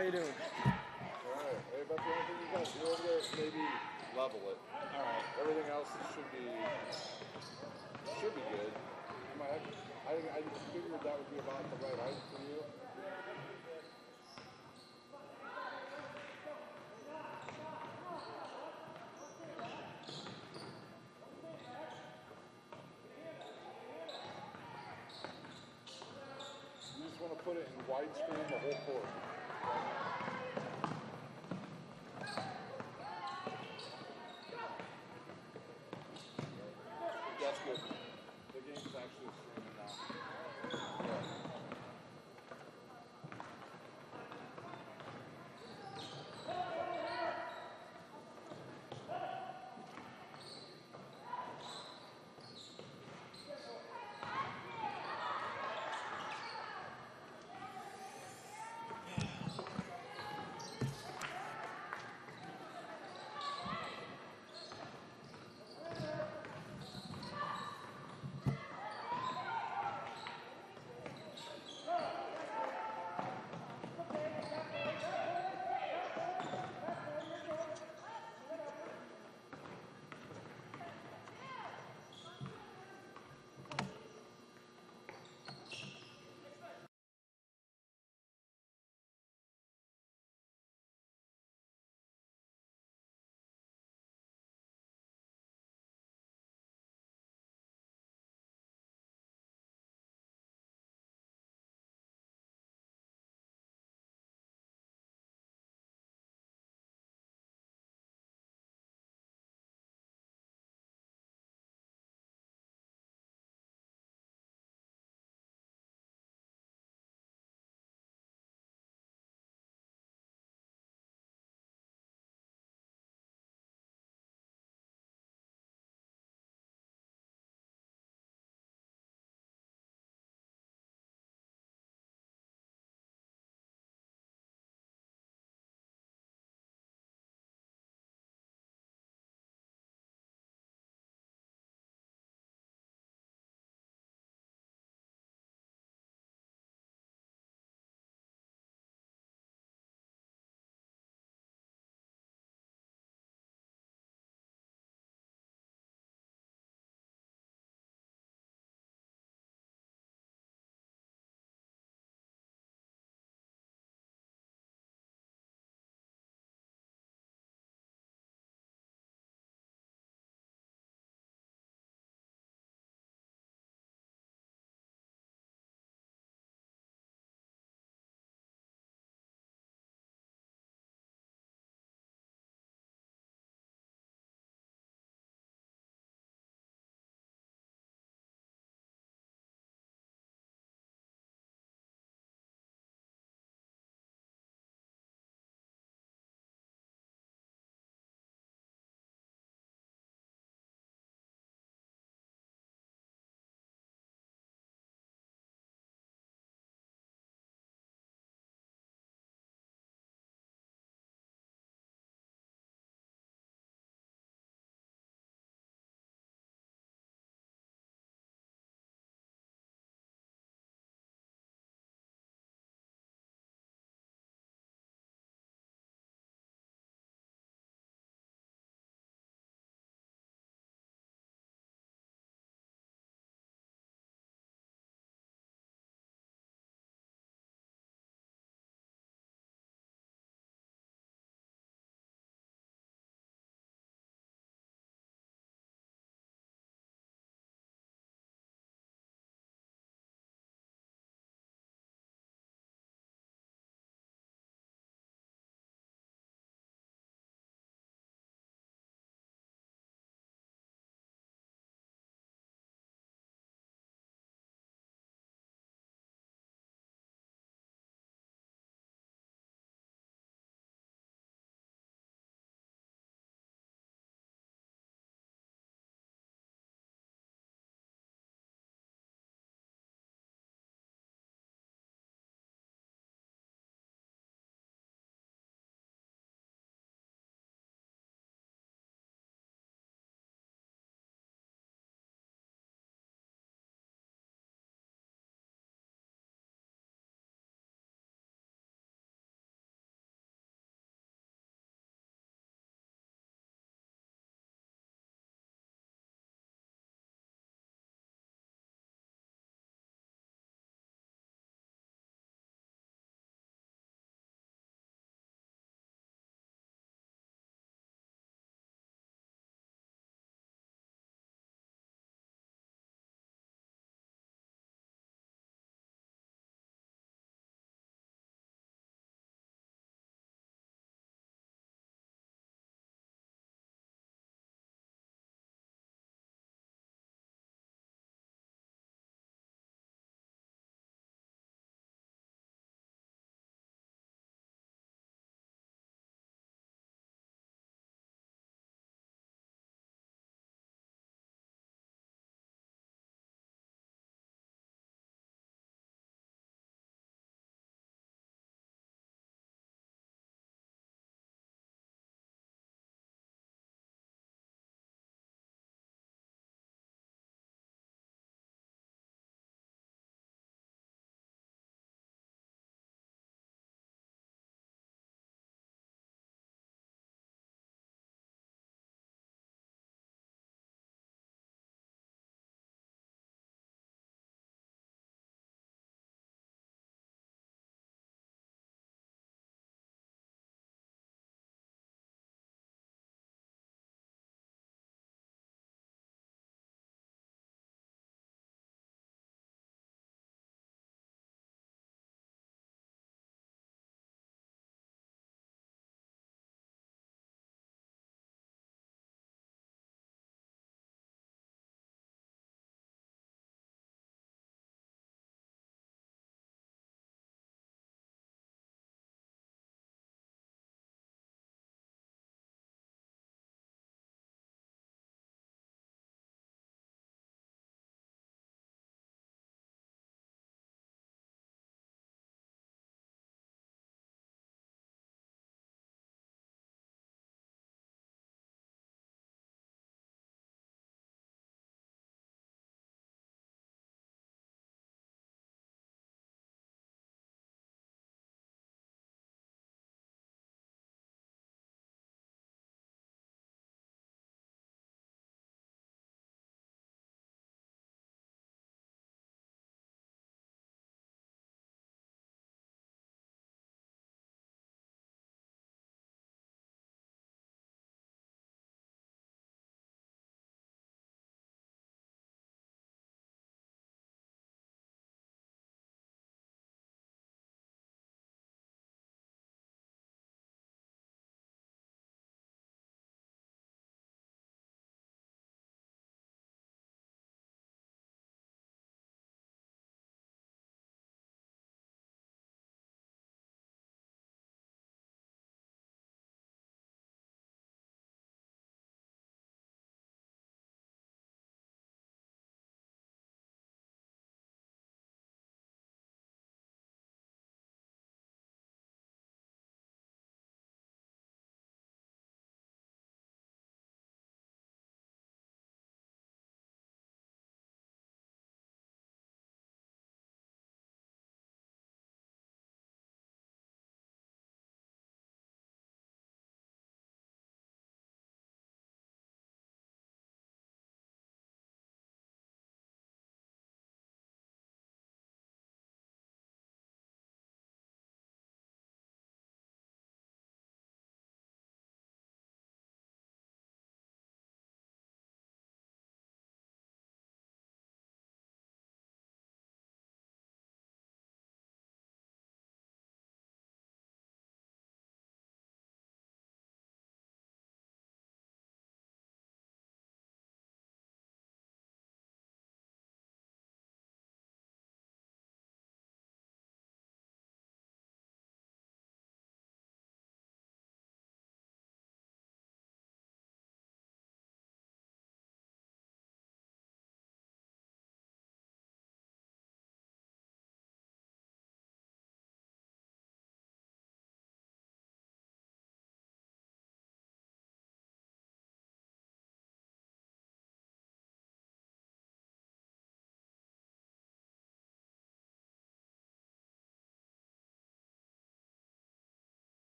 How you doing? Alright, hey, that's the only thing you got. You're over there, maybe level it. Alright. Everything else should be good. I just figured that would be about the right height for you. You just want to put it in widescreen the whole court. That's good. The game's actually streaming now.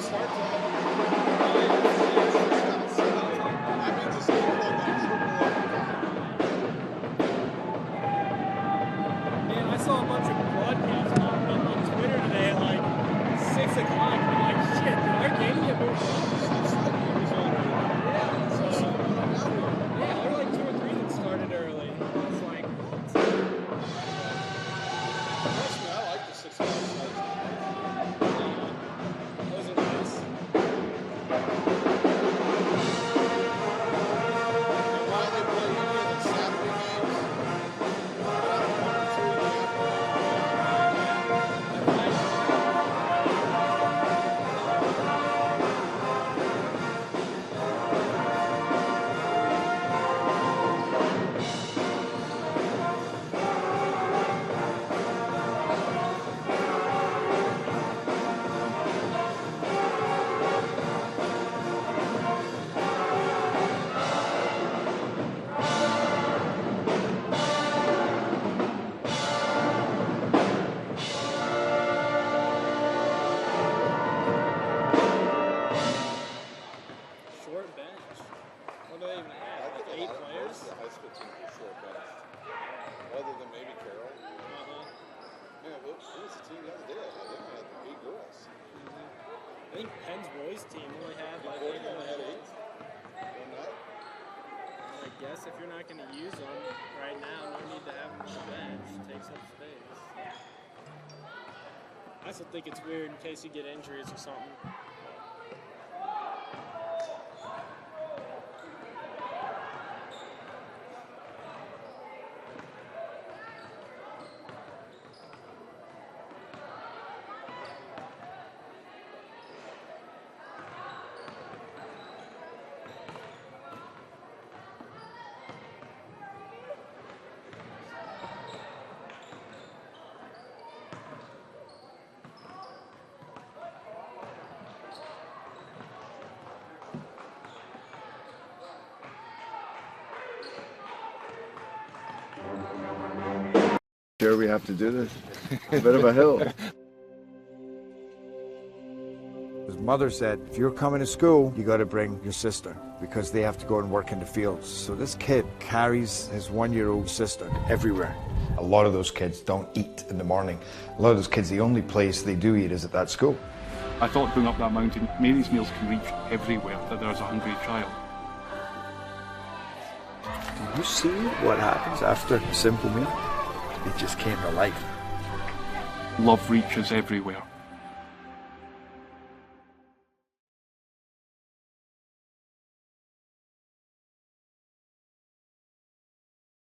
start to that means it's going to go like triple overtime. Man, I saw a bunch of broadcasts popping up on Twitter today at like 6 o'clock. I'm like, shit, did our game get moved up? Yeah, there were like 2 or 3 that started early. I was like, what? Personally, I like the 6 o'clock starts. Those are nice. And why they play any of the Saturday games? One or two, Short bench. What do they even have? I Like think 8 players? the high school teams are short benched. Other than maybe Carroll. Man, who was the team the other day? I think they had 8 girls. I think Penn's boys team only had like Before 8 they only had 8. players. One night. I guess if you're not going to use them right now, no need to have them on the bench. Takes up space. I still think it's weird in case you get injuries or something. Sure, we have to do this. A bit of a hill. His mother said, if you're coming to school, you got to bring your sister because they have to go and work in the fields. So this kid carries his 1-year-old sister everywhere. A lot of those kids don't eat in the morning. A lot of those kids, the only place they do eat is at that school. I thought going up that mountain, Mary's meals can reach everywhere, that there's a hungry child. Do you see what happens after a simple meal? It just came to life. Love reaches everywhere.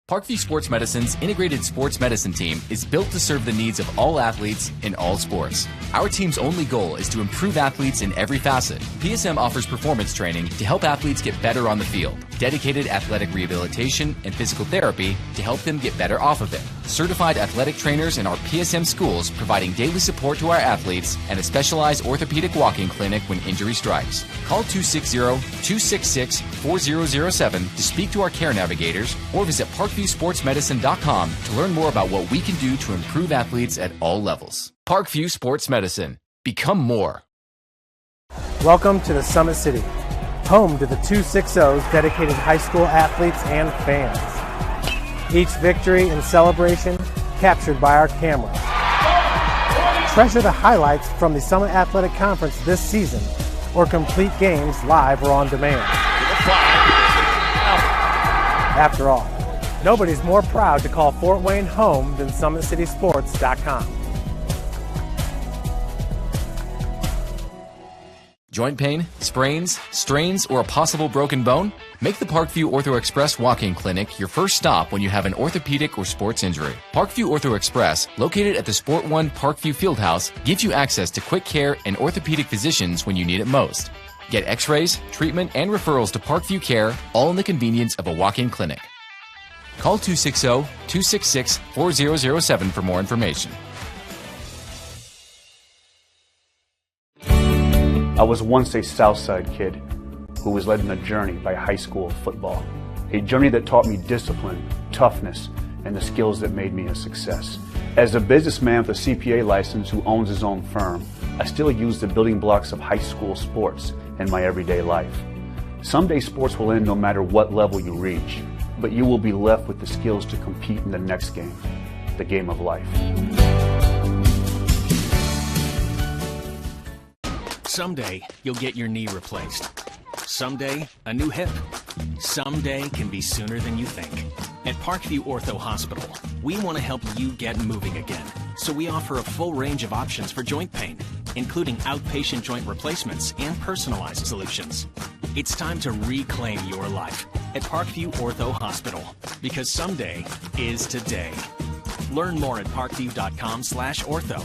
Parkview Sports Medicine's integrated sports medicine team is built to serve the needs of all athletes in all sports. Our team's only goal is to improve athletes in every facet. PSM offers performance training to help athletes get better on the field, dedicated athletic rehabilitation and physical therapy to help them get better off of it, certified athletic trainers in our PSM schools providing daily support to our athletes, and a specialized orthopedic walk-in clinic when injury strikes. Call 260-266-4007 to speak to our care navigators or visit ParkviewSportsMedicine.com to learn more about what we can do to improve athletes at all levels. Parkview Sports Medicine. Become more. Welcome to the Summit City, home to the 260's dedicated high school athletes and fans. Each victory and celebration captured by our camera. Treasure the highlights from the Summit Athletic Conference this season or complete games live or on demand. After all, nobody's more proud to call Fort Wayne home than SummitCitySports.com. Joint pain, sprains, strains, or a possible broken bone? Make the Parkview Ortho Express walk-in clinic your first stop when you have an orthopedic or sports injury. Parkview Ortho Express, located at the Sport One Parkview Fieldhouse, gives you access to quick care and orthopedic physicians when you need it most. Get x-rays, treatment, and referrals to Parkview Care, all in the convenience of a walk-in clinic. Call 260-266-4007 for more information. I was once a Southside kid who was led on a journey by high school football. A journey that taught me discipline, toughness, and the skills that made me a success. As a businessman with a CPA license who owns his own firm, I still use the building blocks of high school sports in my everyday life. Someday sports will end no matter what level you reach, but you will be left with the skills to compete in the next game, the game of life. Someday, you'll get your knee replaced. Someday, a new hip. Someday can be sooner than you think. At Parkview Ortho Hospital, we want to help you get moving again. So we offer a full range of options for joint pain, including outpatient joint replacements and personalized solutions. It's time to reclaim your life at Parkview Ortho Hospital, because someday is today. Learn more at parkview.com/ortho.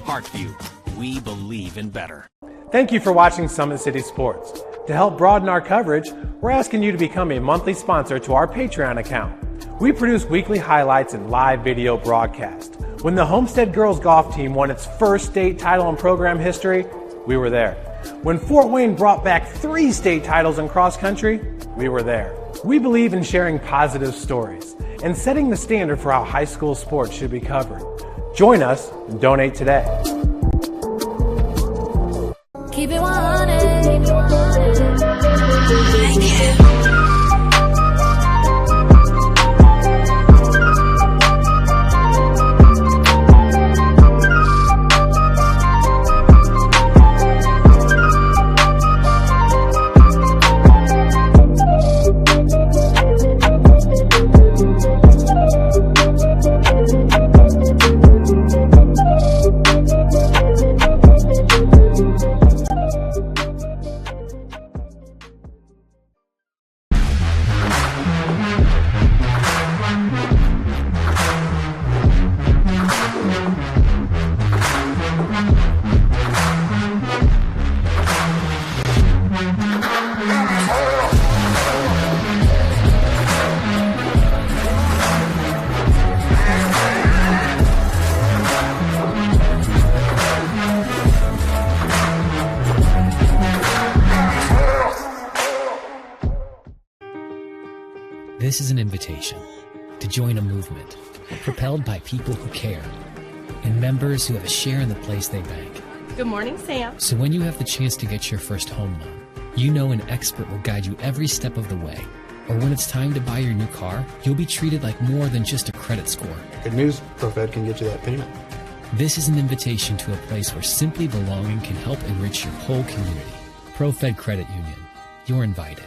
Parkview, we believe in better. Thank you for watching Summit City Sports. To help broaden our coverage, we're asking you to become a monthly sponsor to our Patreon account. We produce weekly highlights and live video broadcasts. When the Homestead girls golf team won its first state title in program history, we were there. When Fort Wayne brought back 3 state titles in cross country, we were there. We believe in sharing positive stories and setting the standard for how high school sports should be covered. Join us and donate today. Keep it 100. This is an invitation to join a movement propelled by people who care and members who have a share in the place they bank. Good morning, Sam. So when you have the chance to get your first home loan, you know an expert will guide you every step of the way. Or when it's time to buy your new car, you'll be treated like more than just a credit score. Good news, ProFed can get you that payment. This is an invitation to a place where simply belonging can help enrich your whole community. ProFed Credit Union. You're invited.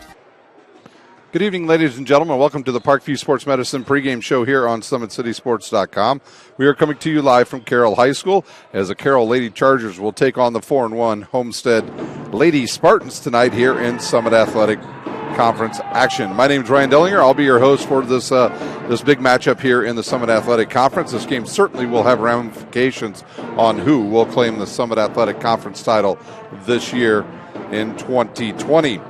Good evening, ladies and gentlemen. Welcome to the Parkview Sports Medicine pregame show here on SummitCitySports.com. We are coming to you live from Carroll High School as the Carroll Lady Chargers will take on the 4-1 Homestead Lady Spartans tonight here in Summit Athletic Conference action. My name is Ryan Dellinger. I'll be your host for this big matchup here in the Summit Athletic Conference. This game certainly will have ramifications on who will claim the Summit Athletic Conference title this year in 2020.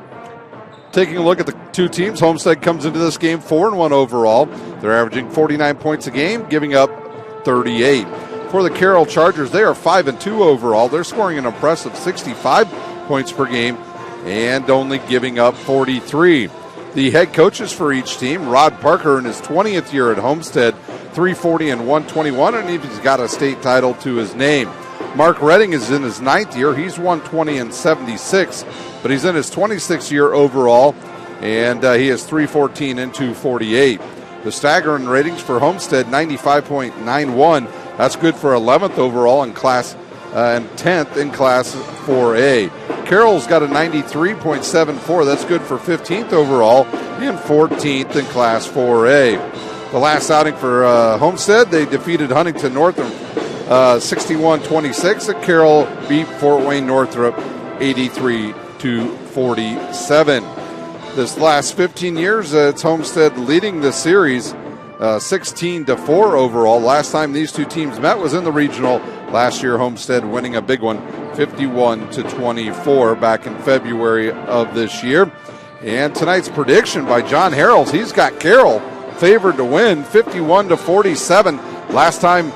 Taking a look at the two teams, Homestead comes into this game 4-1 overall. They're averaging 49 points a game, giving up 38. For the Carroll Chargers, they are 5-2 overall. They're scoring an impressive 65 points per game and only giving up 43. The head coaches for each team, Rod Parker in his 20th year at Homestead, 340 and 121, and he's got a state title to his name. Mark Redding is in his 9th year. He's 120 and 76, but he's in his 26th year overall, and he is 314 and 248. The staggering ratings for Homestead, 95.91. That's good for 11th overall in class and 10th in class 4A. Carroll's got a 93.74. That's good for 15th overall and 14th in class 4A. The last outing for Homestead, they defeated Huntington Northrup 61-26. And Carroll beat Fort Wayne Northrup 83-47. This last 15 years, it's Homestead leading the series 16-4 overall. Last time these two teams met was in the regional. Last year, Homestead winning a big one, 51-24 back in February of this year. And tonight's prediction by John Harrells, he's got Carroll favored to win 51-47. Last time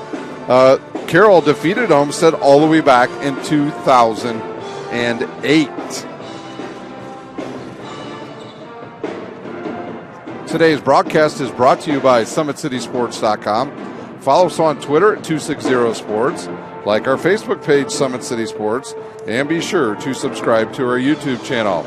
Carroll defeated Homestead all the way back in 2008. Today's broadcast is brought to you by SummitCitySports.com. Follow us on Twitter at 260sports. Like our Facebook page, Summit City Sports, and be sure to subscribe to our YouTube channel.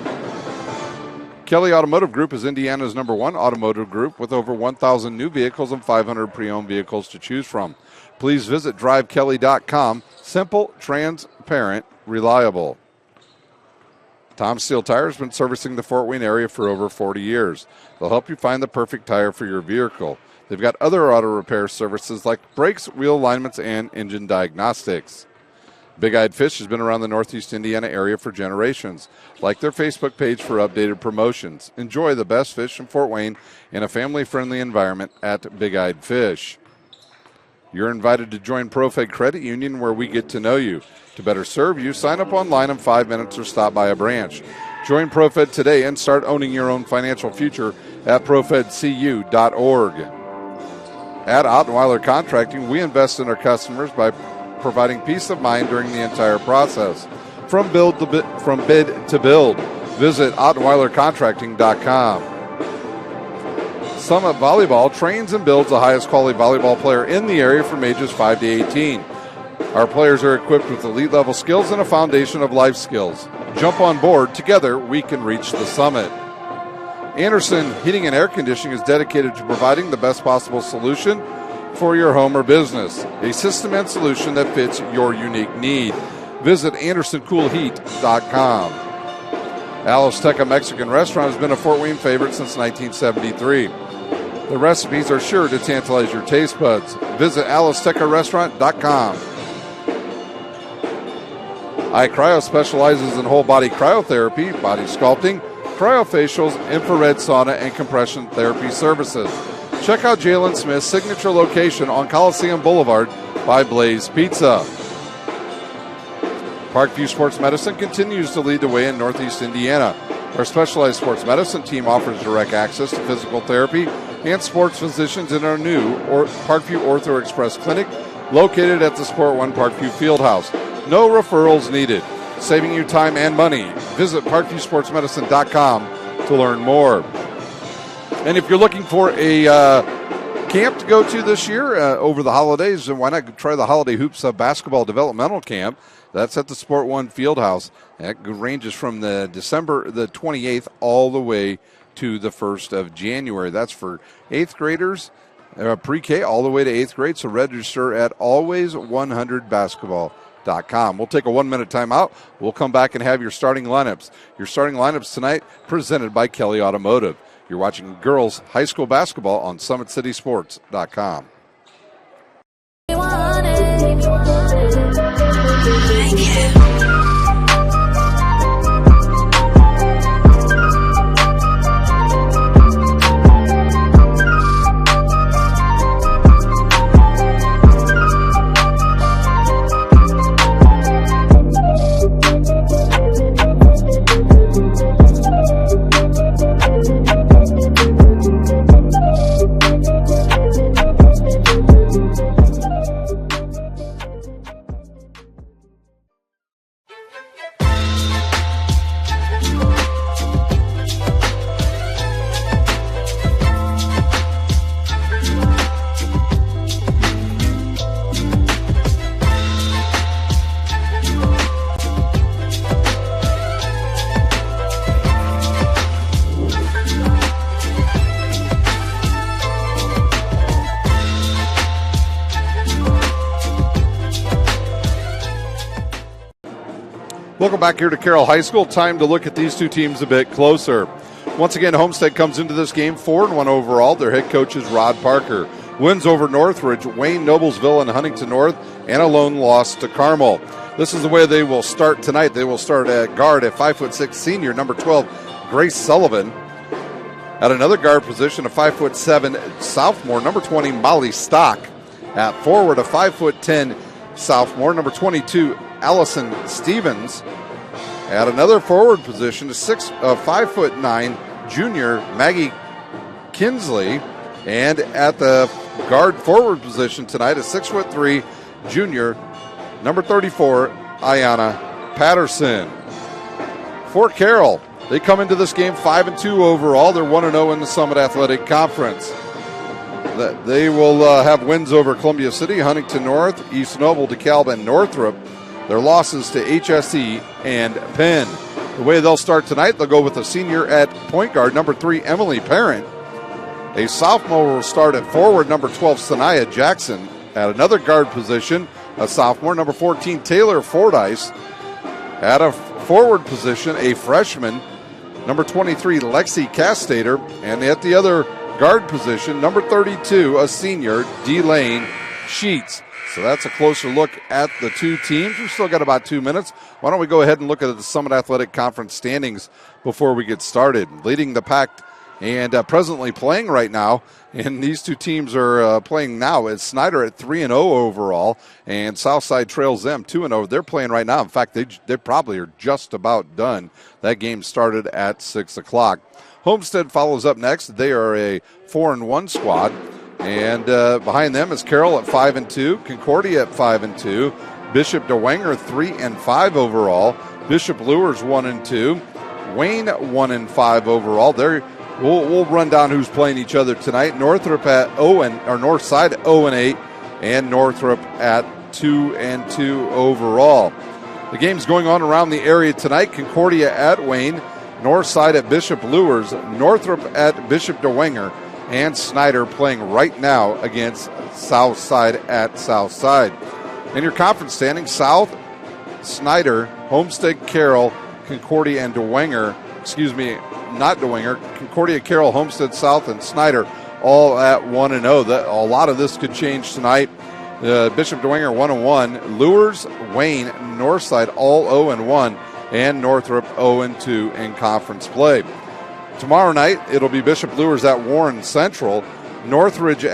Kelly Automotive Group is Indiana's #1 automotive group with over 1,000 new vehicles and 500 pre-owned vehicles to choose from. Please visit drivekelly.com. Simple, transparent, reliable. Tom Steel Tire has been servicing the Fort Wayne area for over 40 years. They'll help you find the perfect tire for your vehicle. They've got other auto repair services like brakes, wheel alignments, and engine diagnostics. Big Eyed Fish has been around the Northeast Indiana area for generations. Like their Facebook page for updated promotions. Enjoy the best fish in Fort Wayne in a family-friendly environment at Big Eyed Fish. You're invited to join ProFed Credit Union, where we get to know you. To better serve you, sign up online in 5 minutes or stop by a branch. Join ProFed today and start owning your own financial future at profedcu.org. At Ottenweiler Contracting, we invest in our customers by providing peace of mind during the entire process. From bid to build. Visit OttenweilerContracting.com. Summit Volleyball trains and builds the highest quality volleyball player in the area from ages 5 to 18. Our players are equipped with elite-level skills and a foundation of life skills. Jump on board. Together, we can reach the summit. Anderson Heating and Air Conditioning is dedicated to providing the best possible solution for your home or business. A system and solution that fits your unique need. Visit AndersonCoolHeat.com. Alice Teca Mexican Restaurant has been a Fort Wayne favorite since 1973. The recipes are sure to tantalize your taste buds. Visit AliceTecaRestaurant.com. iCryo specializes in whole body cryotherapy, body sculpting, cryofacials, infrared sauna, and compression therapy services. Check out Jalen Smith's signature location on Coliseum Boulevard by Blaze Pizza. Parkview Sports Medicine continues to lead the way in Northeast Indiana. Our specialized sports medicine team offers direct access to physical therapy and sports physicians in our new Parkview Ortho Express Clinic located at the Sport One Parkview Fieldhouse. No referrals needed, saving you time and money. Visit ParkviewSportsMedicine.com to learn more. And if you're looking for a camp to go to this year over the holidays, why not try the Holiday Hoops Basketball Developmental Camp? That's at the Sport One Fieldhouse. That ranges from the December the 28th all the way to the 1st of January. That's for 8th graders, pre-K all the way to 8th grade. So register at always100basketball.com. We'll take a 1-minute timeout. We'll come back and have your starting lineups. Your starting lineups tonight presented by Kelly Automotive. You're watching girls high school basketball on SummitCitySports.com. Welcome back here to Carroll High School. Time to look at these two teams a bit closer. Once again, Homestead comes into this game 4-1 overall. Their head coach is Rod Parker. Wins over Northridge, Wayne, Noblesville, and Huntington North, and a lone loss to Carmel. This is the way they will start tonight. They will start at guard at 5'6" senior, number 12, Grace Sullivan. At another guard position, a 5'7" sophomore, number 20, Molly Stock. At forward, a 5'10" sophomore, number 22, Allison Stevens. At another forward position, a 5'9" junior, Maggie Kinsley. And at the guard forward position tonight, a 6'3" junior, number 34, Ayanna Patterson. For Carroll, they come into this game 5-2 overall. They're 1-0 in the Summit Athletic Conference. They will have wins over Columbia City, Huntington North, East Noble, DeKalb, and Northrop. Their losses to HSE and Penn. The way they'll start tonight, they'll go with a senior at point guard, number 3, Emily Parent. A sophomore will start at forward, number 12, Sanaya Jackson. At another guard position, a sophomore, number 14, Taylor Fordyce. At a forward position, a freshman, number 23, Lexi Castater. And at the other guard position, number 32, a senior, D-Lane Sheets. So that's a closer look at the two teams. We've still got about 2 minutes. Why don't we go ahead and look at the Summit Athletic Conference standings before we get started. Leading the pack and presently playing right now, and these two teams are playing now. It's Snyder at 3-0 overall, and Southside trails them 2-0. They're playing right now. In fact, they probably are just about done. That game started at 6 o'clock. Homestead follows up next. They are a 4-1 squad. And behind them is Carroll at 5-2, Concordia at 5-2, Bishop DeWanger 3-5 overall, Bishop Lures 1-2, Wayne 1-5 overall. We'll run down who's playing each other tonight. Northrop at Northside 0-8, and Northrop at 2-2 overall. The game's going on around the area tonight. Concordia at Wayne, Northside at Bishop Lures, Northrop at Bishop DeWanger, and Snyder playing right now against Southside at Southside. In your conference standings, South, Snyder, Homestead, Carroll, Concordia, and DeWanger, not DeWanger, Concordia, Carroll, Homestead, South, and Snyder all at 1-0. A lot of this could change tonight. Bishop DeWanger 1-1, Lures, Wayne, Northside all 0-1, and Northrop 0-2 in conference play. Tomorrow night, it'll be Bishop Lures at Warren Central. Northridge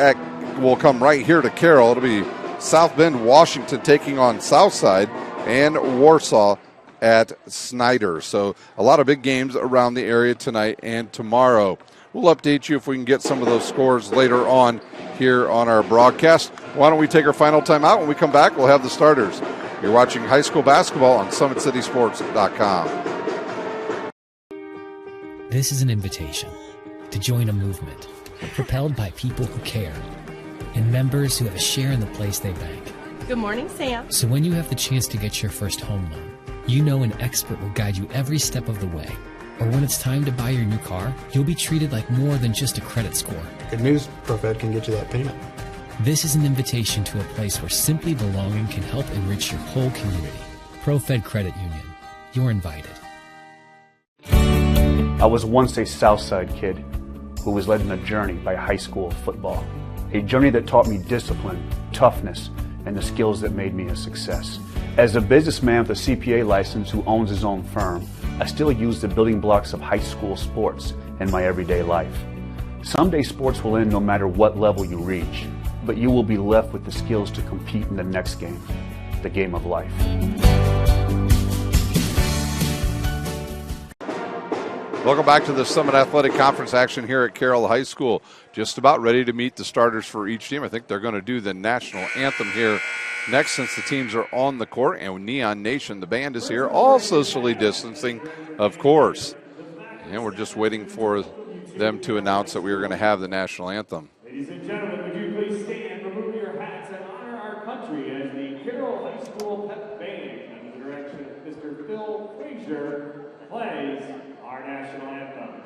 will come right here to Carroll. It'll be South Bend, Washington taking on Southside, and Warsaw at Snyder. So a lot of big games around the area tonight and tomorrow. We'll update you if we can get some of those scores later on here on our broadcast. Why don't we take our final time out? When we come back, we'll have the starters. You're watching high school basketball on SummitCitySports.com. This is an invitation to join a movement propelled by people who care and members who have a share in the place they bank. Good morning, Sam. So when you have the chance to get your first home loan, you know an expert will guide you every step of the way. Or when it's time to buy your new car, you'll be treated like more than just a credit score. Good news, ProFed can get you that payment. This is an invitation to a place where simply belonging can help enrich your whole community. ProFed Credit Union. You're invited. I was once a Southside kid who was led on a journey by high school football. A journey that taught me discipline, toughness, and the skills that made me a success. As a businessman with a CPA license who owns his own firm, I still use the building blocks of high school sports in my everyday life. Someday sports will end no matter what level you reach, but you will be left with the skills to compete in the next game, the game of life. Welcome back to the Summit Athletic Conference action here at Carroll High School. Just about ready to meet the starters for each team. I think they're going to do the national anthem here next since the teams are on the court. And Neon Nation, the band, is here, all socially distancing, of course. And we're just waiting for them to announce that we are going to have the national anthem. Ladies and gentlemen, would you please stand, remove your hats, and honor our country as the Carroll High School Pep Band, under the direction of Mr. Phil Frazier, plays our national anthem.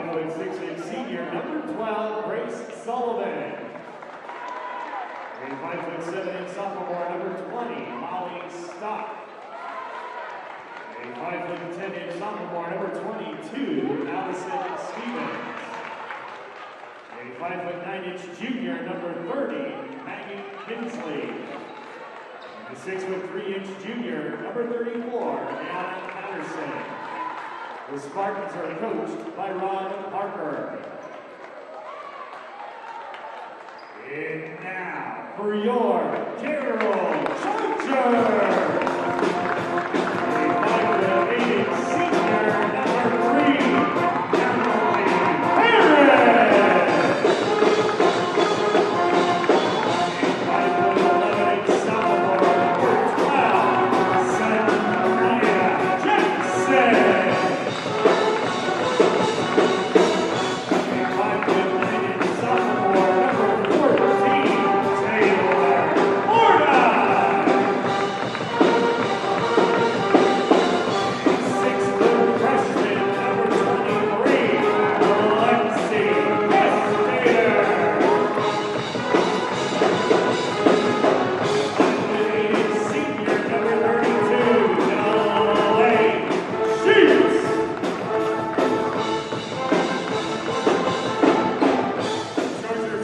5'6" senior, number 12, Grace Sullivan. A 5'7" sophomore, number 20, Molly Stock. A 5'10" sophomore, number 22, Allison Stevens. A 5'9" junior, number 30, Maggie Kinsley. A 6'3" junior, number 34, Anna Patterson. The Spartans are coached by Ron Parker. And now for your Carroll Chargers. A 5'8" senior, number 3, Emily Harris.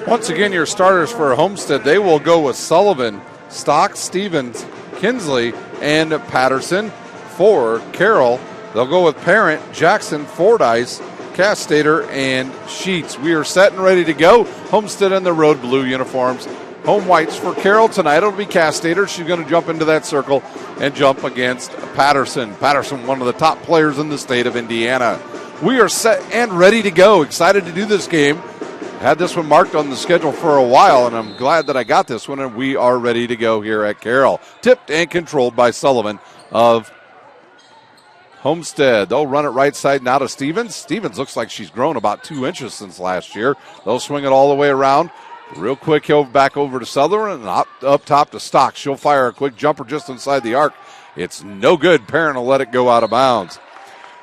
Once again, your starters for Homestead, they will go with Sullivan, Stock, Stevens, Kinsley, and Patterson. For Carroll, they'll go with Parent, Jackson, Fordyce, Castater, and Sheets. We are set and ready to go. Homestead in the road blue uniforms. Home whites for Carroll tonight. It'll be Castater. She's going to jump into that circle and jump against Patterson. Patterson, one of the top players in the state of Indiana. We are set and ready to go. Excited to do this game. Had this one marked on the schedule for a while, and I'm glad that I got this one, and we are ready to go here at Carroll. Tipped and controlled by Sullivan of Homestead. They'll run it right side now to Stevens. Stevens looks like she's grown about 2 inches since last year. They'll swing it all the way around. Real quick, he'll back over to Sutherland and up top to Stock. She'll fire a quick jumper just inside the arc. It's no good. Parent will let it go out of bounds.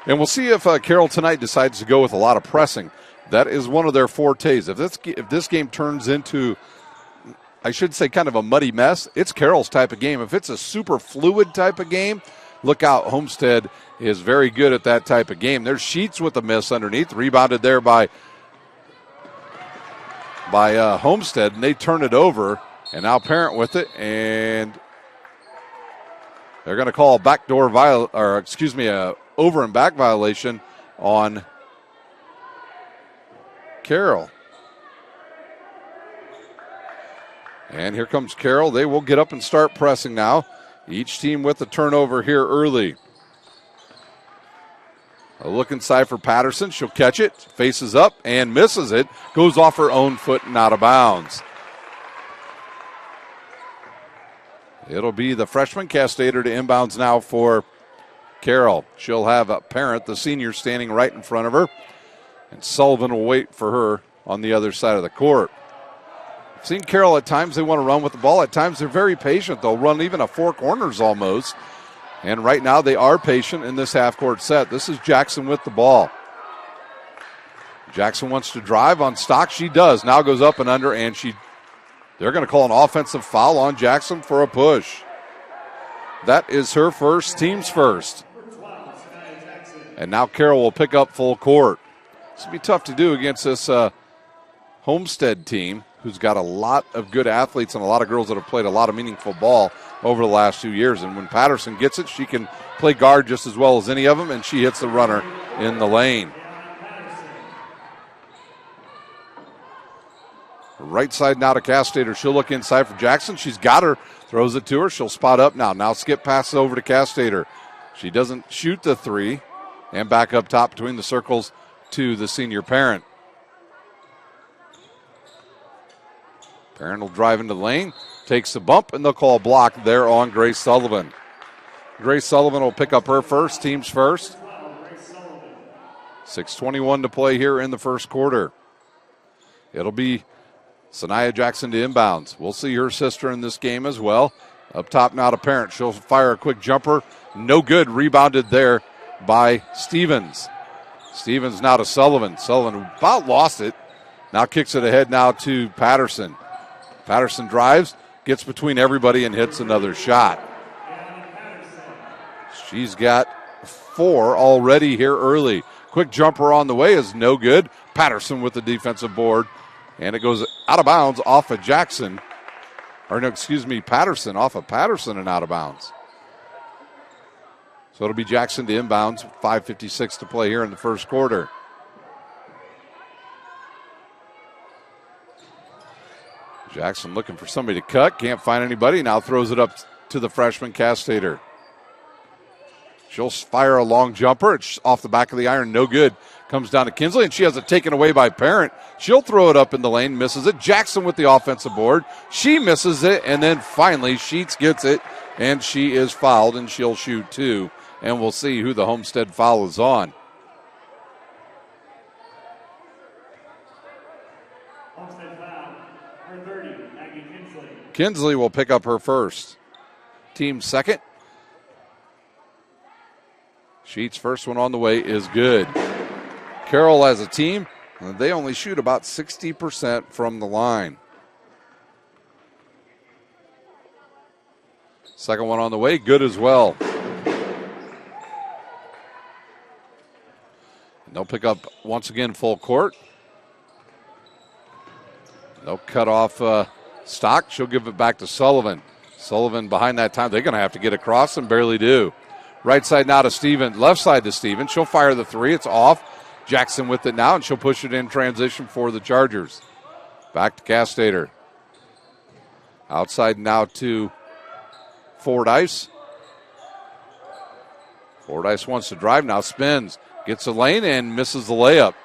And we'll see if Carroll tonight decides to go with a lot of pressing. That is one of their fortes. If this game turns into, I should say, kind of a muddy mess, it's Carroll's type of game. If it's a super fluid type of game, look out. Homestead is very good at that type of game. There's Sheets with a miss underneath. Rebounded there by Homestead, and they turn it over. And now Parent with it, and they're going to call a over and back violation on Carroll. And here comes Carroll. They will get up and start pressing now. Each team with a turnover here early. A look inside for Patterson. She'll catch it, faces up, and misses it. Goes off her own foot and out of bounds. It'll be the freshman Castater to inbounds now for Carroll. She'll have a Parent, the senior, standing right in front of her. And Sullivan will wait for her on the other side of the court. I've seen Carroll at times, they want to run with the ball. At times they're very patient. They'll run even a four corners almost. And right now they are patient in this half-court set. This is Jackson with the ball. Jackson wants to drive on Stock. She does. Now goes up and under, and they're going to call an offensive foul on Jackson for a push. That is her first, team's first. And now Carroll will pick up full court. This will be tough to do against this Homestead team who's got a lot of good athletes and a lot of girls that have played a lot of meaningful ball over the last 2 years. And when Patterson gets it, she can play guard just as well as any of them, and she hits the runner in the lane. Right side now to Castater. She'll look inside for Jackson. She's got her. Throws it to her. She'll spot up now. Now Skip passes over to Castater. She doesn't shoot the three. And back up top between the circles to the senior Parent. Parent will drive into the lane. Takes the bump, and they'll call a block there on Grace Sullivan. Grace Sullivan will pick up her first, team's first. 6:21 to play here in the first quarter. It'll be Sanaya Jackson to inbounds. We'll see her sister in this game as well. Up top now to Parent. She'll fire a quick jumper. No good. Rebounded there by Stevens. Stevens now to Sullivan. Sullivan about lost it. Now kicks it ahead now to Patterson. Patterson drives, gets between everybody and hits another shot. She's got 4 already here early. Quick jumper on the way is no good. Patterson with the defensive board. And it goes out of bounds off of Jackson. Or no, excuse me, Patterson off of Patterson and out of bounds. So it'll be Jackson to inbounds. 5:56 to play here in the first quarter. Jackson looking for somebody to cut. Can't find anybody. Now throws it up to the freshman Castater. She'll fire a long jumper. It's off the back of the iron. No good. Comes down to Kinsley, and she has it taken away by Parent. She'll throw it up in the lane. Misses it. Jackson with the offensive board. She misses it, and then finally Sheets gets it, and she is fouled, and she'll shoot 2. And we'll see who the Homestead foul is on. Homestead foul, number 30, Maggie Kinsley. Kinsley will pick up her first. Team second. Sheets' first one on the way is good. Carroll as a team, they only shoot about 60% from the line. Second one on the way, good as well. And they'll pick up once again full court. They'll cut off Stock. She'll give it back to Sullivan. Sullivan behind that time. They're going to have to get across and barely do. Right side now to Steven. Left side to Steven. She'll fire the 3. It's off. Jackson with it now, and she'll push it in transition for the Chargers. Back to Castater. Outside now to Fordyce. Fordyce wants to drive now. Spins. Gets a lane and misses the layup.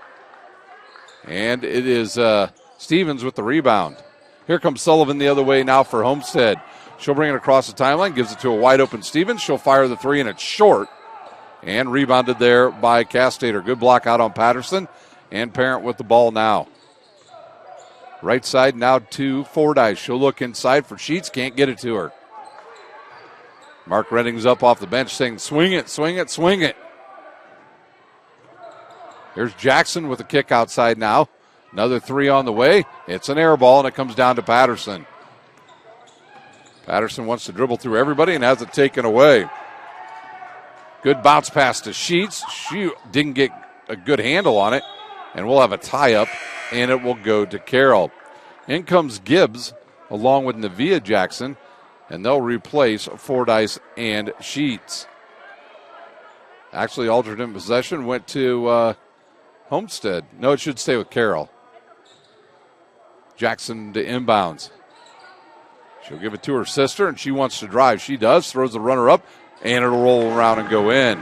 And it is Stevens with the rebound. Here comes Sullivan the other way now for Homestead. She'll bring it across the timeline, gives it to a wide-open Stevens. She'll fire the 3, and it's short. And rebounded there by Castater. Good block out on Patterson. And Parent with the ball now. Right side now to Fordyce. She'll look inside for Sheets. Can't get it to her. Mark Redding's up off the bench saying, swing it, swing it, swing it. Here's Jackson with a kick outside now. Another 3 on the way. It's an air ball, and it comes down to Patterson. Patterson wants to dribble through everybody and has it taken away. Good bounce pass to Sheets. She didn't get a good handle on it, and we'll have a tie-up, and it will go to Carroll. In comes Gibbs along with Nevia Jackson, and they'll replace Fordyce and Sheets. Actually, alternate possession went to Homestead. No, it should stay with Carroll. Jackson to inbounds. She'll give it to her sister, and she wants to drive. She does, throws the runner up, and it'll roll around and go in.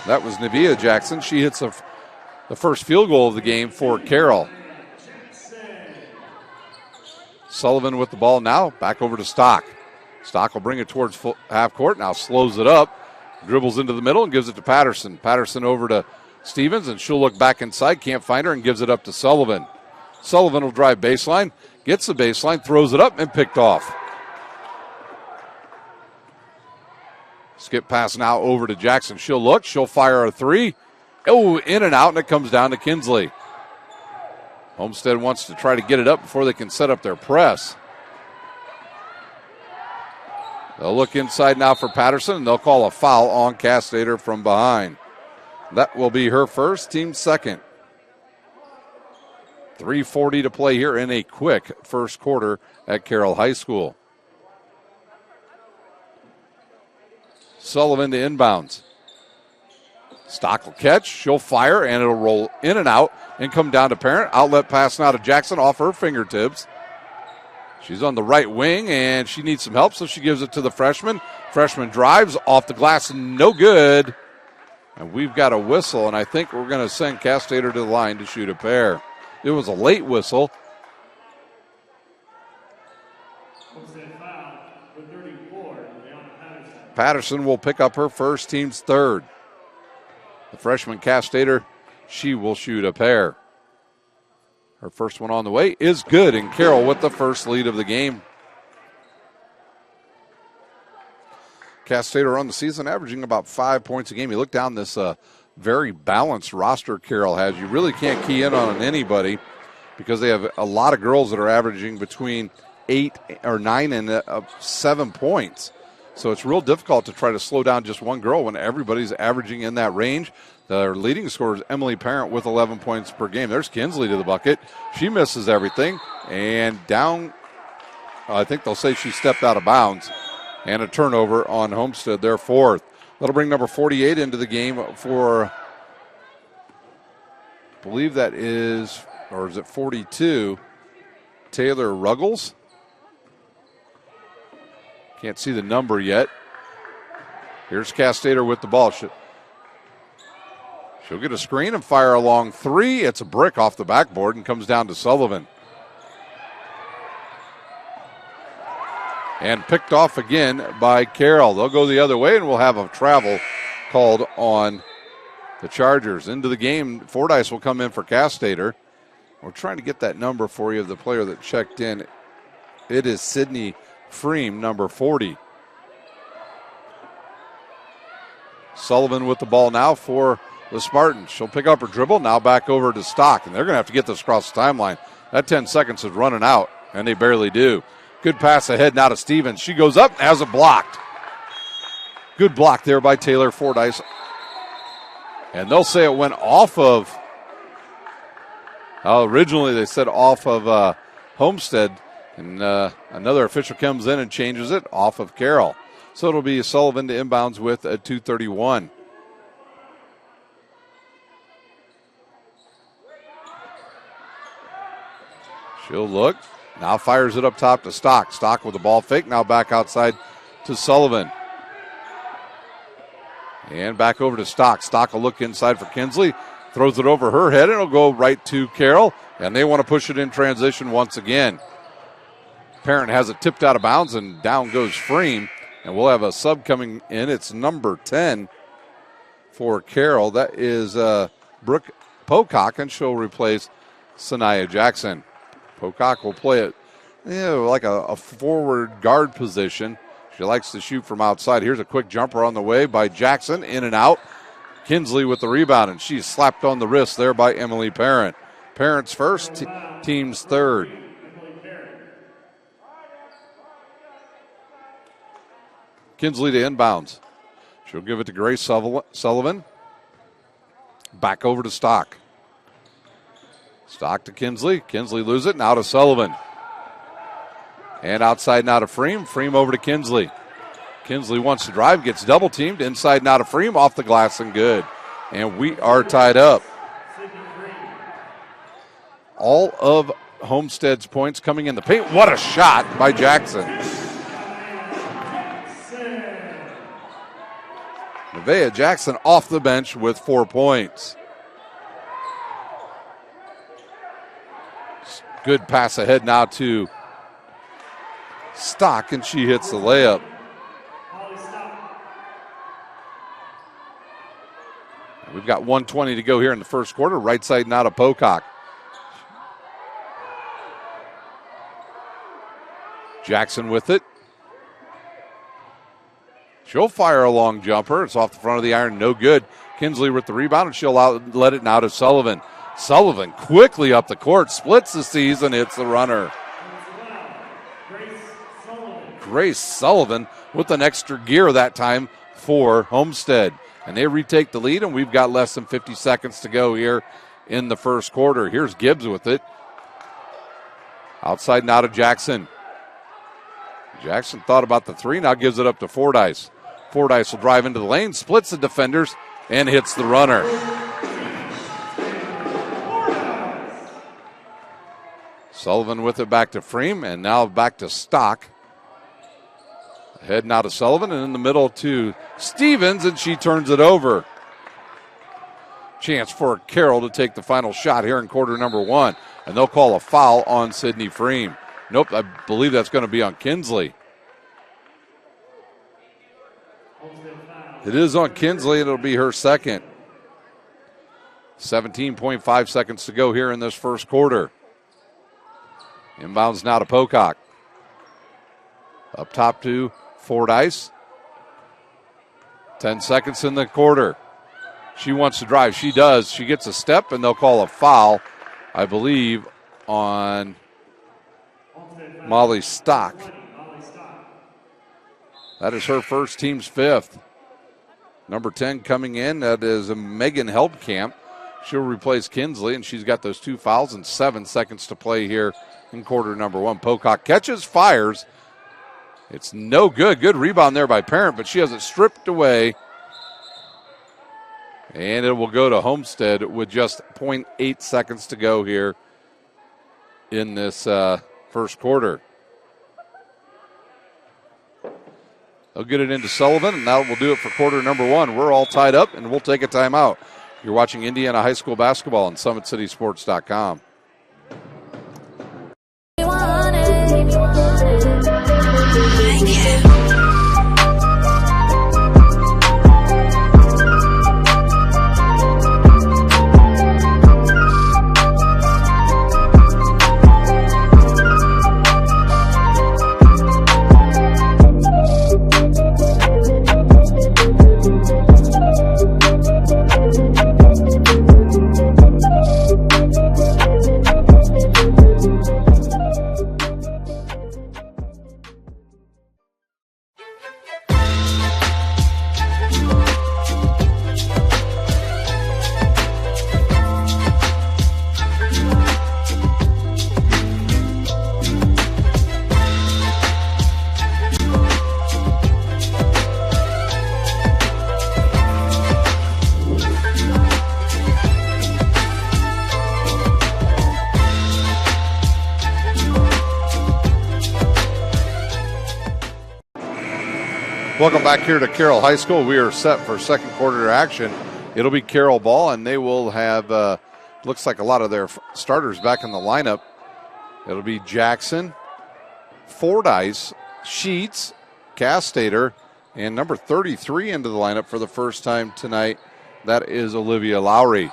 That was Nevia Jackson. She hits the first field goal of the game for Carroll. Sullivan with the ball now, back over to Stock. Stock will bring it towards half court, now slows it up, dribbles into the middle and gives it to Patterson. Patterson over to Stevens, and she'll look back inside, can't find her, and gives it up to Sullivan. Sullivan will drive baseline, gets the baseline, throws it up, and picked off. Skip pass now over to Jackson. She'll look, she'll fire a 3. Oh, in and out, and it comes down to Kinsley. Homestead wants to try to get it up before they can set up their press. They'll look inside now for Patterson, and they'll call a foul on Castater from behind. That will be her first, team second. 3:40 to play here in a quick first quarter at Carroll High School. Sullivan to inbounds. Stock will catch, she'll fire, and it'll roll in and out and come down to Parent. Outlet pass now to Jackson off her fingertips. She's on the right wing, and she needs some help, so she gives it to the freshman. Freshman drives off the glass, and no good. And we've got a whistle, and I think we're going to send Castater to the line to shoot a pair. It was a late whistle. Patterson will pick up her first, team's third. The freshman Castater, she will shoot a pair. Her first one on the way is good, and Carroll with the first lead of the game. Castater on the season averaging about 5 points a game. You look down this very balanced roster Carroll has. You really can't key in on anybody because they have a lot of girls that are averaging between 8 or 9 and 7 points. So it's real difficult to try to slow down just one girl when everybody's averaging in that range. Their leading scorer is Emily Parent with 11 points per game. There's Kinsley to the bucket. She misses everything. And down, I think they'll say she stepped out of bounds. And a turnover on Homestead, their fourth. That'll bring number 48 into the game for, I believe that is, or is it 42, Taylor Ruggles. Can't see the number yet. Here's Castater with the ball. She'll get a screen and fire a long three. It's a brick off the backboard and comes down to Sullivan. And picked off again by Carroll. They'll go the other way, and we'll have a travel called on the Chargers. Into the game, Fordyce will come in for Castater. We're trying to get that number for you, the player that checked in. It is Sydney Freem, number 40. Sullivan with the ball now for the Spartans. She'll pick up her dribble, now back over to Stock, and they're going to have to get this across the timeline. That 10 seconds is running out, and they barely do. Good pass ahead now to Stevens. She goes up and has it blocked. Good block there by Taylor Fordyce. And they'll say it went off of, originally they said off of Homestead. And another official comes in and changes it off of Carroll. So it'll be Sullivan to inbounds with a 2:31. She'll look. Now fires it up top to Stock. Stock with the ball fake. Now back outside to Sullivan. And back over to Stock. Stock will look inside for Kinsley. Throws it over her head, and it'll go right to Carroll. And they want to push it in transition once again. Parent has it tipped out of bounds, and down goes Freem. And we'll have a sub coming in. It's number 10 for Carroll. That is Brooke Pocock, and she'll replace Sanaya Jackson. Pocock will play it like a forward guard position. She likes to shoot from outside. Here's a quick jumper on the way by Jackson, in and out. Kinsley with the rebound, and she's slapped on the wrist there by Emily Parent. Parent's first, team's third. Kinsley to inbounds. She'll give it to Grace Sullivan. Back over to Stock. Stock to Kinsley. Kinsley loses it. Now to Sullivan. And outside now to Freem. Freem over to Kinsley. Kinsley wants to drive. Gets double teamed. Inside now to Freem. Off the glass and good. And we are tied up. All of Homestead's points coming in the paint. What a shot by Jackson. Nevaeh Jackson off the bench with 4 points. Good pass ahead now to Stock, and she hits the layup. We've got 1:20 to go here in the first quarter. Right side now to Pocock. Jackson with it. She'll fire a long jumper. It's off the front of the iron. No good. Kinsley with the rebound, and she'll let it now to Sullivan. Sullivan quickly up the court, splits the season, hits the runner. Grace Sullivan with an extra gear that time for Homestead. And they retake the lead, and we've got less than 50 seconds to go here in the first quarter. Here's Gibbs with it. Outside now to Jackson. Jackson thought about the three, now gives it up to Fordyce. Fordyce will drive into the lane, splits the defenders, and hits the runner. Sullivan with it back to Freem, and now back to Stock. Head now to Sullivan, and in the middle to Stevens, and she turns it over. Chance for Carroll to take the final shot here in quarter number one, and they'll call a foul on Sydney Freem. Nope, I believe that's going to be on Kinsley. It is on Kinsley, and it'll be her second. 17.5 seconds to go here in this first quarter. Inbounds now to Pocock. Up top to Fordyce. 10 seconds in the quarter. She wants to drive. She does. She gets a step, and they'll call a foul, I believe, on Molly Stock. That is her first, team's fifth. Number 10 coming in, that is Megan Helbkamp. She'll replace Kinsley, and she's got those 2 fouls and 7 seconds to play here in quarter number 1. Pocock catches, fires. It's no good. Good rebound there by Parent, but she has it stripped away. And it will go to Homestead with just 0.8 seconds to go here in this first quarter. They'll get it into Sullivan, and that will do it for quarter number 1. We're all tied up, and we'll take a timeout. You're watching Indiana High School basketball on SummitCitySports.com. Welcome back here to Carroll High School. We are set for second quarter action. It'll be Carroll ball, and they will have, looks like a lot of their starters back in the lineup. It'll be Jackson, Fordyce, Sheets, Castater, and number 33 into the lineup for the first time tonight. That is Olivia Lowry.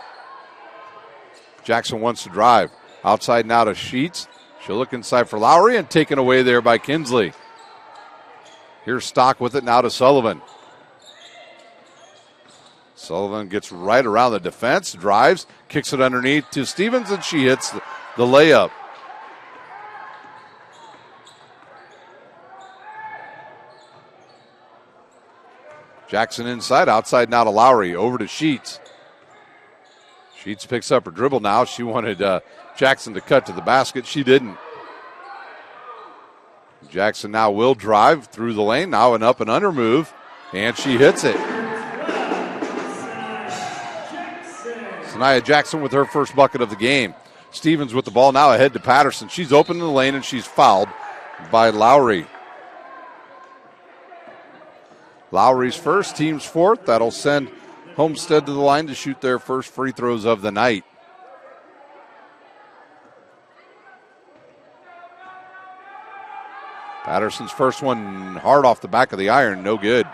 Jackson wants to drive. Outside now to Sheets. She'll look inside for Lowry and taken away there by Kinsley. Here's Stock with it now to Sullivan. Sullivan gets right around the defense, drives, kicks it underneath to Stevens, and she hits the layup. Jackson inside, outside now to Lowry, over to Sheets. Sheets picks up her dribble now. She wanted Jackson to cut to the basket. She didn't. Jackson now will drive through the lane. Now an up and under move, and she hits it. Sanaya Jackson with her first bucket of the game. Stevens with the ball now ahead to Patterson. She's open in the lane, and she's fouled by Lowry. Lowry's first, team's fourth. That'll send Homestead to the line to shoot their first free throws of the night. Patterson's first one hard off the back of the iron, no good.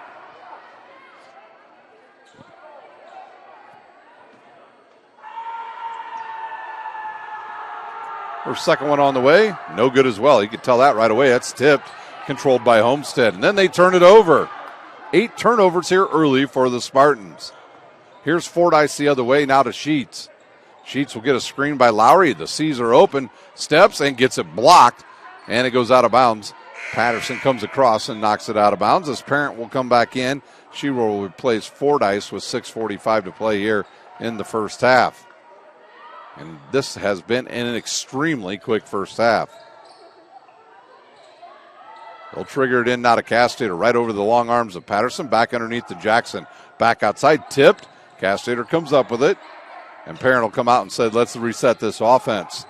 Her second one on the way, no good as well. You could tell that right away. That's tipped, controlled by Homestead. And then they turn it over. 8 turnovers here early for the Spartans. Here's Fordyce the other way, now to Sheets. Sheets will get a screen by Lowry. The C's are open, steps and gets it blocked, and it goes out of bounds. Patterson comes across and knocks it out of bounds. As Parent will come back in. She will replace Fordyce with 6:45 to play here in the first half. And this has been an extremely quick first half. They'll trigger it in now to Castater, right over the long arms of Patterson, back underneath to Jackson. Back outside, tipped. Castater comes up with it. And Parent will come out and say, let's reset this offense.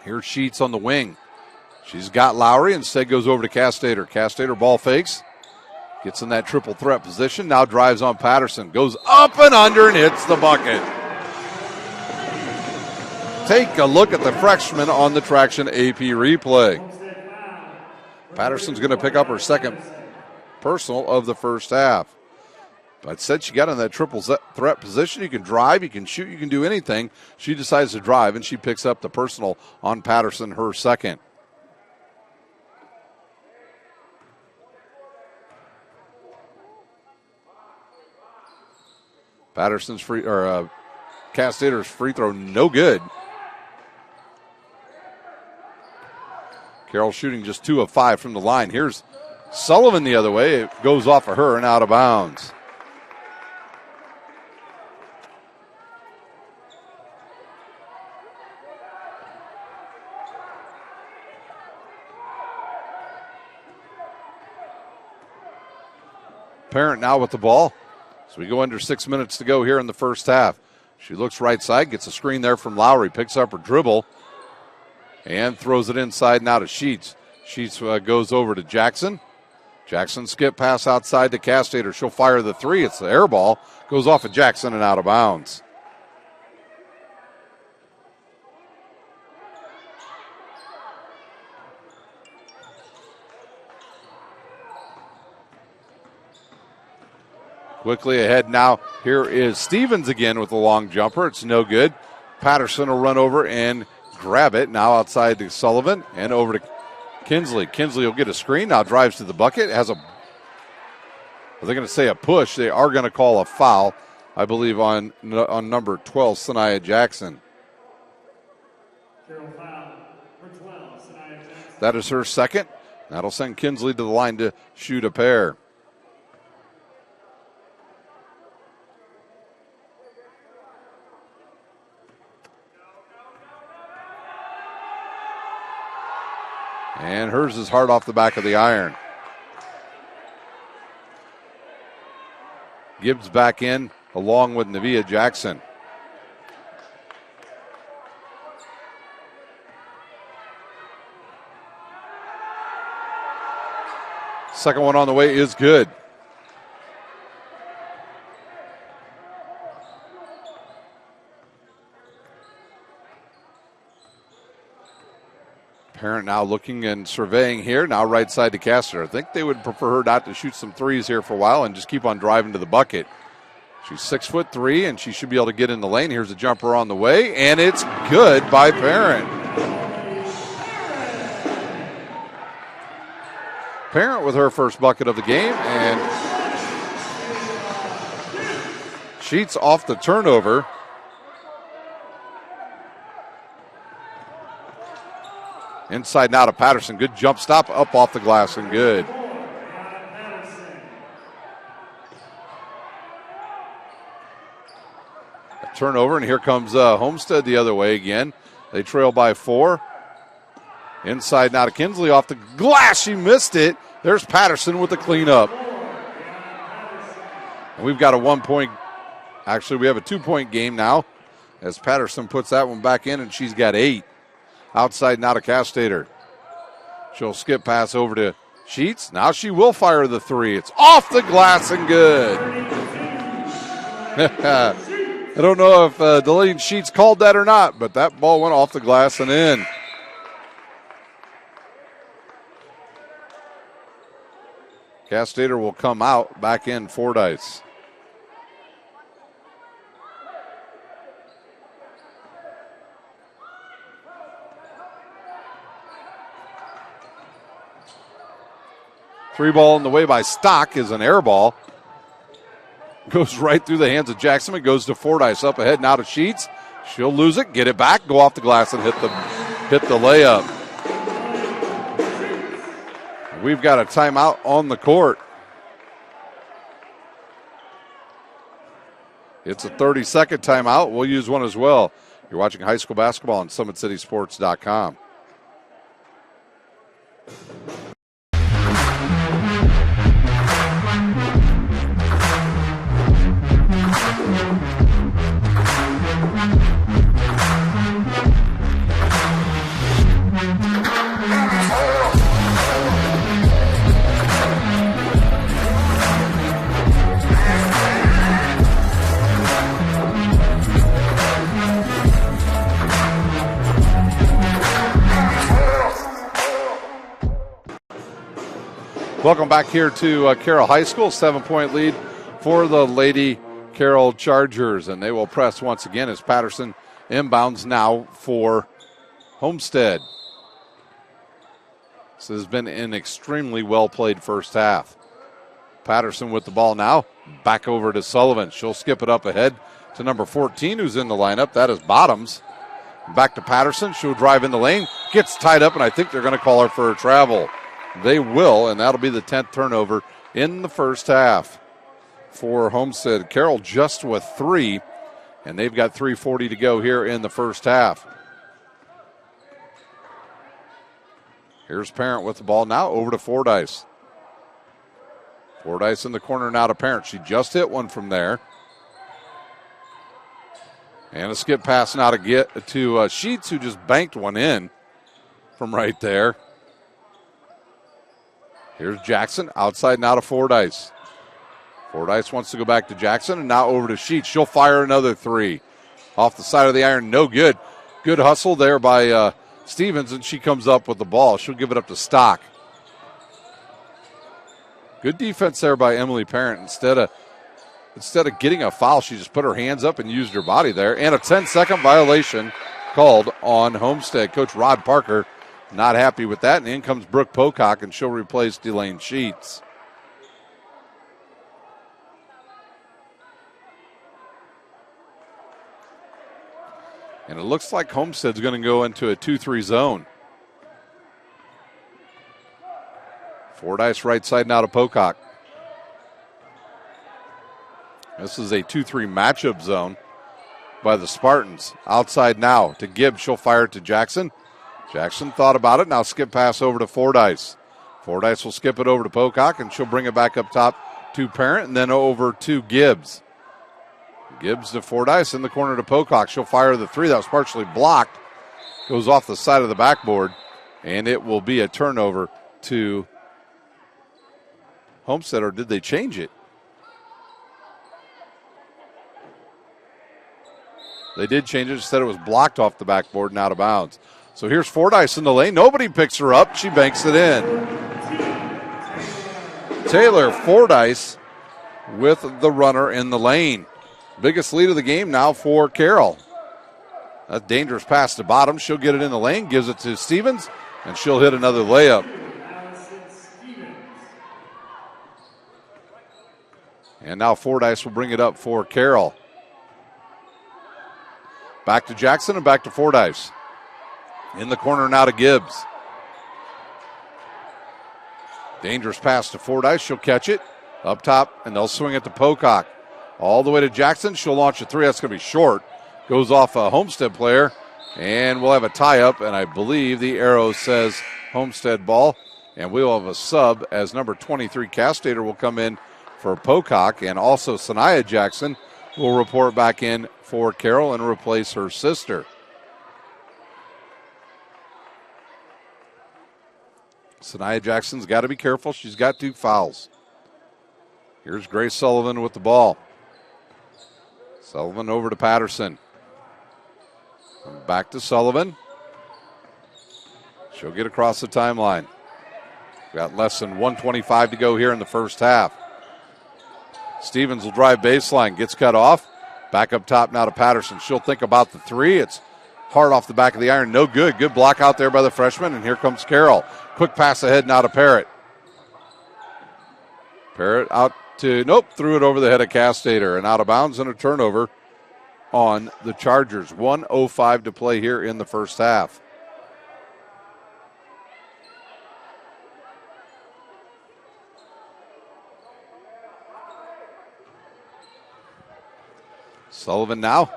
Here's Sheets on the wing. She's got Lowry. Instead goes over to Castater. Castater ball fakes. Gets in that triple threat position. Now drives on Patterson. Goes up and under and hits the bucket. Take a look at the freshman on the Traction AP replay. Patterson's going to pick up her second personal of the first half. But said she got in that triple threat position. You can drive, you can shoot, you can do anything. She decides to drive, and she picks up the personal on Patterson, her second. Patterson's Castator's free throw, no good. Carroll shooting just 2 of 5 from the line. Here's Sullivan the other way. It goes off of her and out of bounds. Parent now with the ball. So we go under 6 minutes to go here in the first half. She looks right side, gets a screen there from Lowry, picks up her dribble, and throws it inside now to Sheets. Sheets goes over to Jackson. Jackson skip pass outside to Castator. She'll fire the three. It's the air ball. Goes off of Jackson and out of bounds. Quickly ahead now. Here is Stevens again with a long jumper. It's no good. Patterson will run over and grab it. Now outside to Sullivan and over to Kinsley. Kinsley will get a screen. Now drives to the bucket. Are they going to say a push? They are going to call a foul, I believe, on number 12, Sanaya Jackson. That is her second. That'll send Kinsley to the line to shoot a pair. And hers is hard off the back of the iron. Gibbs back in along with Nevia Jackson. Second one on the way is good. Parent now looking and surveying here. Now right side to Castator. I think they would prefer her not to shoot some threes here for a while and just keep on driving to the bucket. She's 6'3", and she should be able to get in the lane. Here's a jumper on the way, and it's good by Parent. Parent with her first bucket of the game, and Sheets off the turnover. Inside now to Patterson. Good jump stop, up off the glass and good. A turnover, and here comes Homestead the other way again. They trail by 4. Inside now to Kinsley off the glass. She missed it. There's Patterson with the cleanup. And we've got a 1 point. Actually, we have a 2 point game now as Patterson puts that one back in, and she's got 8. Outside now to Castator. She'll skip pass over to Sheets. Now she will fire the three. It's off the glass and good. I don't know if Delaney Sheets called that or not, but that ball went off the glass and in. Castator will come out, back in Fordyce. Three ball in the way by Stock is an air ball. Goes right through the hands of Jackson. It goes to Fordyce. Up ahead now to Sheets. She'll lose it, get it back, go off the glass and hit the layup. We've got a timeout on the court. It's a 30-second timeout. We'll use one as well. You're watching high school basketball on SummitCitySports.com. Welcome back here to Carroll High School. 7-point lead for the Lady Carroll Chargers, and they will press once again as Patterson inbounds now for Homestead. This has been an extremely well-played first half. Patterson with the ball now. Back over to Sullivan. She'll skip it up ahead to number 14, who's in the lineup. That is Bottoms. Back to Patterson. She'll drive in the lane. Gets tied up, and I think they're going to call her for a travel. They will, and that'll be the 10th turnover in the first half for Homestead. Carroll just with 3, and they've got 3:40 to go here in the first half. Here's Parent with the ball now over to Fordyce. Fordyce in the corner now to Parent. She just hit one from there. And a skip pass now to get to Sheets, who just banked one in from right there. Here's Jackson outside now to Fordyce. Fordyce wants to go back to Jackson, and now over to Sheets. She'll fire another 3. Off the side of the iron, no good. Good hustle there by Stevens, and she comes up with the ball. She'll give it up to Stock. Good defense there by Emily Parent. Instead of getting a foul, she just put her hands up and used her body there. And a 10-second violation called on Homestead. Coach Rod Parker not happy with that. And in comes Brooke Pocock, and she'll replace Delane Sheets. And it looks like Homestead's going to go into a 2-3 zone. Fordyce right side now to Pocock. This is a 2-3 matchup zone by the Spartans. Outside now to Gibbs. She'll fire it to Jackson. Jackson thought about it. Now skip pass over to Fordyce. Fordyce will skip it over to Pocock, and she'll bring it back up top to Parent, and then over to Gibbs. Gibbs to Fordyce in the corner to Pocock. She'll fire the 3. That was partially blocked. Goes off the side of the backboard, and it will be a turnover to Homestead, or did they change it? They did change it. Instead, it was blocked off the backboard and out of bounds. So here's Fordyce in the lane. Nobody picks her up. She banks it in. Taylor Fordyce with the runner in the lane. Biggest lead of the game now for Carroll. A dangerous pass to Bottom. She'll get it in the lane, gives it to Stevens, and she'll hit another layup. And now Fordyce will bring it up for Carroll. Back to Jackson and back to Fordyce. In the corner now to Gibbs. Dangerous pass to Fordyce. She'll catch it up top, and they'll swing it to Pocock. All the way to Jackson. She'll launch a 3. That's going to be short. Goes off a Homestead player, and we'll have a tie-up, and I believe the arrow says Homestead ball. And we'll have a sub as number 23, Castator, will come in for Pocock, and also Sanaya Jackson will report back in for Carroll and replace her sister. Sanaya Jackson's got to be careful. She's got 2 fouls. Here's Grace Sullivan with the ball. Sullivan over to Patterson. And back to Sullivan. She'll get across the timeline. Got less than 1:25 to go here in the first half. Stevens will drive baseline, gets cut off. Back up top now to Patterson. She'll think about the 3. It's hard off the back of the iron. No good. Good block out there by the freshman, and here comes Carroll. Quick pass ahead now to Parrott. Parrott out to, threw it over the head of Castator, and out of bounds and a turnover on the Chargers. 1:05 to play here in the first half. Sullivan now,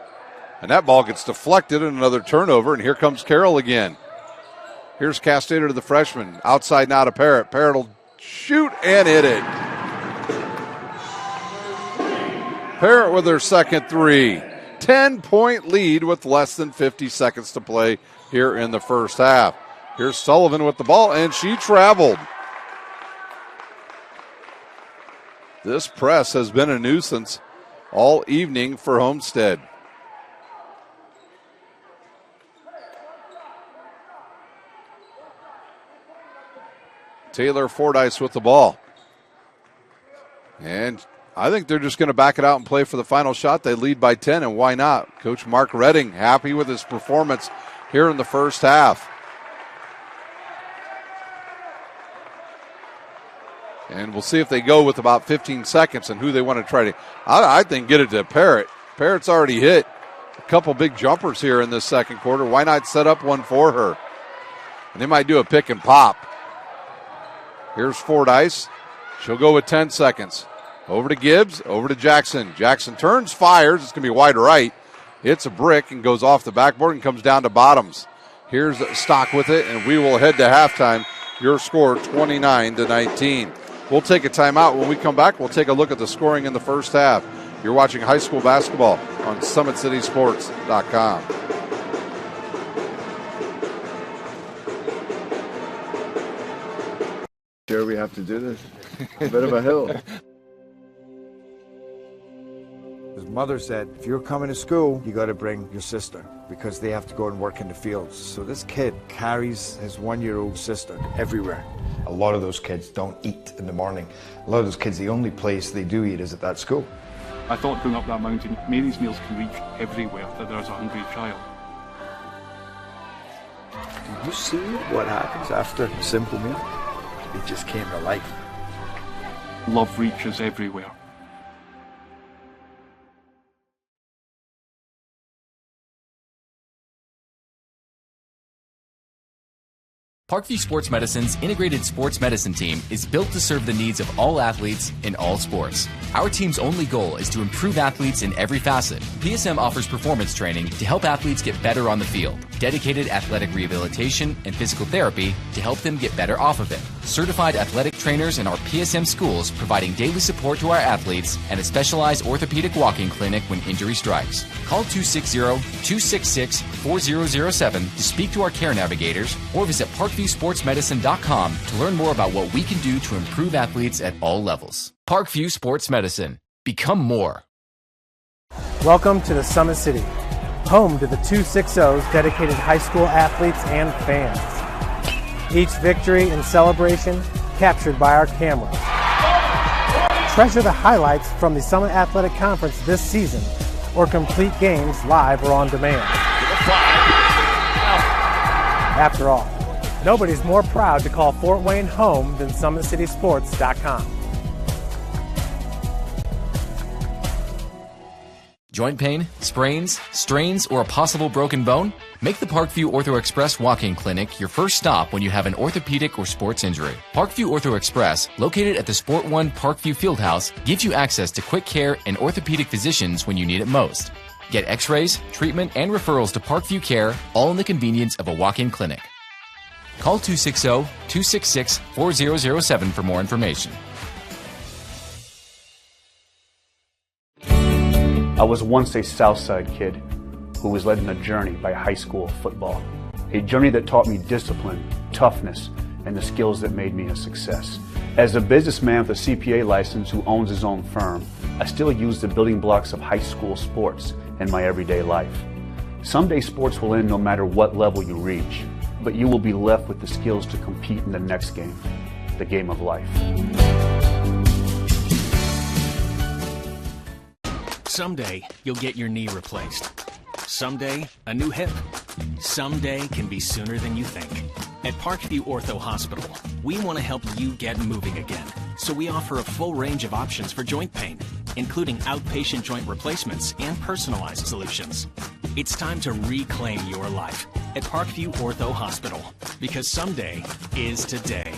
and that ball gets deflected, and another turnover, and here comes Carroll again. Here's Castator to the freshman. Outside now to Parrott. Parrott will shoot and hit it. Parrott with her second 3. 10-point lead with less than 50 seconds to play here in the first half. Here's Sullivan with the ball, and she traveled. This press has been a nuisance all evening for Homestead. Taylor Fordyce with the ball. And I think they're just going to back it out and play for the final shot. They lead by 10, and why not? Coach Mark Redding happy with his performance here in the first half. And we'll see if they go with about 15 seconds and who they want to try to. I think get it to Parrott. Parrott's already hit a couple big jumpers here in this second quarter. Why not set up one for her? And they might do a pick and pop. Here's Fordyce. She'll go with 10 seconds. Over to Gibbs, over to Jackson. Jackson turns, fires. It's going to be wide right. Hits a brick and goes off the backboard and comes down to Bottoms. Here's Stock with it, and we will head to halftime. Your score 29-19. We'll take a timeout. When we come back, we'll take a look at the scoring in the first half. You're watching high school basketball on SummitCitySports.com. Sure, we have to do this. A bit of a hill. His mother said, if you're coming to school, you got to bring your sister because they have to go and work in the fields. So this kid carries his 1-year-old sister everywhere. A lot of those kids don't eat in the morning. A lot of those kids, the only place they do eat is at that school. I thought going up that mountain, Mary's meals can reach everywhere that there's a hungry child. You see what happens after a simple meal? It just came to life. Love reaches everywhere. Parkview Sports Medicine's integrated sports medicine team is built to serve the needs of all athletes in all sports. Our team's only goal is to improve athletes in every facet. PSM offers performance training to help athletes get better on the field, dedicated athletic rehabilitation and physical therapy to help them get better off of it, certified athletic trainers in our PSM schools providing daily support to our athletes, and a specialized orthopedic walking clinic when injury strikes. Call 260-266-4007 to speak to our care navigators or visit ParkviewSportsMedicine.com to learn more about what we can do to improve athletes at all levels. Parkview Sports Medicine. Become more. Welcome to the Summit City, home to the 260's dedicated high school athletes and fans. Each victory and celebration captured by our cameras. Treasure the highlights from the Summit Athletic Conference this season or complete games live or on demand. After all, nobody's more proud to call Fort Wayne home than SummitCitySports.com. Joint pain, sprains, strains, or a possible broken bone? Make the Parkview Ortho Express walk-in clinic your first stop when you have an orthopedic or sports injury. Parkview Ortho Express, located at the Sport One Parkview Fieldhouse, gives you access to quick care and orthopedic physicians when you need it most. Get x-rays, treatment, and referrals to Parkview Care, all in the convenience of a walk-in clinic. Call 260-266-4007 for more information. I was once a Southside kid who was led on a journey by high school football. A journey that taught me discipline, toughness, and the skills that made me a success. As a businessman with a CPA license who owns his own firm, I still use the building blocks of high school sports in my everyday life. Someday sports will end no matter what level you reach, but you will be left with the skills to compete in the next game, the game of life. Someday, you'll get your knee replaced. Someday, a new hip. Someday can be sooner than you think. At Parkview Ortho Hospital, we want to help you get moving again. So we offer a full range of options for joint pain, including outpatient joint replacements and personalized solutions. It's time to reclaim your life at Parkview Ortho Hospital, because someday is today.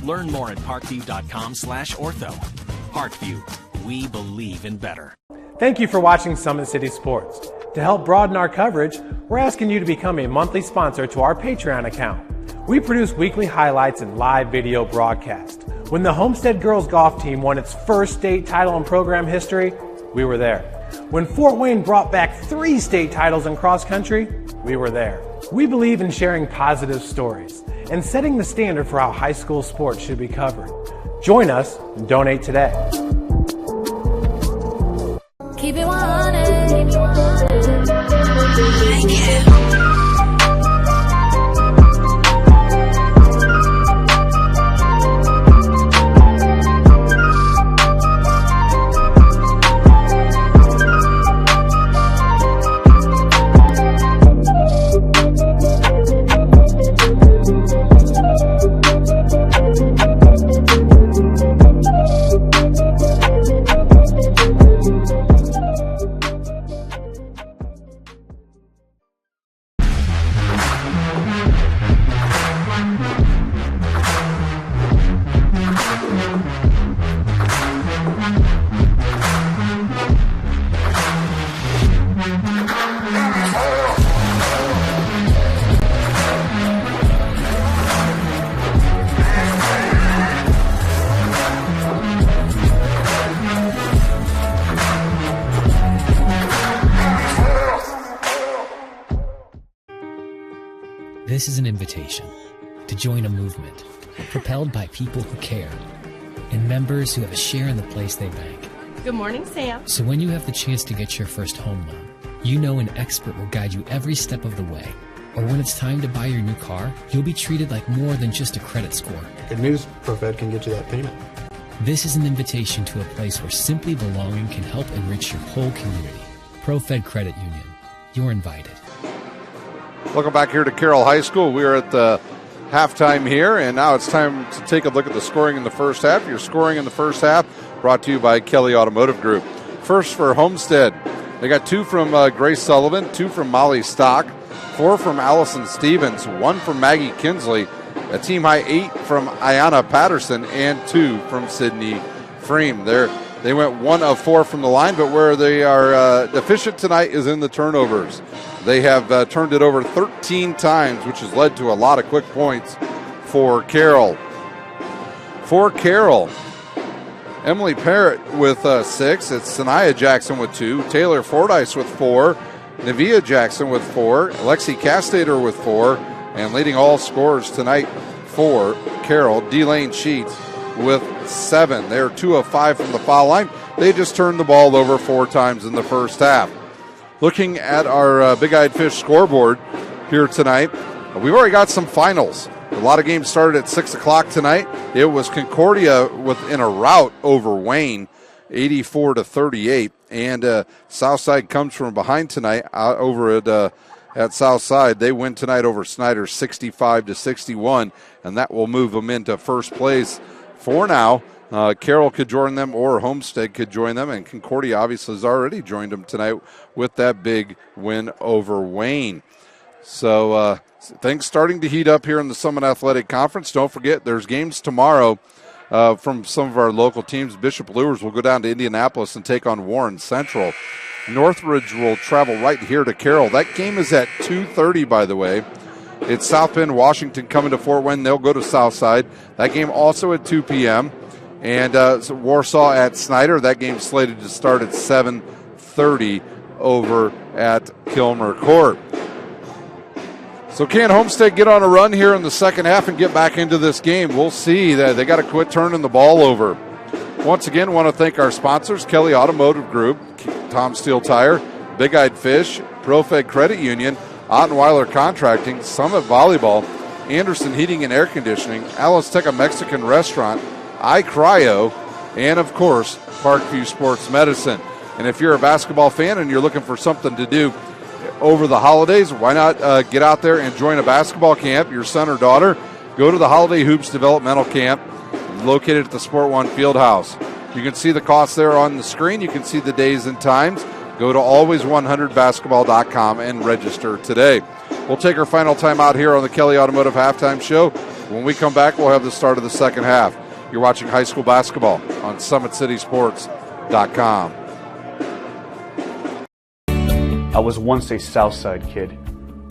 Learn more at parkview.com/ortho. Parkview, we believe in better. Thank you for watching Summit City Sports. To help broaden our coverage, we're asking you to become a monthly sponsor to our Patreon account. We produce weekly highlights and live video broadcast. When the Homestead girls golf team won its first state title in program history, we were there. When Fort Wayne brought back 3 state titles in cross country, we were there. We believe in sharing positive stories and setting the standard for how high school sports should be covered. Join us and donate today. Keep it 100. Thank you. This is an invitation to join a movement propelled by people who care and members who have a share in the place they bank. Good morning, Sam. So when you have the chance to get your first home loan, you know an expert will guide you every step of the way. Or when it's time to buy your new car, you'll be treated like more than just a credit score. Good news, ProFed can get you that payment. This is an invitation to a place where simply belonging can help enrich your whole community. ProFed Credit Union. You're invited. Welcome back here to Carroll High School. We are at the halftime here, and now it's time to take a look at the scoring in the first half. Your scoring in the first half brought to you by Kelly Automotive Group. First for Homestead, they got 2 from Grace Sullivan, 2 from Molly Stock, 4 from Allison Stevens, 1 from Maggie Kinsley, a team high 8 from Ayanna Patterson, and 2 from Sydney Freem. They went 1 of 4 from the line, but where they are deficient tonight is in the turnovers. They have turned it over 13 times, which has led to a lot of quick points for Carroll. For Carroll, Emily Parrott with 6. It's Sanaya Jackson with 2. Taylor Fordyce with 4. Navia Jackson with 4. Lexi Castater with 4. And leading all scorers tonight for Carroll, Delane Sheets with 7. They're 2 of 5 from the foul line. They just turned the ball over 4 times in the first half. Looking at our Big Eyed Fish scoreboard here tonight, we've already got some finals. A lot of games started at 6 o'clock tonight. It was Concordia in a rout over Wayne, 84-38. And Southside comes from behind tonight over at Southside. They win tonight over Snyder 65-61, and that will move them into first place for now. Carroll could join them, or Homestead could join them, and Concordia obviously has already joined them tonight with that big win over Wayne. So things starting to heat up here in the Summit Athletic Conference. Don't forget, there's games tomorrow from some of our local teams. Bishop Lures will go down to Indianapolis and take on Warren Central. Northridge will travel right here to Carroll. That game is at 2:30, by the way. It's South Bend, Washington coming to Fort Wayne. They'll go to Southside. That game also at 2 p.m. And Warsaw at Snyder. That game slated to start at 7:30 over at Kilmer Court. So can Homestead get on a run here in the second half and get back into this game? We'll see. They got to quit turning the ball over. Once again, want to thank our sponsors, Kelly Automotive Group, Tom Steel Tire, Big Eyed Fish, ProFed Credit Union, Ottenweiler Contracting, Summit Volleyball, Anderson Heating and Air Conditioning, Alisteca Mexican Restaurant, iCryo, and of course, Parkview Sports Medicine. And if you're a basketball fan and you're looking for something to do over the holidays, why not get out there and join a basketball camp? Your son or daughter, go to the Holiday Hoops Developmental Camp located at the Sport One Fieldhouse. You can see the costs there on the screen. You can see the days and times. Go to always100basketball.com and register today. We'll take our final time out here on the Kelly Automotive Halftime Show. When we come back, we'll have the start of the second half. You're watching high school basketball on SummitCitySports.com. I was once a Southside kid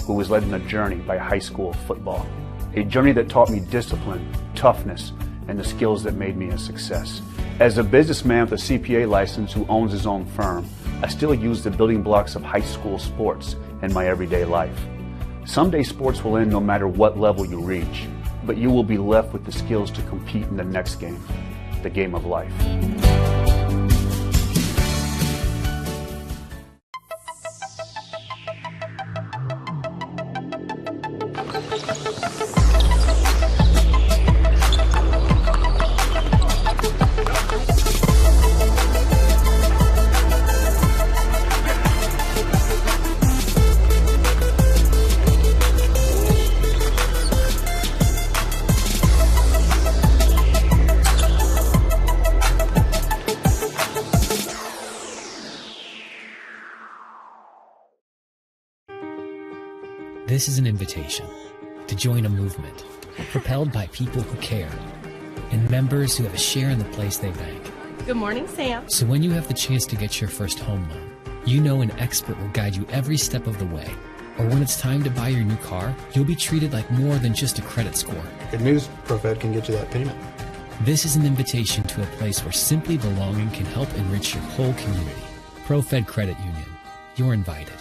who was led on a journey by high school football. A journey that taught me discipline, toughness, and the skills that made me a success. As a businessman with a CPA license who owns his own firm, I still use the building blocks of high school sports in my everyday life. Someday sports will end no matter what level you reach, but you will be left with the skills to compete in the next game, the game of life. This is an invitation to join a movement propelled by people who care and members who have a share in the place they bank. Good morning, Sam. So when you have the chance to get your first home loan, you know an expert will guide you every step of the way. Or when it's time to buy your new car, you'll be treated like more than just a credit score. Good news, ProFed can get you that payment. This is an invitation to a place where simply belonging can help enrich your whole community. ProFed Credit Union. You're invited.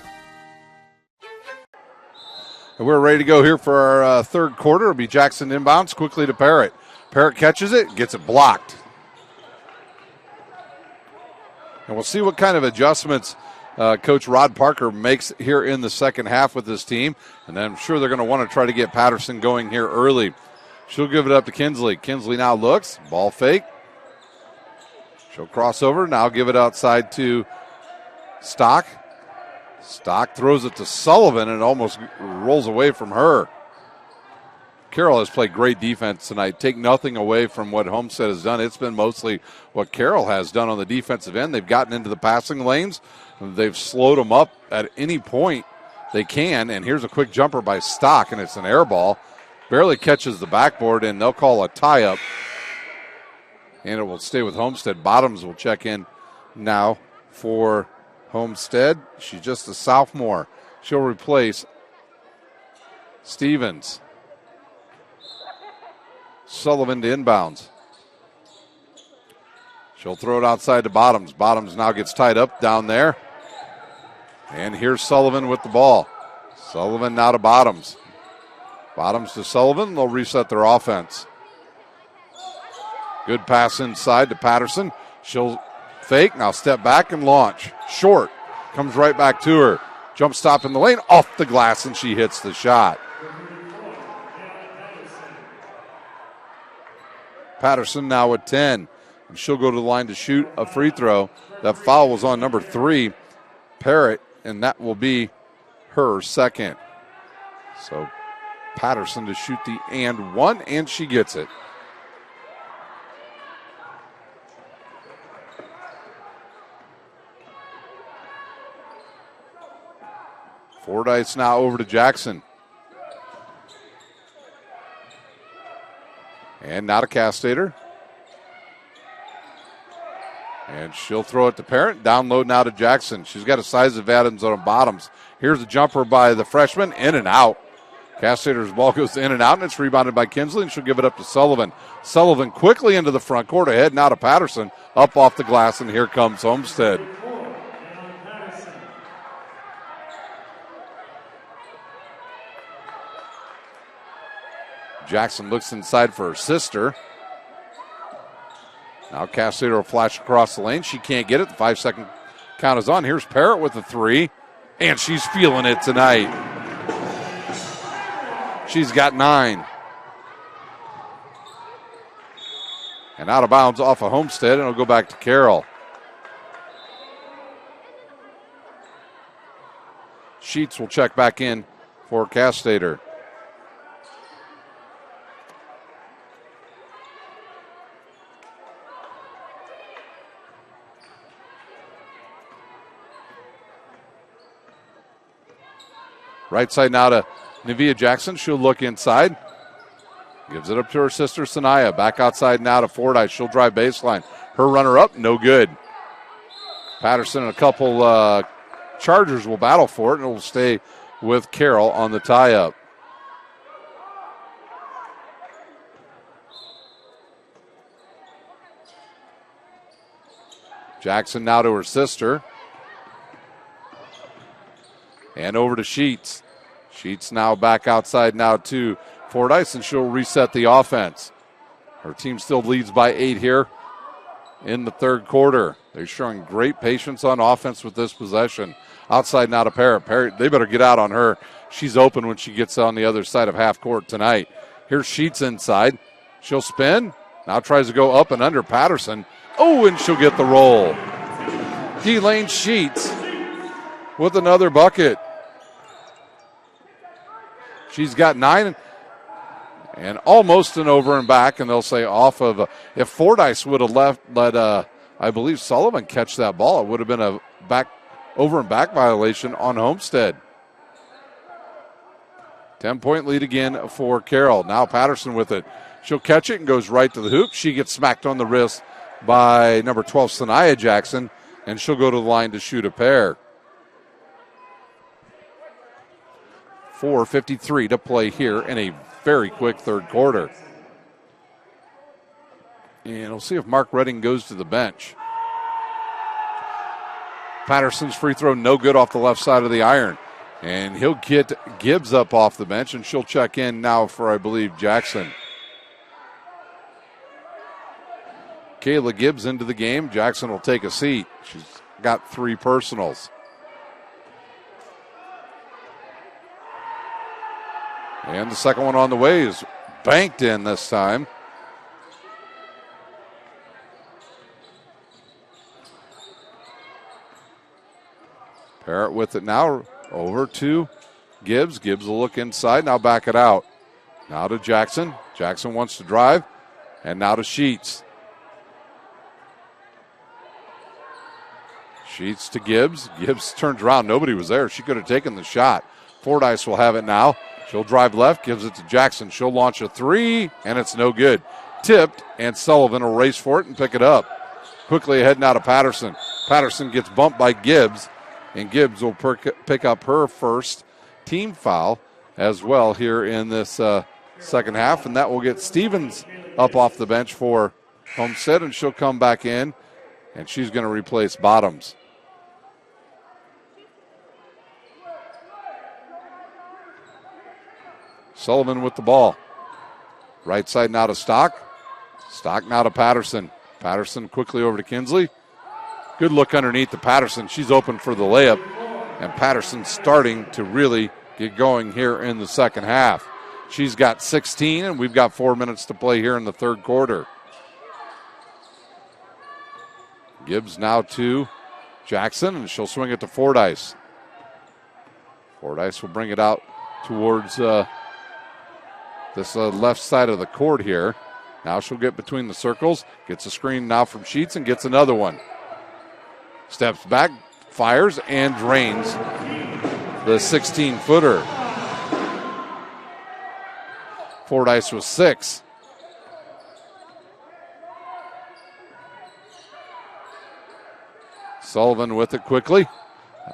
And we're ready to go here for our third quarter. It'll be Jackson inbounds quickly to Parrott. Parrott catches it, gets it blocked. And we'll see what kind of adjustments Coach Rod Parker makes here in the second half with this team. And then I'm sure they're going to want to try to get Patterson going here early. She'll give it up to Kinsley. Kinsley now looks. Ball fake. She'll cross over. Now give it outside to Stock. Stock throws it to Sullivan and almost rolls away from her. Carroll has played great defense tonight. Take nothing away from what Homestead has done. It's been mostly what Carroll has done on the defensive end. They've gotten into the passing lanes. They've slowed them up at any point they can. And here's a quick jumper by Stock, and it's an air ball. Barely catches the backboard, and they'll call a tie-up. And it will stay with Homestead. Bottoms will check in now for Homestead. She's just a sophomore. She'll replace Stevens. Sullivan to inbounds. She'll throw it outside to Bottoms. Bottoms now gets tied up down there. And here's Sullivan with the ball. Sullivan now to Bottoms. Bottoms to Sullivan. They'll reset their offense. Good pass inside to Patterson. She'll fake. Now step back and launch. Short. Comes right back to her. Jump stop in the lane. Off the glass, and she hits the shot. Patterson now with 10. And she'll go to the line to shoot a free throw. That foul was on number 3, Parrott, and that will be her second. So Patterson to shoot the and one, and she gets it. Fordyce now over to Jackson. And now to Castater. And she'll throw it to Parent. Down low now to Jackson. She's got a size advantage on Bottoms. Here's a jumper by the freshman. In and out. Castater's ball goes in and out, and it's rebounded by Kinsley, and she'll give it up to Sullivan. Sullivan quickly into the front court. Ahead now to Patterson. Up off the glass, and here comes Homestead. Jackson looks inside for her sister. Now Castater will flash across the lane. She can't get it. The 5-second count is on. Here's Parrott with the 3. And she's feeling it tonight. She's got 9. And out of bounds off of Homestead, and it'll go back to Carroll. Sheets will check back in for Castater. Right side now to Nevia Jackson. She'll look inside. Gives it up to her sister, Sanaya. Back outside now to Fordyce. She'll drive baseline. Her runner up, no good. Patterson and a couple Chargers will battle for it, and it will stay with Carroll on the tie-up. Jackson now to her sister. And over to Sheets. Sheets now back outside now to Fordyce, and she'll reset the offense. Her team still leads by 8 here in the third quarter. They're showing great patience on offense with this possession. Outside now to Parrott. Parrott, they better get out on her. She's open when she gets on the other side of half court tonight. Here's Sheets inside. She'll spin. Now tries to go up and under Patterson. Oh, and she'll get the roll. D-Lane Sheets with another bucket. She's got 9 and almost an over and back, and they'll say off of if Fordyce would have let I believe Sullivan catch that ball, it would have been a over and back violation on Homestead. 10-point lead again for Carroll. Now Patterson with it. She'll catch it and goes right to the hoop. She gets smacked on the wrist by number 12, Sanaya Jackson, and she'll go to the line to shoot a pair. 4:53 to play here in a very quick third quarter. And we'll see if Mark Redding goes to the bench. Patterson's free throw no good off the left side of the iron. And he'll get Gibbs up off the bench, and she'll check in now for, I believe, Jackson. Kayla Gibbs into the game. Jackson will take a seat. She's got 3 personals. And the second one on the way is banked in this time. Parrott with it now. Over to Gibbs. Gibbs will look inside. Now back it out. Now to Jackson. Jackson wants to drive. And now to Sheets. Sheets to Gibbs. Gibbs turns around. Nobody was there. She could have taken the shot. Fordyce will have it now. She'll drive left. Gives it to Jackson. She'll launch a 3. And it's no good. Tipped. And Sullivan will race for it and pick it up. Quickly ahead now to Patterson. Patterson gets bumped by Gibbs. And Gibbs will pick up her first team foul as well here in this second half. And that will get Stevens up off the bench for Homestead. And she'll come back in. And she's going to replace Bottoms. Sullivan with the ball. Right side now to Stock. Stock now to Patterson. Patterson quickly over to Kinsley. Good look underneath to Patterson. She's open for the layup. And Patterson's starting to really get going here in the second half. She's got 16, and we've got 4 minutes to play here in the third quarter. Gibbs now to Jackson, and she'll swing it to Fordyce. Fordyce will bring it out towards this left side of the court here. Now she'll get between the circles, gets a screen now from Sheets, and gets another one. Steps back, fires, and drains the 16-footer. Fordyce was 6. Sullivan with it quickly.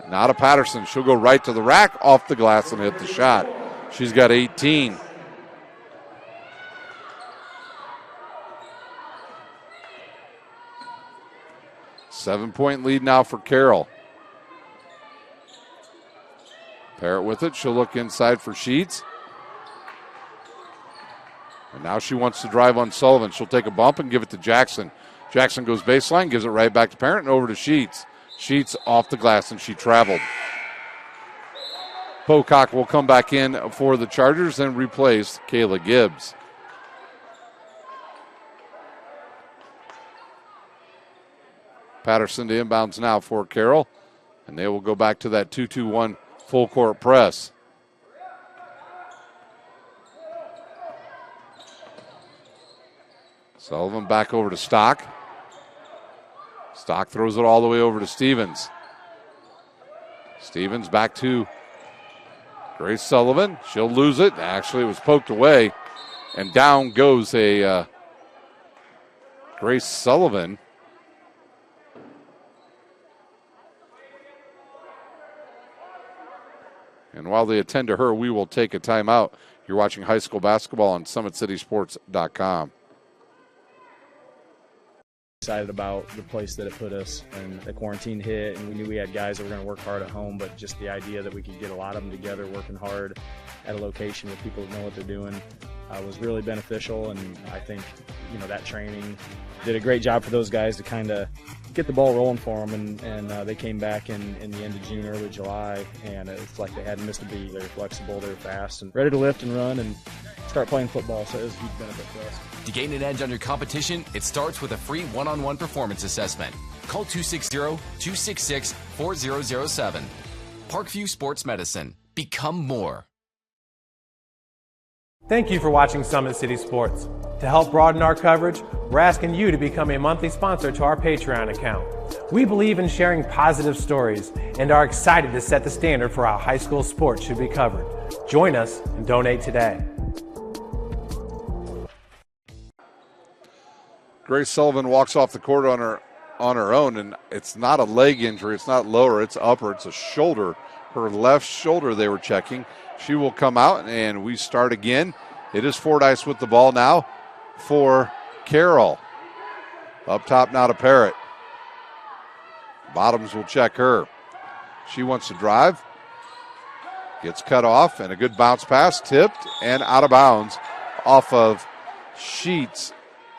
Now to Patterson. She'll go right to the rack, off the glass, and hit the shot. She's got 18. Seven-point lead now for Carroll. Parrott with it. She'll look inside for Sheets. And now she wants to drive on Sullivan. She'll take a bump and give it to Jackson. Jackson goes baseline, gives it right back to Parrott, and over to Sheets. Sheets off the glass, and she traveled. Pocock will come back in for the Chargers and replace Kayla Gibbs. Patterson to inbounds now for Carroll. And they will go back to that 2-2-1 full court press. Sullivan back over to Stock. Stock throws it all the way over to Stevens. Stevens back to Grace Sullivan. She'll lose it. Actually, it was poked away. And down goes a Grace Sullivan. And while they attend to her, we will take a timeout. You're watching high school basketball on SummitCitySports.com. Excited about the place that it put us, and the quarantine hit, and we knew we had guys that were going to work hard at home, but just the idea that we could get a lot of them together working hard at a location with people that know what they're doing was really beneficial. And I think, that training did a great job for those guys to kind of get the ball rolling for them, and they came back in the end of June, early July, and it's like they hadn't missed a beat. They were flexible, they were fast, and ready to lift and run and start playing football, so it was a huge benefit for us. To gain an edge on your competition, it starts with a free one-on-one performance assessment. Call 260-266-4007. Parkview Sports Medicine. Become more. Thank you for watching Summit City Sports. To help broaden our coverage, we're asking you to become a monthly sponsor to our Patreon account. We believe in sharing positive stories and are excited to set the standard for how high school sports should be covered. Join us and donate today. Grace Sullivan walks off the court on her own, and it's not a leg injury. It's not lower. It's upper. It's a shoulder. Her left shoulder they were checking. She will come out, and we start again. It is Fordyce with the ball now for Carroll. Up top now to Parrott. Bottoms will check her. She wants to drive. Gets cut off, and a good bounce pass, tipped and out of bounds off of Sheets.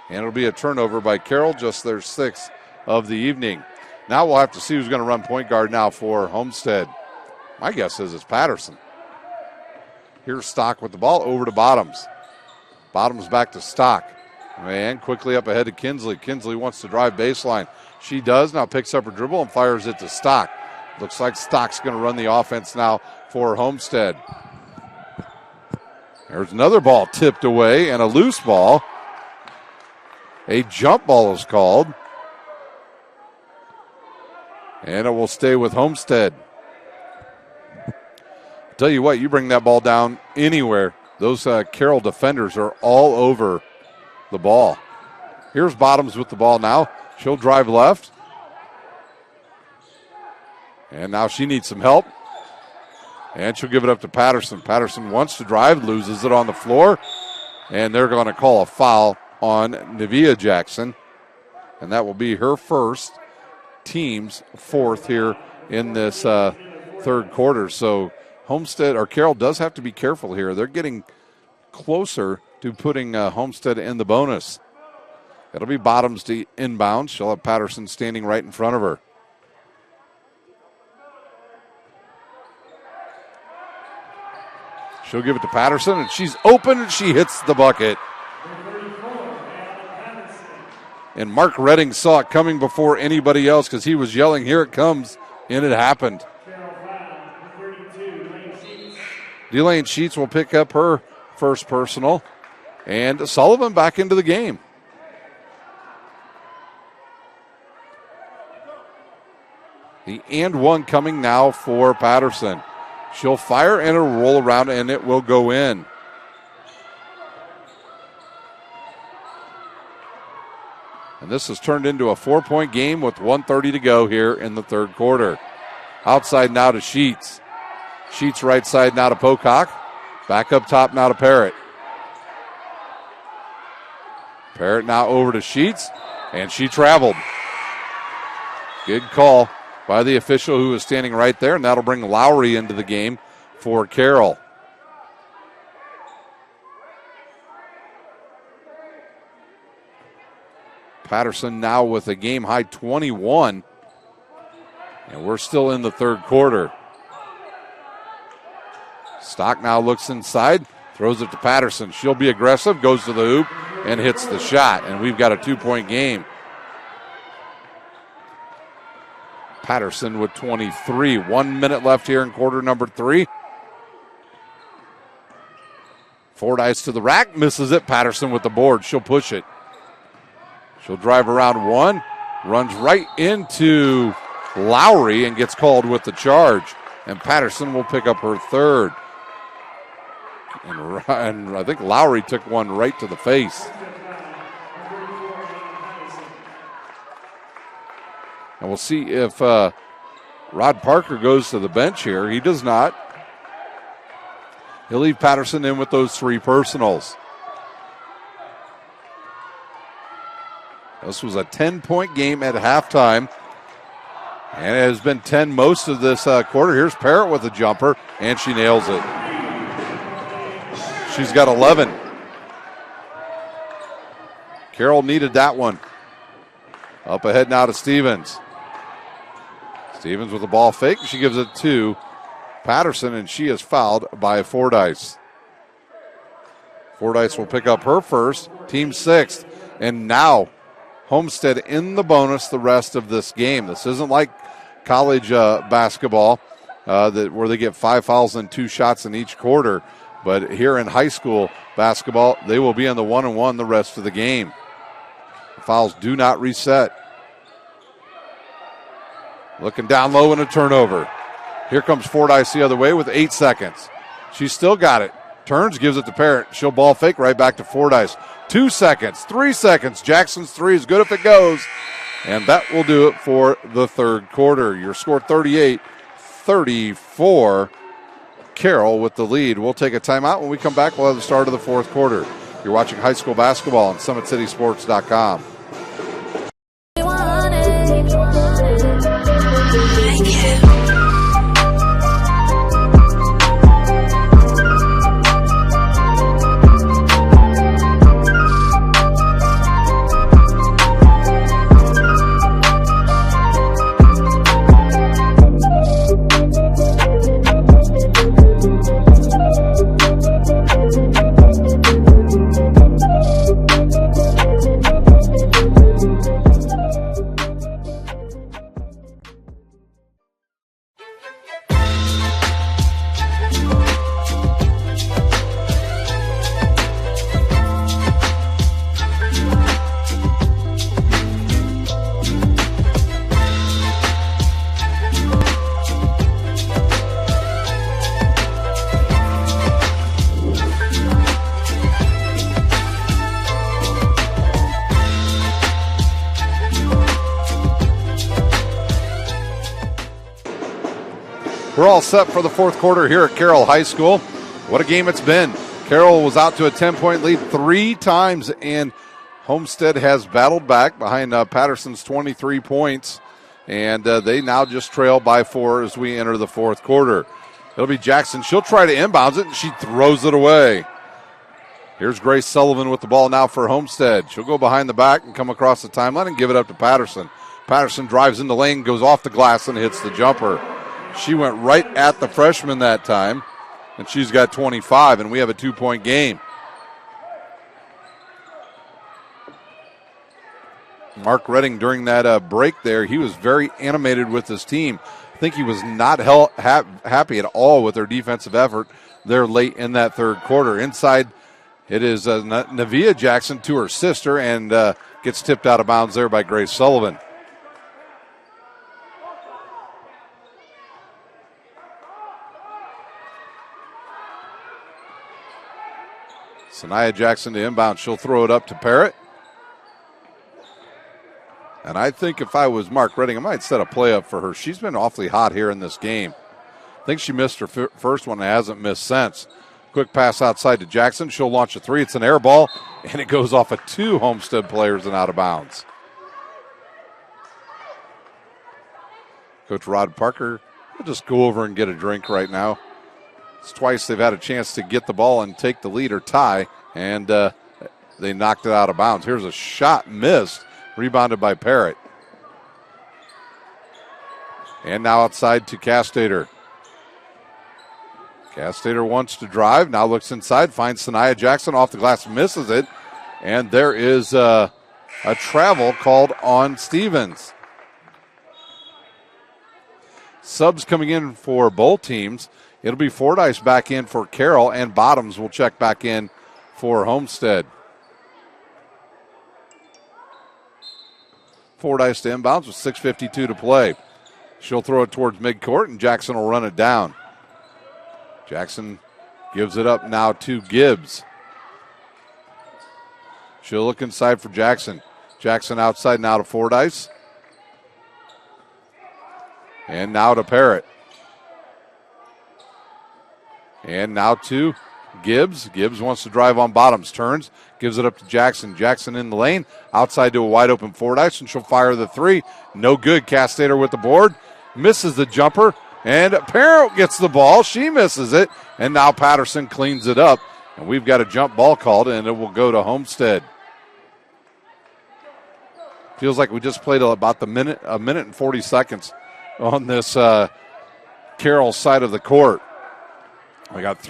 And it'll be a turnover by Carroll, just their 6th of the evening. Now we'll have to see who's going to run point guard now for Homestead. My guess is it's Patterson. Here's Stock with the ball over to Bottoms. Bottoms back to Stock. And quickly up ahead to Kinsley. Kinsley wants to drive baseline. She does, now picks up her dribble and fires it to Stock. Looks like Stock's going to run the offense now for Homestead. There's another ball tipped away and a loose ball. A jump ball is called. And it will stay with Homestead. Tell you what, you bring that ball down anywhere. Those Carroll defenders are all over the ball. Here's Bottoms with the ball now. She'll drive left. And now she needs some help. And she'll give it up to Patterson. Patterson wants to drive, loses it on the floor. And they're going to call a foul on Nevia Jackson. And that will be her first, team's 4th here in this third quarter. So Homestead, or Carroll, does have to be careful here. They're getting closer to putting Homestead in the bonus. It'll be Bottoms to inbound. She'll have Patterson standing right in front of her. She'll give it to Patterson, and she's open, and she hits the bucket. And Mark Redding saw it coming before anybody else because he was yelling, "Here it comes," and it happened. Delane Sheets will pick up her first personal, and Sullivan back into the game. The and one coming now for Patterson. She'll fire and it'll roll around and it will go in. And this has turned into a 4-point game with 1:30 to go here in the third quarter. Outside now to Sheets. Sheets right side now to Pocock. Back up top now to Parrott. Parrott now over to Sheets, and she traveled. Good call by the official who was standing right there, and that'll bring Lowry into the game for Carroll. Patterson now with a game-high 21, and we're still in the third quarter. Stock now looks inside, throws it to Patterson. She'll be aggressive, goes to the hoop, and hits the shot, and we've got a 2-point game. Patterson with 23. 1 minute left here in quarter number 3. Fordyce to the rack, misses it. Patterson with the board. She'll push it. She'll drive around one, runs right into Lowry and gets called with the charge. And Patterson will pick up her third. And I think Lowry took one right to the face. And we'll see if Rod Parker goes to the bench here. He does not. He'll leave Patterson in with those 3 personals. This was a 10-point game at halftime. And it has been 10 most of this quarter. Here's Parrott with a jumper, and she nails it. She's got 11. Carroll needed that one. Up ahead now to Stevens. Stevens with the ball fake. She gives it to Patterson, and she is fouled by Fordyce. Fordyce will pick up her first, team 6th. And now Homestead in the bonus the rest of this game. This isn't like college basketball where they get 5 fouls and 2 shots in each quarter. But here in high school basketball, they will be on the 1-and-1 the rest of the game. The fouls do not reset. Looking down low and a turnover. Here comes Fordyce the other way with 8 seconds. She's still got it. Turns, gives it to Parrott. She'll ball fake right back to Fordyce. 2 seconds, 3 seconds. Jackson's 3 is good if it goes. And that will do it for the third quarter. Your score 38-34. Carroll with the lead. We'll take a timeout. When we come back, we'll have the start of the fourth quarter. You're watching high school basketball on SummitCitySports.com. We're all set for the fourth quarter here at Carroll High School. What a game it's been. Carroll was out to a 10-point lead 3 times, and Homestead has battled back behind Patterson's 23 points, and they now just trail by 4 as we enter the fourth quarter. It'll be Jackson. She'll try to inbounds it, and she throws it away. Here's Grace Sullivan with the ball now for Homestead. She'll go behind the back and come across the timeline and give it up to Patterson. Patterson drives in the lane, goes off the glass, and hits the jumper. She went right at the freshman that time, and she's got 25, and we have a 2-point game. Mark Redding, during that break there, he was very animated with his team. I think he was not happy at all with their defensive effort there late in that third quarter. Inside, it is Navia Jackson to her sister, and gets tipped out of bounds there by Grace Sullivan. Sanaya Jackson to inbound. She'll throw it up to Parrott. And I think if I was Mark Redding, I might set a play up for her. She's been awfully hot here in this game. I think she missed her first one and hasn't missed since. Quick pass outside to Jackson. She'll launch a 3. It's an air ball, and it goes off of 2 Homestead players and out of bounds. Coach Rod Parker will just go over and get a drink right now. It's twice they've had a chance to get the ball and take the lead or tie, and they knocked it out of bounds. Here's a shot missed. Rebounded by Parrott. And now outside to Castater. Castater wants to drive. Now looks inside. Finds Sanaya Jackson off the glass. Misses it. And there is a travel called on Stevens. Subs coming in for both teams. It'll be Fordyce back in for Carroll. And Bottoms will check back in for Homestead. Fordyce to inbounds with 6:52 to play. She'll throw it towards midcourt, and Jackson will run it down. Jackson gives it up now to Gibbs. She'll look inside for Jackson. Jackson outside now to Fordyce. And now to Parrott. And now to Gibbs. Gibbs wants to drive on Bottoms. Turns. Gives it up to Jackson. Jackson in the lane. Outside to a wide open Fordyce, and she'll fire the 3. No good. Castater with the board. Misses the jumper. And Parrott gets the ball. She misses it. And now Patterson cleans it up. And we've got a jump ball called, and it will go to Homestead. Feels like we just played about a minute and 40 seconds on this Carroll side of the court. We got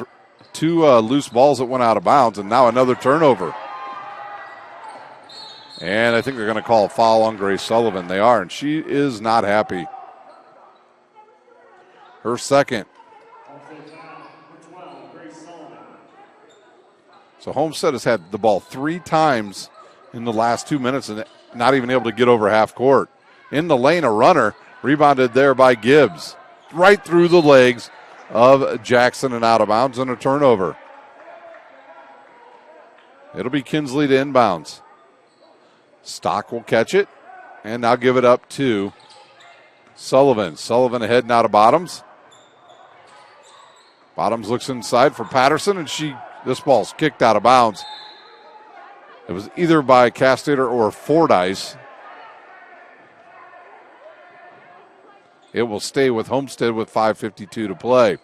2 loose balls that went out of bounds, and now another turnover. And I think they're going to call a foul on Grace Sullivan. They are, and she is not happy. Her second. So Homestead has had the ball 3 times in the last 2 minutes and not even able to get over half court. In the lane, a runner, rebounded there by Gibbs. Right through the legs of Jackson and out of bounds, and a turnover. It'll be Kinsley to inbounds. Stock will catch it and now give it up to Sullivan. Sullivan ahead now to Bottoms. Bottoms looks inside for Patterson, and this ball's kicked out of bounds. It was either by Castater or Fordyce. It will stay with Homestead with 5:52 to play.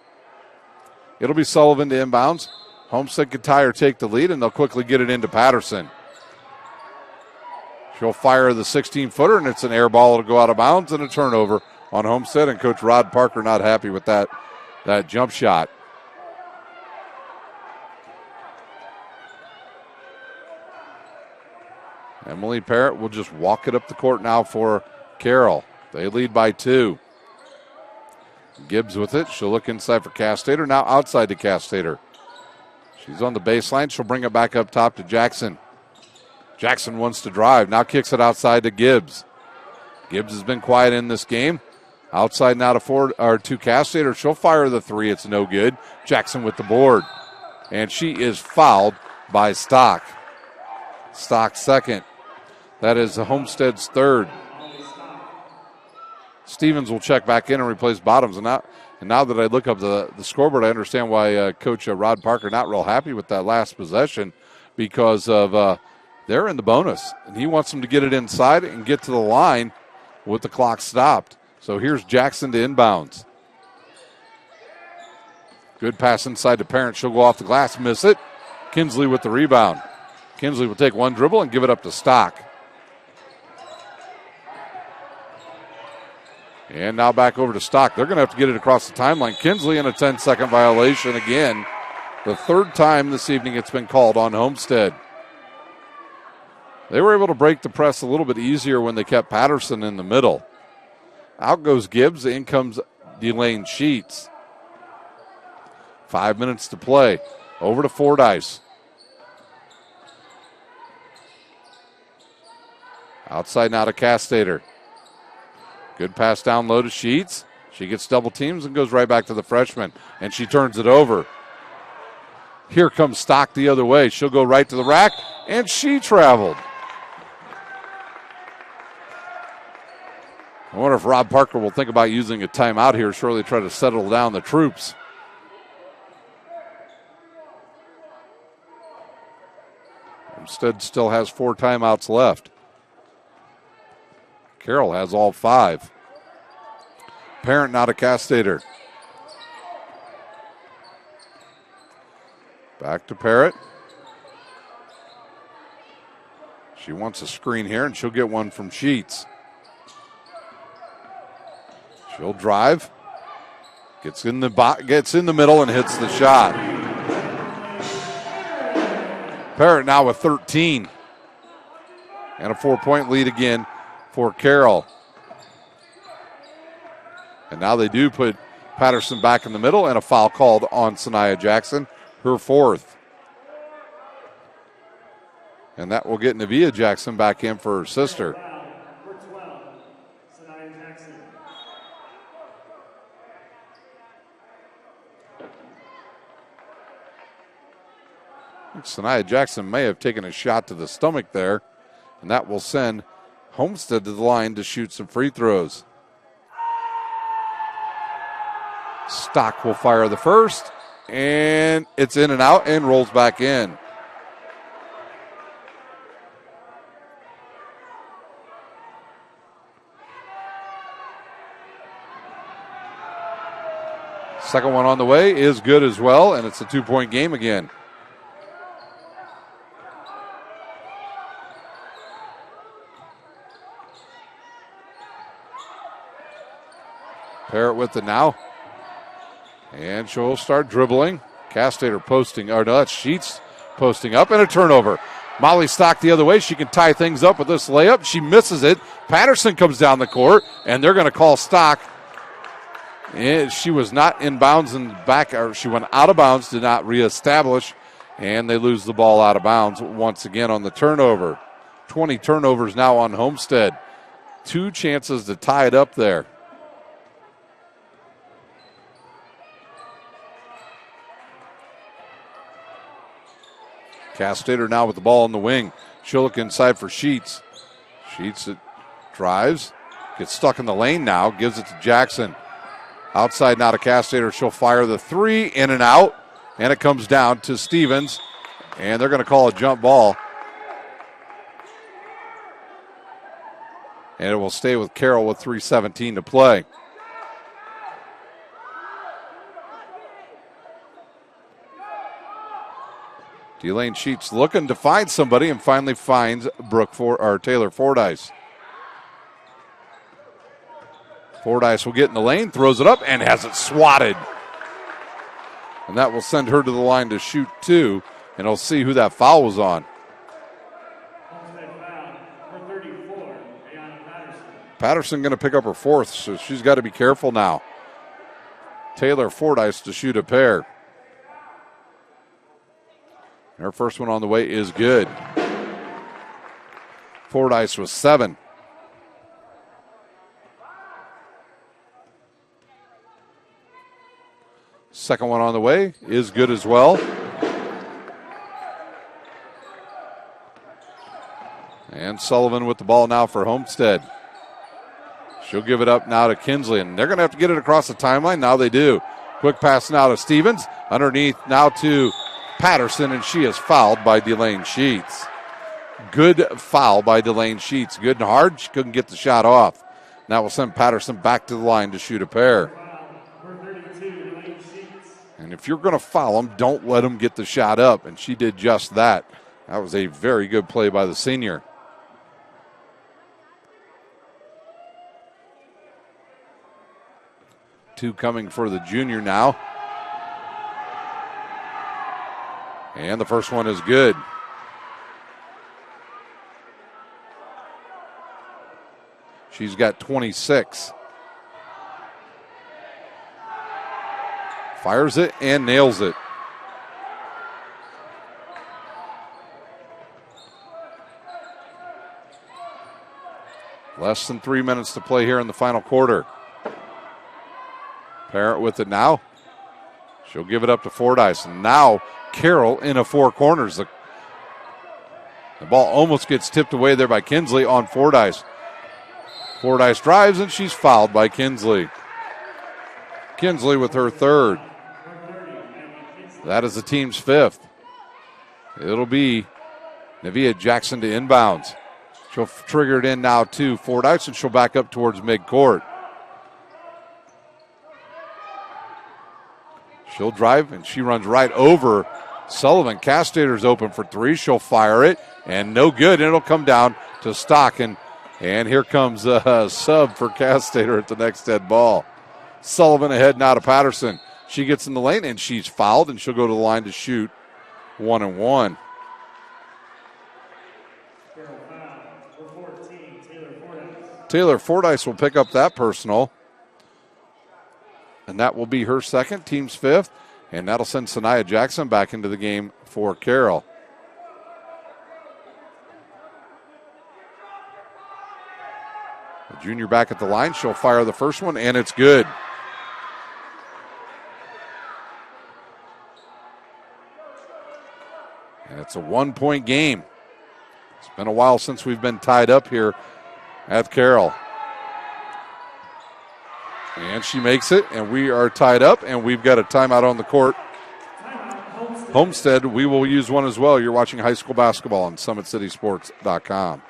It'll be Sullivan to inbounds. Homestead can tie or take the lead, and they'll quickly get it into Patterson. She'll fire the 16-footer, and it's an air ball to go out of bounds, and a turnover on Homestead, and Coach Rod Parker not happy with that jump shot. Emily Parrott will just walk it up the court now for Carroll. They lead by 2. Gibbs with it. She'll look inside for Castater. Now outside to Castater. She's on the baseline. She'll bring it back up top to Jackson. Jackson wants to drive. Now kicks it outside to Gibbs. Gibbs has been quiet in this game. Outside now to Castater. She'll fire the 3. It's no good. Jackson with the board. And she is fouled by Stock. Stock second. That is Homestead's third. Stevens will check back in and replace Bottoms. And now And now that I look up the scoreboard, I understand why Coach Rod Parker not real happy with that last possession, because of they're in the bonus. And he wants them to get it inside and get to the line with the clock stopped. So here's Jackson to inbounds. Good pass inside to Parent. She'll go off the glass, miss it. Kinsley with the rebound. Kinsley will take one dribble and give it up to Stock. And now back over to Stock. They're going to have to get it across the timeline. Kinsley in a 10-second violation again. The third time this evening it's been called on Homestead. They were able to break the press a little bit easier when they kept Patterson in the middle. Out goes Gibbs. In comes Delane Sheets. 5 minutes to play. Over to Fordyce. Outside now to Castater. Good pass down low to Sheets. She gets double teams and goes right back to the freshman. And she turns it over. Here comes Stock the other way. She'll go right to the rack. And she traveled. I wonder if Rob Parker will think about using a timeout here. Surely try to settle down the troops. Homestead still has 4 timeouts left. Carroll has all 5. Parent now to Castater. Back to Parrott. She wants a screen here, and she'll get one from Sheets. She'll drive. Gets in the middle and hits the shot. Parrott now with 13. And a 4-point lead again for Carroll. And now they do put Patterson back in the middle, and a foul called on Sanaya Jackson, her 4th. And that will get Navia Jackson back in for her sister. Sanaya Jackson may have taken a shot to the stomach there, and that will send Homestead to the line to shoot some free throws. Stock will fire the first, and it's in and out and rolls back in. Second one on the way is good as well, and it's a 2-point game again. Parrott with it now. And she'll start dribbling. Castater posting, or no, that's Sheets posting up, and a turnover. Molly Stock the other way. She can tie things up with this layup. She misses it. Patterson comes down the court, and they're going to call Stock. And she was not in bounds and back, or she went out of bounds, did not reestablish, and they lose the ball out of bounds once again on the turnover. 20 turnovers now on Homestead. 2 chances to tie it up there. Castater now with the ball in the wing. She'll look inside for Sheets. Sheets drives, gets stuck in the lane now, gives it to Jackson. Outside now to Castater. She'll fire the 3, in and out, and it comes down to Stevens, and they're going to call a jump ball. And it will stay with Carroll with 3:17 to play. Delane Sheets looking to find somebody and finally finds Taylor Fordyce. Fordyce will get in the lane, throws it up, and has it swatted. And that will send her to the line to shoot 2, and we'll see who that foul was on. Patterson going to pick up her 4th, so she's got to be careful now. Taylor Fordyce to shoot a pair. Her first one on the way is good. Fordyce was 7. Second one on the way is good as well. And Sullivan with the ball now for Homestead. She'll give it up now to Kinsley, and they're going to have to get it across the timeline. Now they do. Quick pass now to Stevens. Underneath now to Patterson, and she is fouled by Delane Sheets. Good foul by Delane Sheets. Good and hard. She couldn't get the shot off. That will send Patterson back to the line to shoot a pair. And if you're going to foul them, don't let them get the shot up. And she did just that. That was a very good play by the senior. Two coming for the junior now. And the first one is good. She's got 26. Fires it and nails it. Less than 3 minutes to play here in the final quarter. Parent with it now. She'll give it up to Fordyce. And now Carroll in a four corners. The ball almost gets tipped away there by Kinsley on Fordyce. Fordyce drives, and she's fouled by Kinsley. Kinsley with her third. That is the team's fifth. It'll be Navia Jackson to inbounds. She'll trigger it in now to Fordyce, and she'll back up towards midcourt. She'll drive, and she runs right over Sullivan. Castator's open for three. She'll fire it, and no good. And it'll come down to Stocken. And here comes a sub for Castator at the next dead ball. Sullivan ahead now to Patterson. She gets in the lane, and she's fouled, and she'll go to the line to shoot 1-and-1. Taylor Fordyce will pick up that personal. And that will be her second, team's fifth. And that'll send Sanaya Jackson back into the game for Carroll. The junior back at the line. She'll fire the first one, and it's good. And it's a 1-point game. It's been a while since we've been tied up here at Carroll. And she makes it, and we are tied up, and we've got a timeout on the court. Homestead, we will use one as well. You're watching high school basketball on SummitCitySports.com.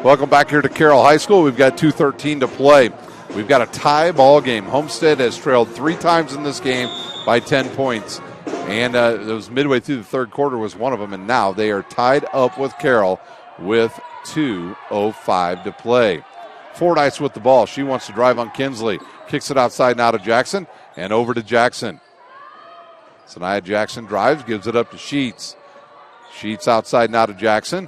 Welcome back here to Carroll High School. We've got 2:13 to play. We've got a tie ball game. Homestead has trailed 3 times in this game by 10 points. And it was midway through the third quarter was one of them. And now they are tied up with Carroll with 2:05 to play. Fordyce with the ball. She wants to drive on Kinsley. Kicks it outside now to Jackson and over to Jackson. Sanaya Jackson drives, gives it up to Sheets. Sheets outside now to Jackson.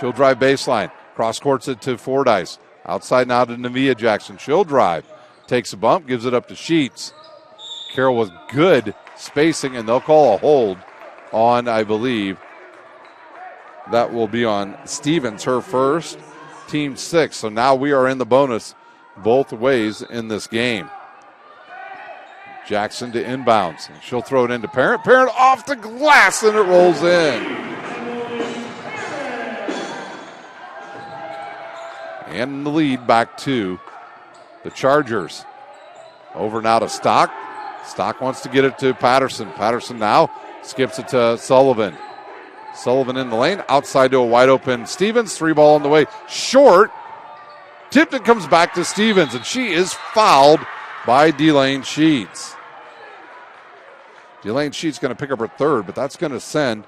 She'll drive baseline. Cross courts it to Fordyce. Outside now to Navia Jackson. She'll drive. Takes a bump, gives it up to Sheets. Carroll with good spacing, and they'll call a hold on, I believe, that will be on Stevens, her first, team 6. So now we are in the bonus both ways in this game. Jackson to inbounds. She'll throw it into Parent. Parent off the glass, and it rolls in. And the lead back to the Chargers. Over now to Stock. Stock wants to get it to Patterson. Patterson now skips it to Sullivan. Sullivan in the lane. Outside to a wide open Stevens. 3 ball on the way. Short. Tipped and comes back to Stevens. And she is fouled by Delane Sheets. Delane Sheets going to pick up her third, but that's going to send.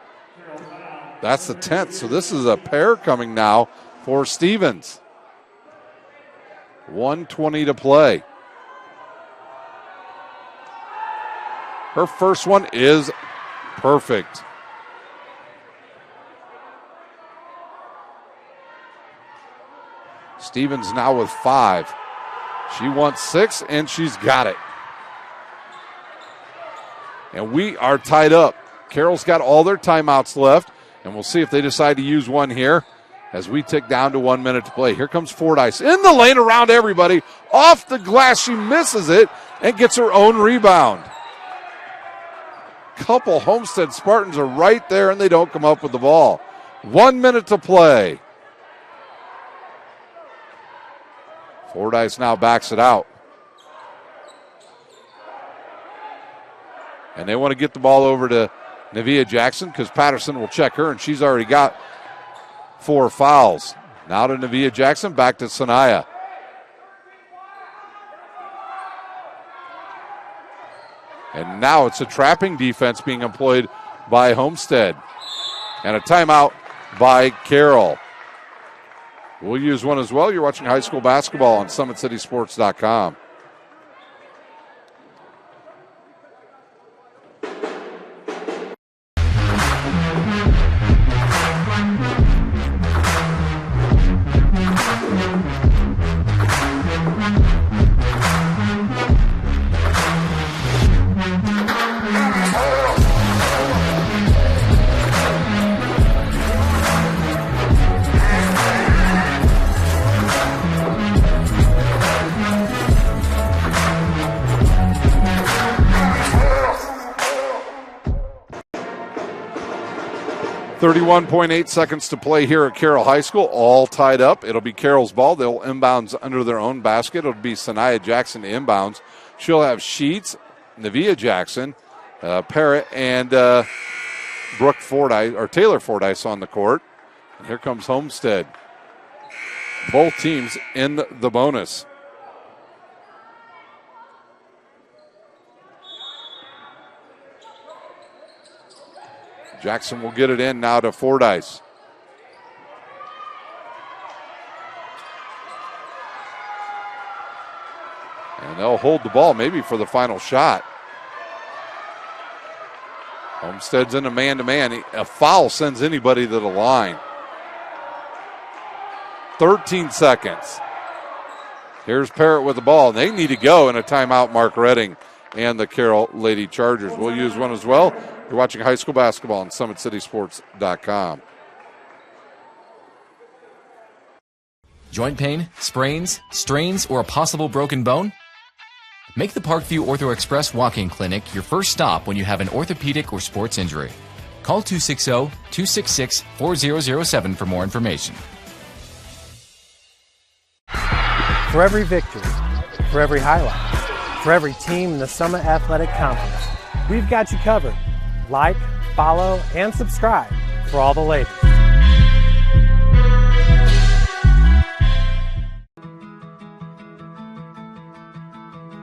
That's the 10th. So this is a pair coming now for Stevens. 1:20 to play. Her first one is perfect. Stevens now with 5. She wants 6, and she's got it. And we are tied up. Carroll's got all their timeouts left, and we'll see if they decide to use one here as we tick down to 1 minute to play. Here comes Fordyce in the lane around everybody. Off the glass, she misses it and gets her own rebound. Couple Homestead Spartans are right there, and they don't come up with the ball. 1 minute to play. Fordyce now backs it out. And they want to get the ball over to Nevia Jackson because Patterson will check her, and she's already got 4 fouls. Now to Nevia Jackson, back to Sanaya. And now it's a trapping defense being employed by Homestead. And a timeout by Carroll. We'll use one as well. You're watching high school basketball on SummitCitySports.com. .8 seconds to play here at Carroll High School, all tied up. It'll be Carroll's ball. They'll inbounds under their own basket. It'll be Sanaya Jackson to inbounds. She'll have Sheets, Nevia Jackson, Parrott, and Brooke Fordyce, or Taylor Fordyce on the court. And here comes Homestead. Both teams in the bonus. Jackson will get it in now to Fordyce. And they'll hold the ball maybe for the final shot. Homestead's in a man-to-man. A foul sends anybody to the line. 13 seconds. Here's Parrott with the ball. They need to go in a timeout, Mark Redding and the Carroll Lady Chargers. We'll use one as well. You're watching high school basketball on SummitCitySports.com. Joint pain, sprains, strains, or a possible broken bone? Make the Parkview Ortho Express walk-in clinic your first stop when you have an orthopedic or sports injury. Call 260-266-4007 for more information. For every victory, for every highlight, for every team in the Summit Athletic Conference, we've got you covered. Like, follow, and subscribe for all the latest.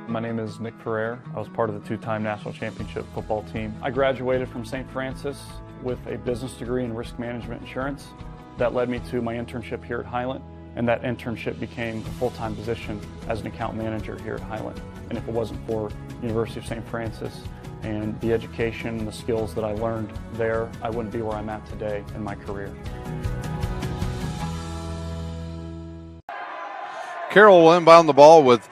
My name is Nick Ferrer. I was part of the 2-time national championship football team. I graduated from St. Francis with a business degree in risk management insurance. That led me to my internship here at Highland, and that internship became a full-time position as an account manager here at Highland. And if it wasn't for University of St. Francis and the education and the skills that I learned there, I wouldn't be where I'm at today in my career. Carroll will inbound the ball with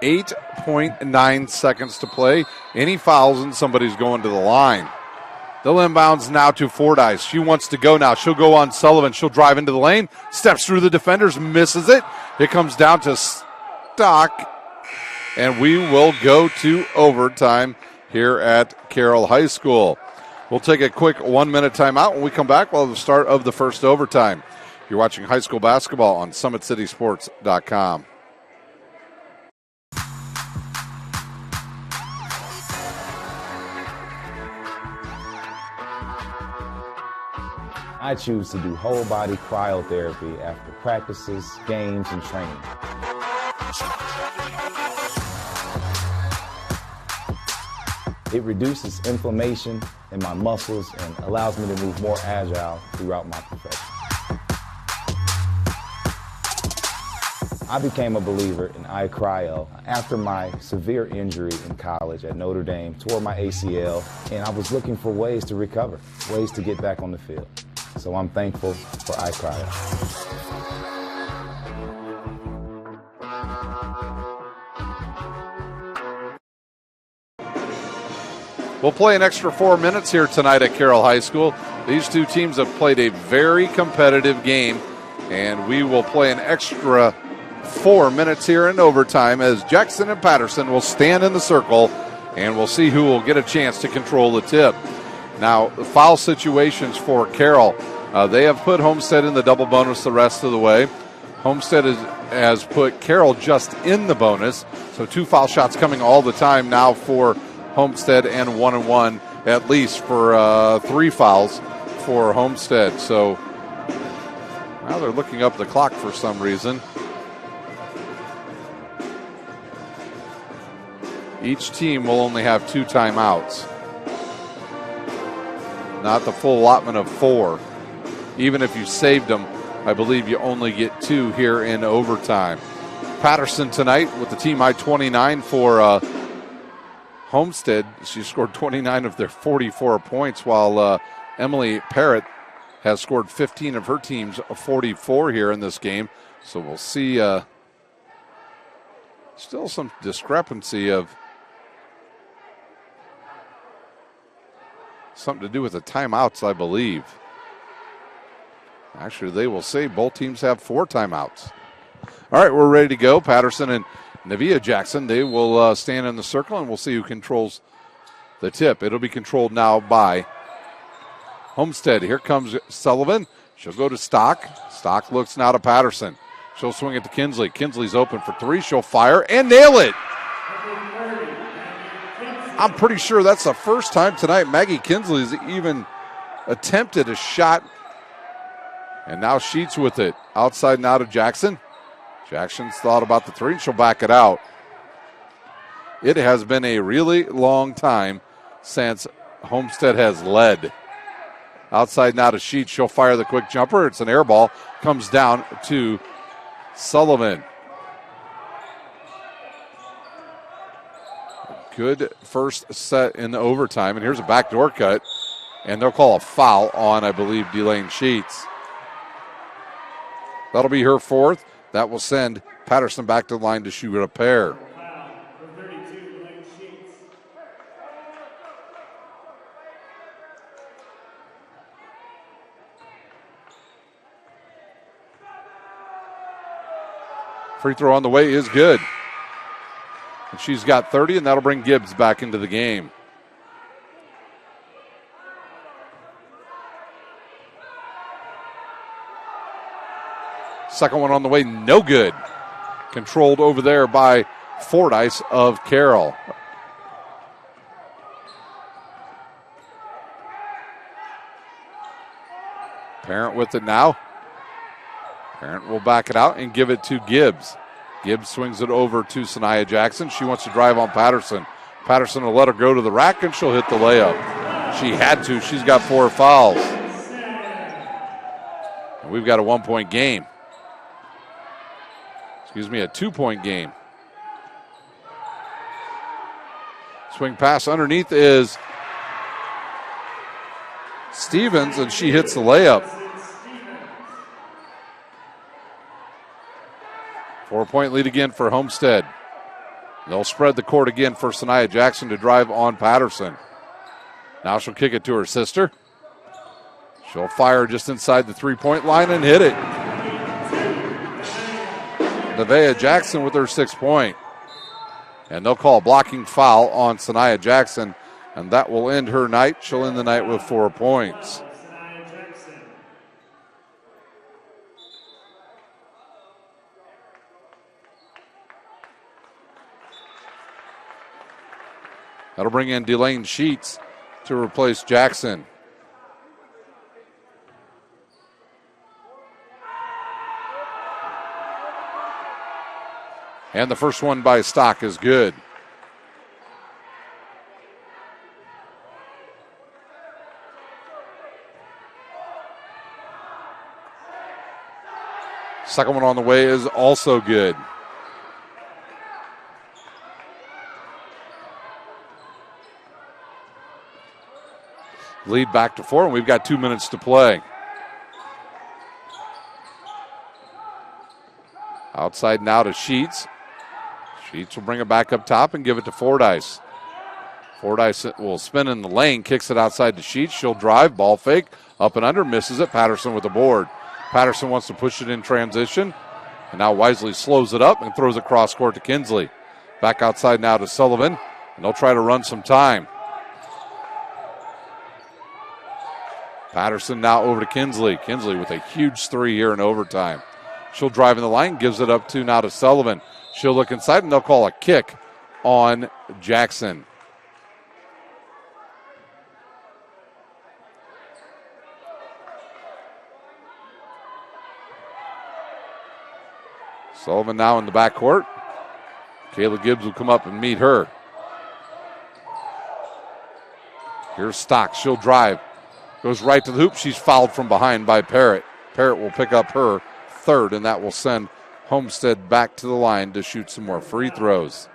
8.9 seconds to play. Any fouls and somebody's going to the line. They'll inbounds now to Fordyce. She wants to go now. She'll go on Sullivan. She'll drive into the lane, steps through the defenders, misses it. It comes down to Stock, and we will go to overtime here at Carroll High School. We'll take a quick 1 minute timeout. When we come back, we'll have the start of the first overtime. You're watching high school basketball on SummitCitySports.com. I choose to do whole body cryotherapy after practices, games, and training. It reduces inflammation in my muscles and allows me to move more agile throughout my profession. I became a believer in iCryo after my severe injury in college at Notre Dame, tore my ACL, and I was looking for ways to recover, ways to get back on the field. So I'm thankful for iCryo. We'll play an extra 4 minutes here tonight at Carroll High School. These two teams have played a very competitive game, and we will play an extra 4 minutes here in overtime as Jackson and Patterson will stand in the circle, and we'll see who will get a chance to control the tip. Now, the foul situations for Carroll. They have put Homestead in the double bonus the rest of the way. Homestead has put Carroll just in the bonus, so 2 foul shots coming all the time now for Homestead, and 1-1 at least for 3 fouls for Homestead. So now they're looking up the clock for some reason. Each team will only have 2 timeouts, not the full allotment of 4. Even if you saved them, I believe you only get 2 here in overtime. Patterson tonight with the team high 29 for Homestead. She scored 29 of their 44 points, while Emily Parrott has scored 15 of her team's 44 here in this game. So we'll see still some discrepancy of something to do with the timeouts, I believe. Actually, they will say both teams have 4 timeouts. All right, we're ready to go. Patterson and Navia Jackson, they will stand in the circle, and we'll see who controls the tip. It'll be controlled now by Homestead. Here comes Sullivan. She'll go to Stock. Stock looks now to Patterson. She'll swing it to Kinsley. Kinsley's open for 3. She'll fire and nail it. I'm pretty sure that's the first time tonight Maggie Kinsley's even attempted a shot. And now Sheets with it. Outside now to Jackson. Jackson's thought about the 3, and she'll back it out. It has been a really long time since Homestead has led. Outside now to Sheets. She'll fire the quick jumper. It's an air ball. Comes down to Sullivan. Good first set in the overtime. And here's a backdoor cut. And they'll call a foul on, I believe, Delane Sheets. That'll be her 4th. That will send Patterson back to the line to shoot a pair. Free throw on the way is good. And she's got 30, and that'll bring Gibbs back into the game. Second one on the way, no good. Controlled over there by Fordyce of Carroll. Parent with it now. Parent will back it out and give it to Gibbs. Gibbs swings it over to Sanaya Jackson. She wants to drive on Patterson. Patterson will let her go to the rack, and she'll hit the layup. She had to. She's got 4 fouls. And we've got a 1-point game. A 2-point game. Swing pass underneath is Stevens, and she hits the layup. 4-point lead again for Homestead. They'll spread the court again for Sanaya Jackson to drive on Patterson. Now she'll kick it to her sister. She'll fire just inside the 3-point line and hit it. Nevaeh Jackson with her 6th point. And they'll call a blocking foul on Sanaya Jackson, and that will end her night. She'll end the night with 4 points. That'll bring in Delane Sheets to replace Jackson. And the first one by Stock is good. Second one on the way is also good. Lead back to 4, and we've got 2 minutes to play. Outside now to Sheets. Sheets will bring it back up top and give it to Fordyce. Fordyce will spin in the lane, kicks it outside to Sheets. She'll drive, ball fake, up and under, misses it. Patterson with the board. Patterson wants to push it in transition, and now wisely slows it up and throws it cross court to Kinsley. Back outside now to Sullivan, and they'll try to run some time. Patterson now over to Kinsley. Kinsley with a huge three here in overtime. She'll drive in the line, gives it up to now to Sullivan. She'll look inside, and they'll call a kick on Jackson. Sullivan now in the backcourt. Kayla Gibbs will come up and meet her. Here's Stock. She'll drive. Goes right to the hoop. She's fouled from behind by Parrott. Parrott will pick up her third, and that will send Homestead back to the line to shoot some more free throws.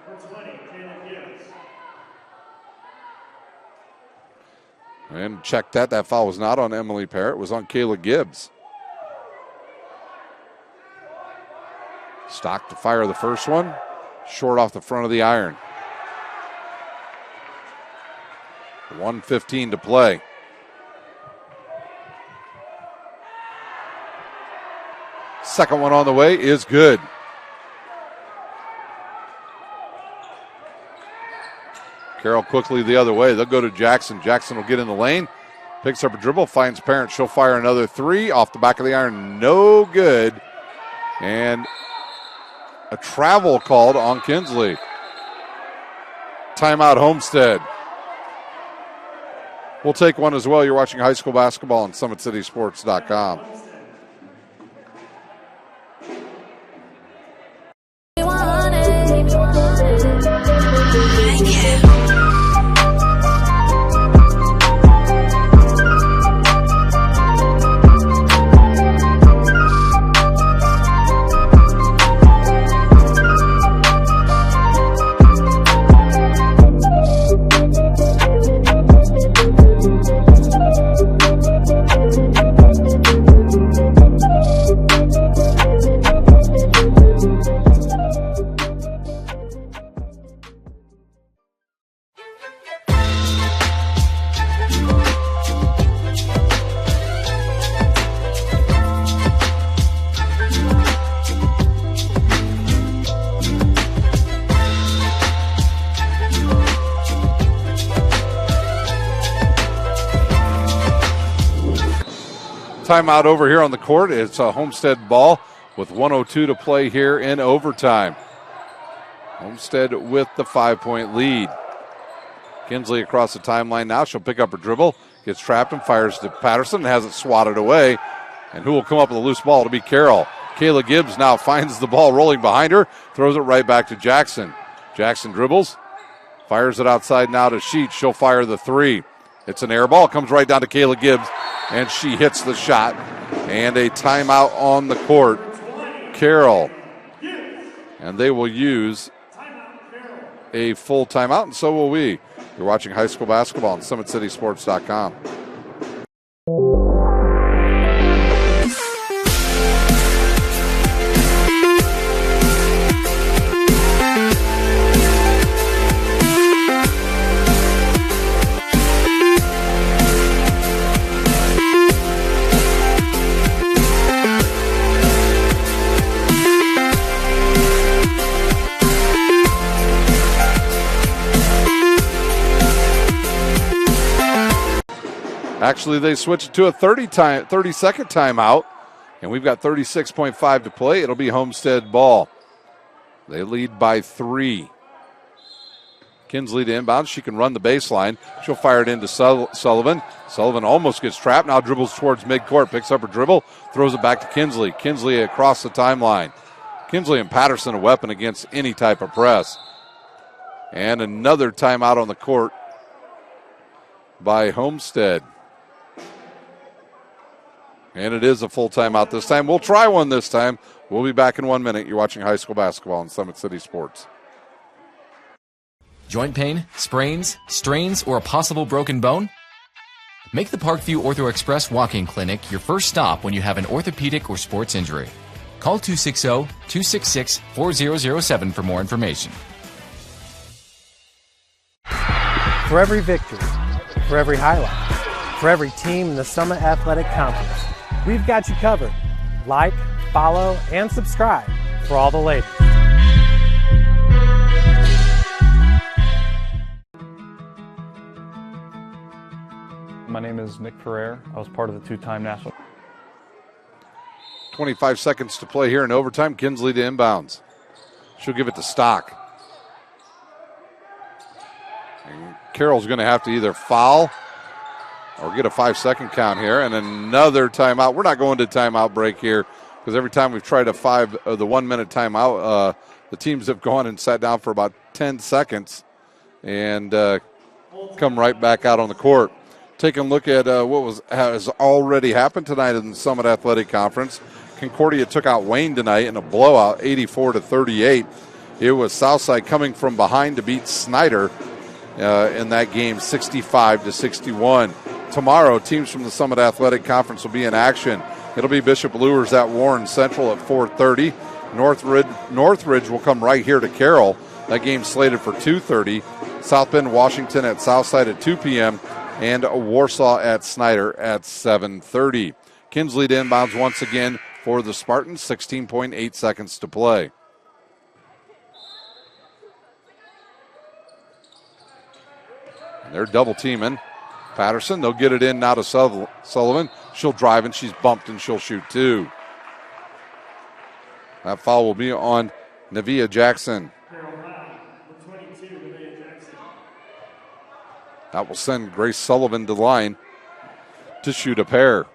And check that. That foul was not on Emily Parrott. It was on Kayla Gibbs. Stock to fire the first one. Short off the front of the iron. 1:15 to play. Second one on the way is good. Carroll quickly the other way. They'll go to Jackson. Jackson will get in the lane. Picks up a dribble. Finds Parent. She'll fire another three. Off the back of the iron. No good. And a travel called on Kinsley. Timeout Homestead. We'll take one as well. You're watching high school basketball on SummitCitySports.com. Timeout over here on the court. It's a Homestead ball with 1:02 to play here in overtime. Homestead with the 5-point lead. Kinsley across the timeline now. She'll pick up her dribble, gets trapped and fires to Patterson, has it swatted away. And who will come up with a loose ball? It'll be Carroll. Kayla Gibbs now finds the ball rolling behind her, throws it right back to Jackson. Jackson dribbles, fires it outside now to Sheets. She'll fire the three. It's an air ball, comes right down to Kayla Gibbs, and she hits the shot. And a timeout on the court. Carroll. And they will use a full timeout, and so will we. You're watching high school basketball on SummitCitySports.com. Actually, they switched to a 30-second timeout, and we've got 36.5 to play. It'll be Homestead ball. They lead by 3. Kinsley to inbound. She can run the baseline. She'll fire it into Sullivan. Sullivan almost gets trapped. Now dribbles towards midcourt. Picks up her dribble. Throws it back to Kinsley. Kinsley across the timeline. Kinsley and Patterson a weapon against any type of press. And another timeout on the court by Homestead. And it is a full timeout this time. We'll try one this time. We'll be back in 1 minute. You're watching high school basketball on Summit City Sports. Joint pain, sprains, strains, or a possible broken bone? Make the Parkview Ortho Express walk-in clinic your first stop when you have an orthopedic or sports injury. Call 260-266-4007 for more information. For every victory, for every highlight, for every team in the Summit Athletic Conference, we've got you covered. Like, follow, and subscribe for all the latest. My name is Nick Ferrer. I was part of the two-time national. 25 seconds to play here in overtime. Kinsley to inbounds. She'll give it to Stock. And Carroll's going to have to either foul or get a 5-second count here, and another timeout. We're not going to timeout break here because every time we've tried the 1 minute timeout, the teams have gone and sat down for about 10 seconds and come right back out on the court. Taking a look at what has already happened tonight in the Summit Athletic Conference. Concordia took out Wayne tonight in a blowout, 84-38. It was Southside coming from behind to beat Snyder in that game, 65-61. Tomorrow, teams from the Summit Athletic Conference will be in action. It'll be Bishop Luers at Warren Central at 4:30. Northridge will come right here to Carroll. That game's slated for 2:30. South Bend, Washington at Southside at 2 p.m. and Warsaw at Snyder at 7:30. Kinsley to inbounds once again for the Spartans, 16.8 seconds to play. And they're double teaming Patterson. They'll get it in now to Sullivan. She'll drive and she's bumped and she'll shoot two. That foul will be on Nevia Jackson. That will send Grace Sullivan to the line to shoot a pair.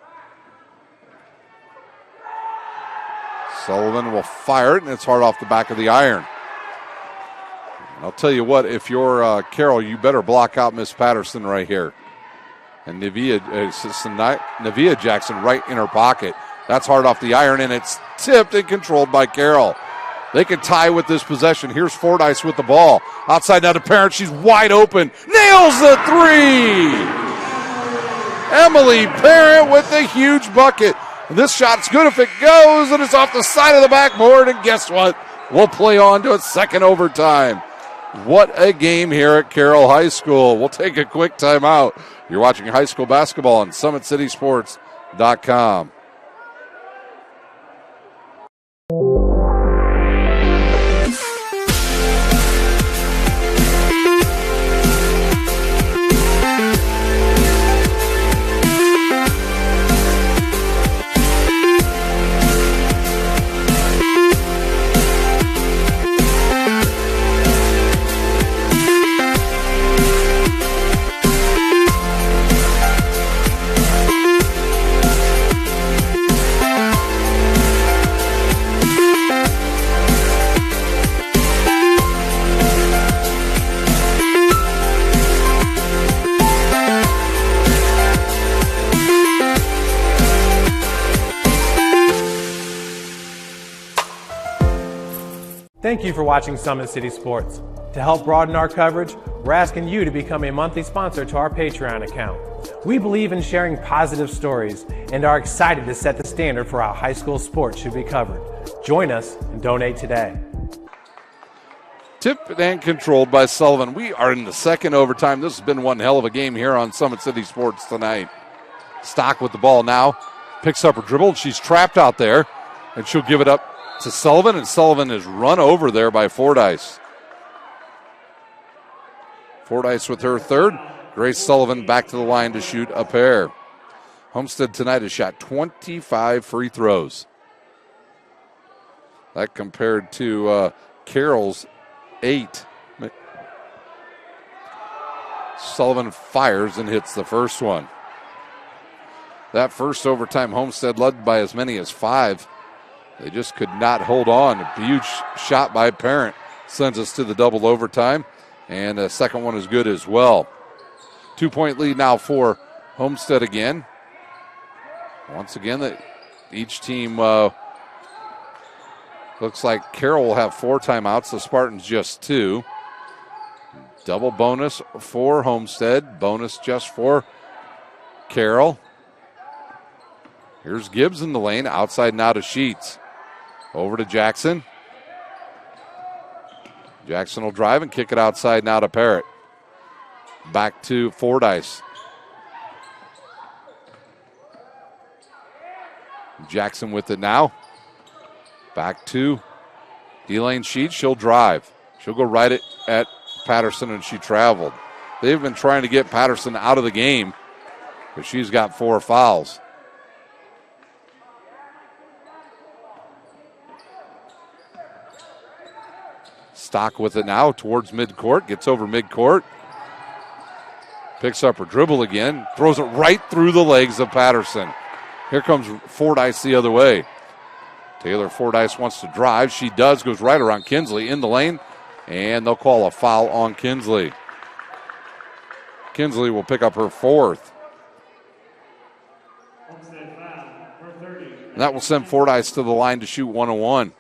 Sullivan will fire it, and it's hard off the back of the iron. I'll tell you what, if you're Carroll, you better block out Miss Patterson right here. And Nevia Jackson right in her pocket. That's hard off the iron, and it's tipped and controlled by Carroll. They can tie with this possession. Here's Fordyce with the ball. Outside now to Parent. She's wide open. Nails the three! Emily Parent with the huge bucket. And this shot's good if it goes, and it's off the side of the backboard. And guess what? We'll play on to a second overtime. What a game here at Carroll High School. We'll take a quick timeout. You're watching high school basketball on SummitCitySports.com. Thank you for watching Summit City Sports. To help broaden our coverage, we're asking you to become a monthly sponsor to our Patreon account. We believe in sharing positive stories and are excited to set the standard for how high school sports should be covered. Join us and donate today. Tipped and controlled by Sullivan. We are in the second overtime. This has been one hell of a game here on Summit City Sports tonight. Stock with the ball now. Picks up her dribble. She's trapped out there, and she'll give it up to Sullivan, and Sullivan is run over there by Fordyce. Fordyce with her third. Grace Sullivan back to the line to shoot a pair. Homestead tonight has shot 25 free throws. That compared to Carroll's 8. Sullivan fires and hits the first one. That first overtime, Homestead led by as many as 5. They just could not hold on. A huge shot by Parent sends us to the double overtime. And the second one is good as well. 2-point lead now for Homestead again. Once again, each team looks like Carroll will have 4 timeouts. The Spartans just 2. Double bonus for Homestead. Bonus just for Carroll. Here's Gibbs in the lane. Outside now to Sheets. Over to Jackson. Jackson will drive and kick it outside now to Parrott. back to Fordyce. Jackson with it now. Back to Elaine Sheets. She'll drive. She'll go right at Patterson, and she traveled. They've been trying to get Patterson out of the game, but she's got 4 fouls. Stock with it now towards midcourt. Gets over midcourt. Picks up her dribble again. Throws it right through the legs of Patterson. Here comes Fordyce the other way. Taylor Fordyce wants to drive. She does. Goes right around Kinsley in the lane. And they'll call a foul on Kinsley. Kinsley will pick up her 4th. And that will send Fordyce to the line to shoot 101.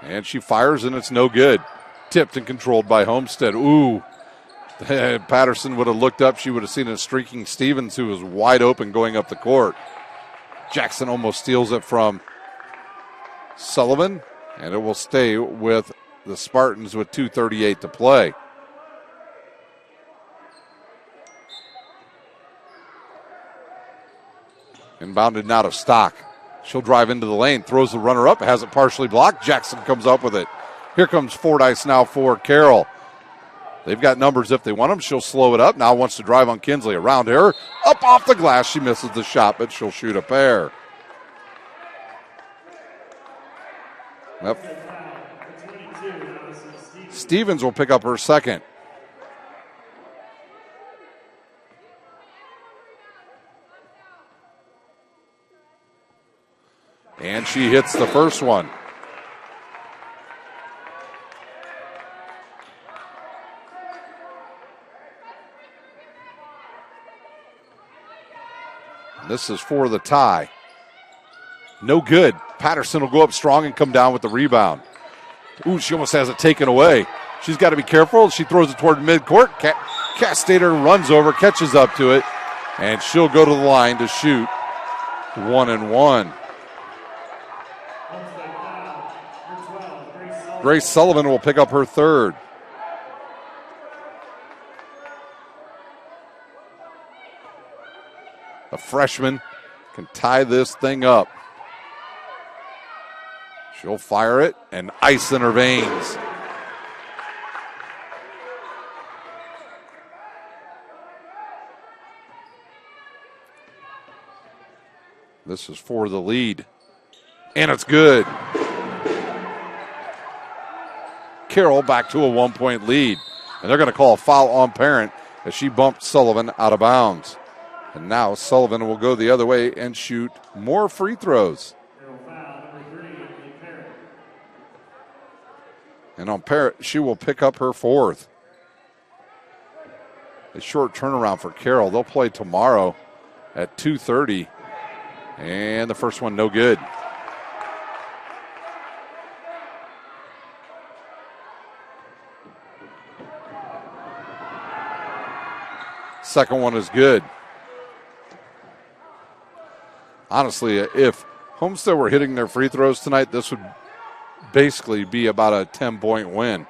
And she fires, and it's no good. Tipped and controlled by Homestead. Ooh. Patterson would have looked up. She would have seen a streaking Stevens, who was wide open going up the court. Jackson almost steals it from Sullivan, and it will stay with the Spartans with 2:38 to play. Inbounded now to Stock. She'll drive into the lane, throws the runner up, has it partially blocked. Jackson comes up with it. Here comes Fordyce now for Carroll. They've got numbers if they want them. She'll slow it up. Now wants to drive on Kinsley. Around her, up off the glass. She misses the shot, but she'll shoot a pair. Yep. Stevens will pick up her 2nd. And she hits the first one. This is for the tie. No good. Patterson will go up strong and come down with the rebound. Ooh, she almost has it taken away. She's got to be careful. She throws it toward midcourt. Castater runs over, catches up to it, and she'll go to the line to shoot 1 and 1. Grace Sullivan will pick up her 3rd. The freshman can tie this thing up. She'll fire it, and ice in her veins. This is for the lead. And it's good. Carroll back to a 1-point lead. And they're going to call a foul on Parent as she bumped Sullivan out of bounds. And now Sullivan will go the other way and shoot more free throws. And on Parrott, she will pick up her 4th. A short turnaround for Carroll. They'll play tomorrow at 2:30. And the first one, no good. Second one is good. Honestly, if Homestead were hitting their free throws tonight, this would basically be about a 10-point win.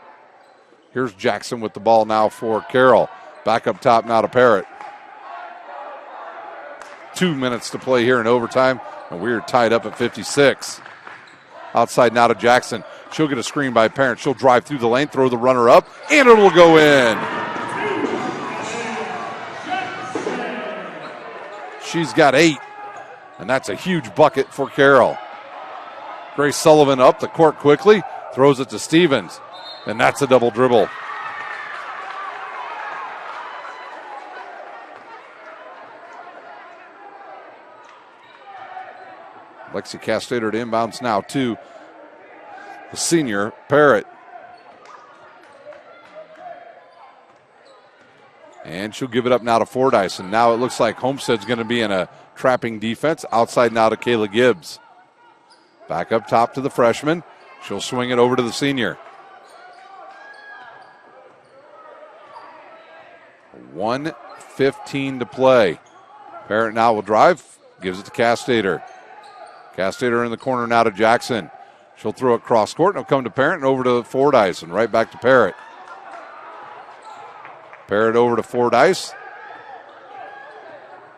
Here's Jackson with the ball now for Carroll. Back up top now to Parrott. 2 minutes to play here in overtime, and we're tied up at 56. Outside now to Jackson. She'll get a screen by Parrott. She'll drive through the lane, throw the runner up, and it'll go in. She's got 8, and that's a huge bucket for Carroll. Grace Sullivan up the court quickly, throws it to Stevens, and that's a double dribble. Lexi Castater to inbounds now to the senior, Parrott. And she'll give it up now to Fordyce. And now it looks like Homestead's going to be in a trapping defense. Outside now to Kayla Gibbs. Back up top to the freshman. She'll swing it over to the senior. 1:15 to play. Parrott now will drive. Gives it to Castater. Castator in the corner now to Jackson. She'll throw it cross court, and it'll come to Parrott and over to Fordyce, and right back to Parrott. Parrott over to Fordyce.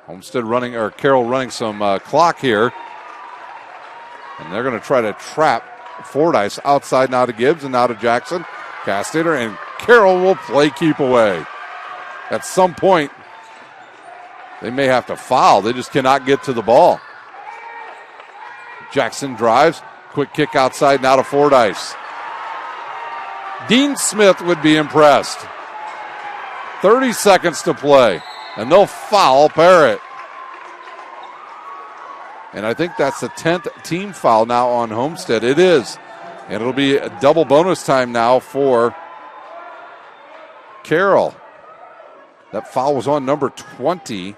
Homestead running, or Carroll running some clock here. And they're going to try to trap Fordyce outside now to Gibbs and now to Jackson. Castator and Carroll will play keep away. At some point, they may have to foul. They just cannot get to the ball. Jackson drives. Quick kick outside now to Fordyce. Dean Smith would be impressed. 30 seconds to play, and they'll foul Parrott. And I think that's the 10th team foul now on Homestead. It is. And it'll be a double bonus time now for Carroll. That foul was on number 20.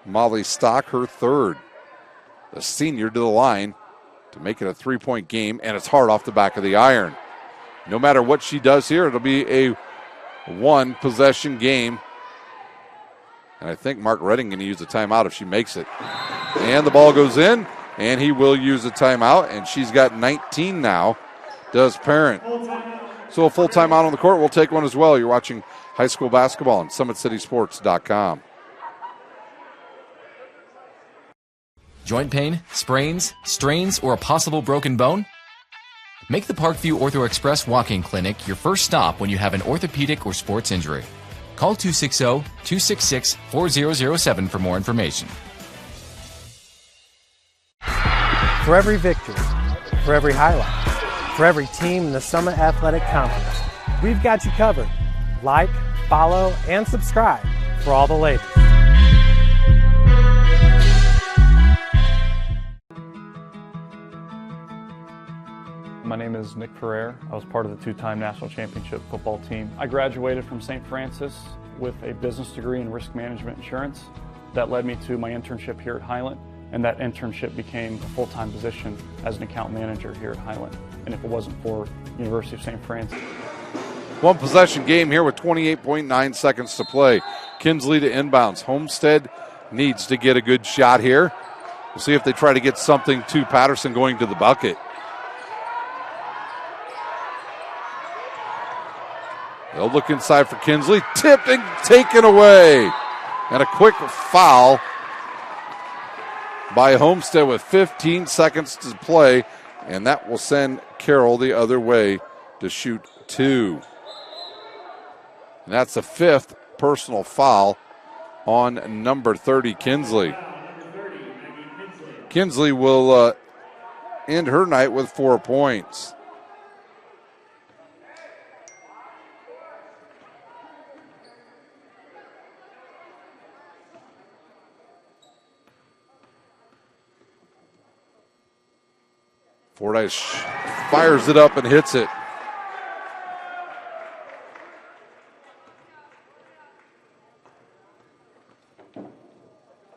Molly Stock, her third. The senior to the line to make it a 3-point game, and it's hard off the back of the iron. No matter what she does here, it'll be a one-possession game. And I think Mark Redding going to use a timeout if she makes it. And the ball goes in, and he will use a timeout, and she's got 19 now, does Parent. So a full timeout on the court. We'll take one as well. You're watching high school basketball on SummitCitySports.com. Joint pain, sprains, strains, or a possible broken bone? Make the Parkview Ortho Express Walk-In Clinic your first stop when you have an orthopedic or sports injury. Call 260-266-4007 for more information. For every victory, for every highlight, for every team in the Summit Athletic Conference, we've got you covered. Like, follow, and subscribe for all the latest. My name is Nick Ferrer. I was part of the two-time national championship football team. I graduated from St. Francis with a business degree in risk management insurance. That led me to my internship here at Highland, and that internship became a full-time position as an account manager here at Highland. And if it wasn't for University of St. Francis. One possession game here with 28.9 seconds to play. Kinsley to inbounds. Homestead needs to get a good shot here. We'll see if they try to get something to Patterson going to the bucket. They'll look inside for Kinsley. Tipped and taken away. And a quick foul by Homestead with 15 seconds to play. And that will send Carroll the other way to shoot two. And that's the fifth personal foul on number 30, Kinsley. Kinsley will end her night with 4 points. Fordyce fires it up and hits it.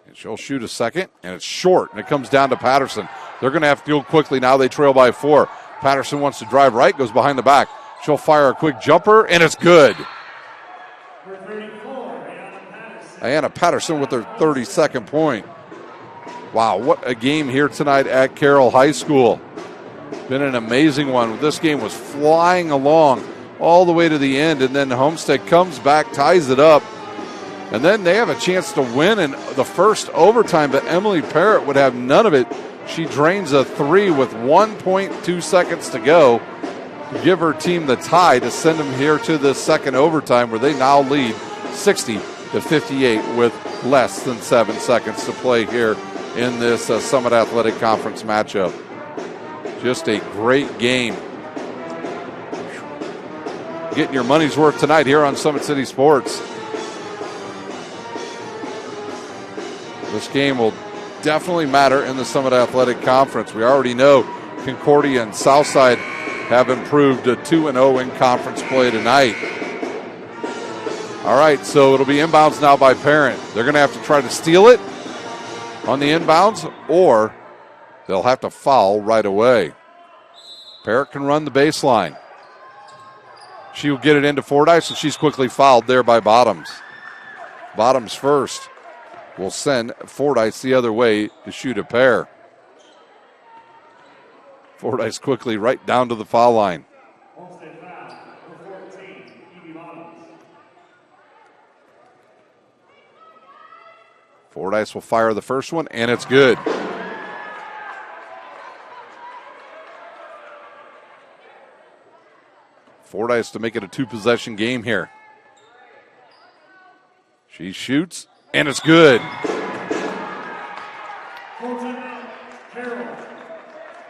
And she'll shoot a second, and it's short, and it comes down to Patterson. They're going to have to go quickly now. They trail by 4. Patterson wants to drive right, goes behind the back. She'll fire a quick jumper, and it's good. Ayanna Patterson with her 32nd point. Wow, what a game here tonight at Carroll High School. Been an amazing one. This game was flying along all the way to the end, and then Homestead comes back, ties it up, and then they have a chance to win in the first overtime, but Emily Parrott would have none of it. She drains a 3 with 1.2 seconds to go to give her team the tie to send them here to the second overtime, where they now lead 60-58 with less than 7 seconds to play here in this Summit Athletic Conference matchup. Just a great game. Getting your money's worth tonight here on Summit City Sports. This game will definitely matter in the Summit Athletic Conference. We already know Concordia and Southside have improved to 2-0 in conference play tonight. All right, so it'll be inbounds now by Parent. They're going to have to try to steal it on the inbounds, or they'll have to foul right away. Parrott can run the baseline. She will get it into Fordyce, and she's quickly fouled there by Bottoms. Bottoms first will send Fordyce the other way to shoot a pair. Fordyce quickly right down to the foul line. Homestead foul, number 14, Evie Bottoms. Fordyce will fire the first one, and it's good. Fordyce to make it a two-possession game here. She shoots, and it's good.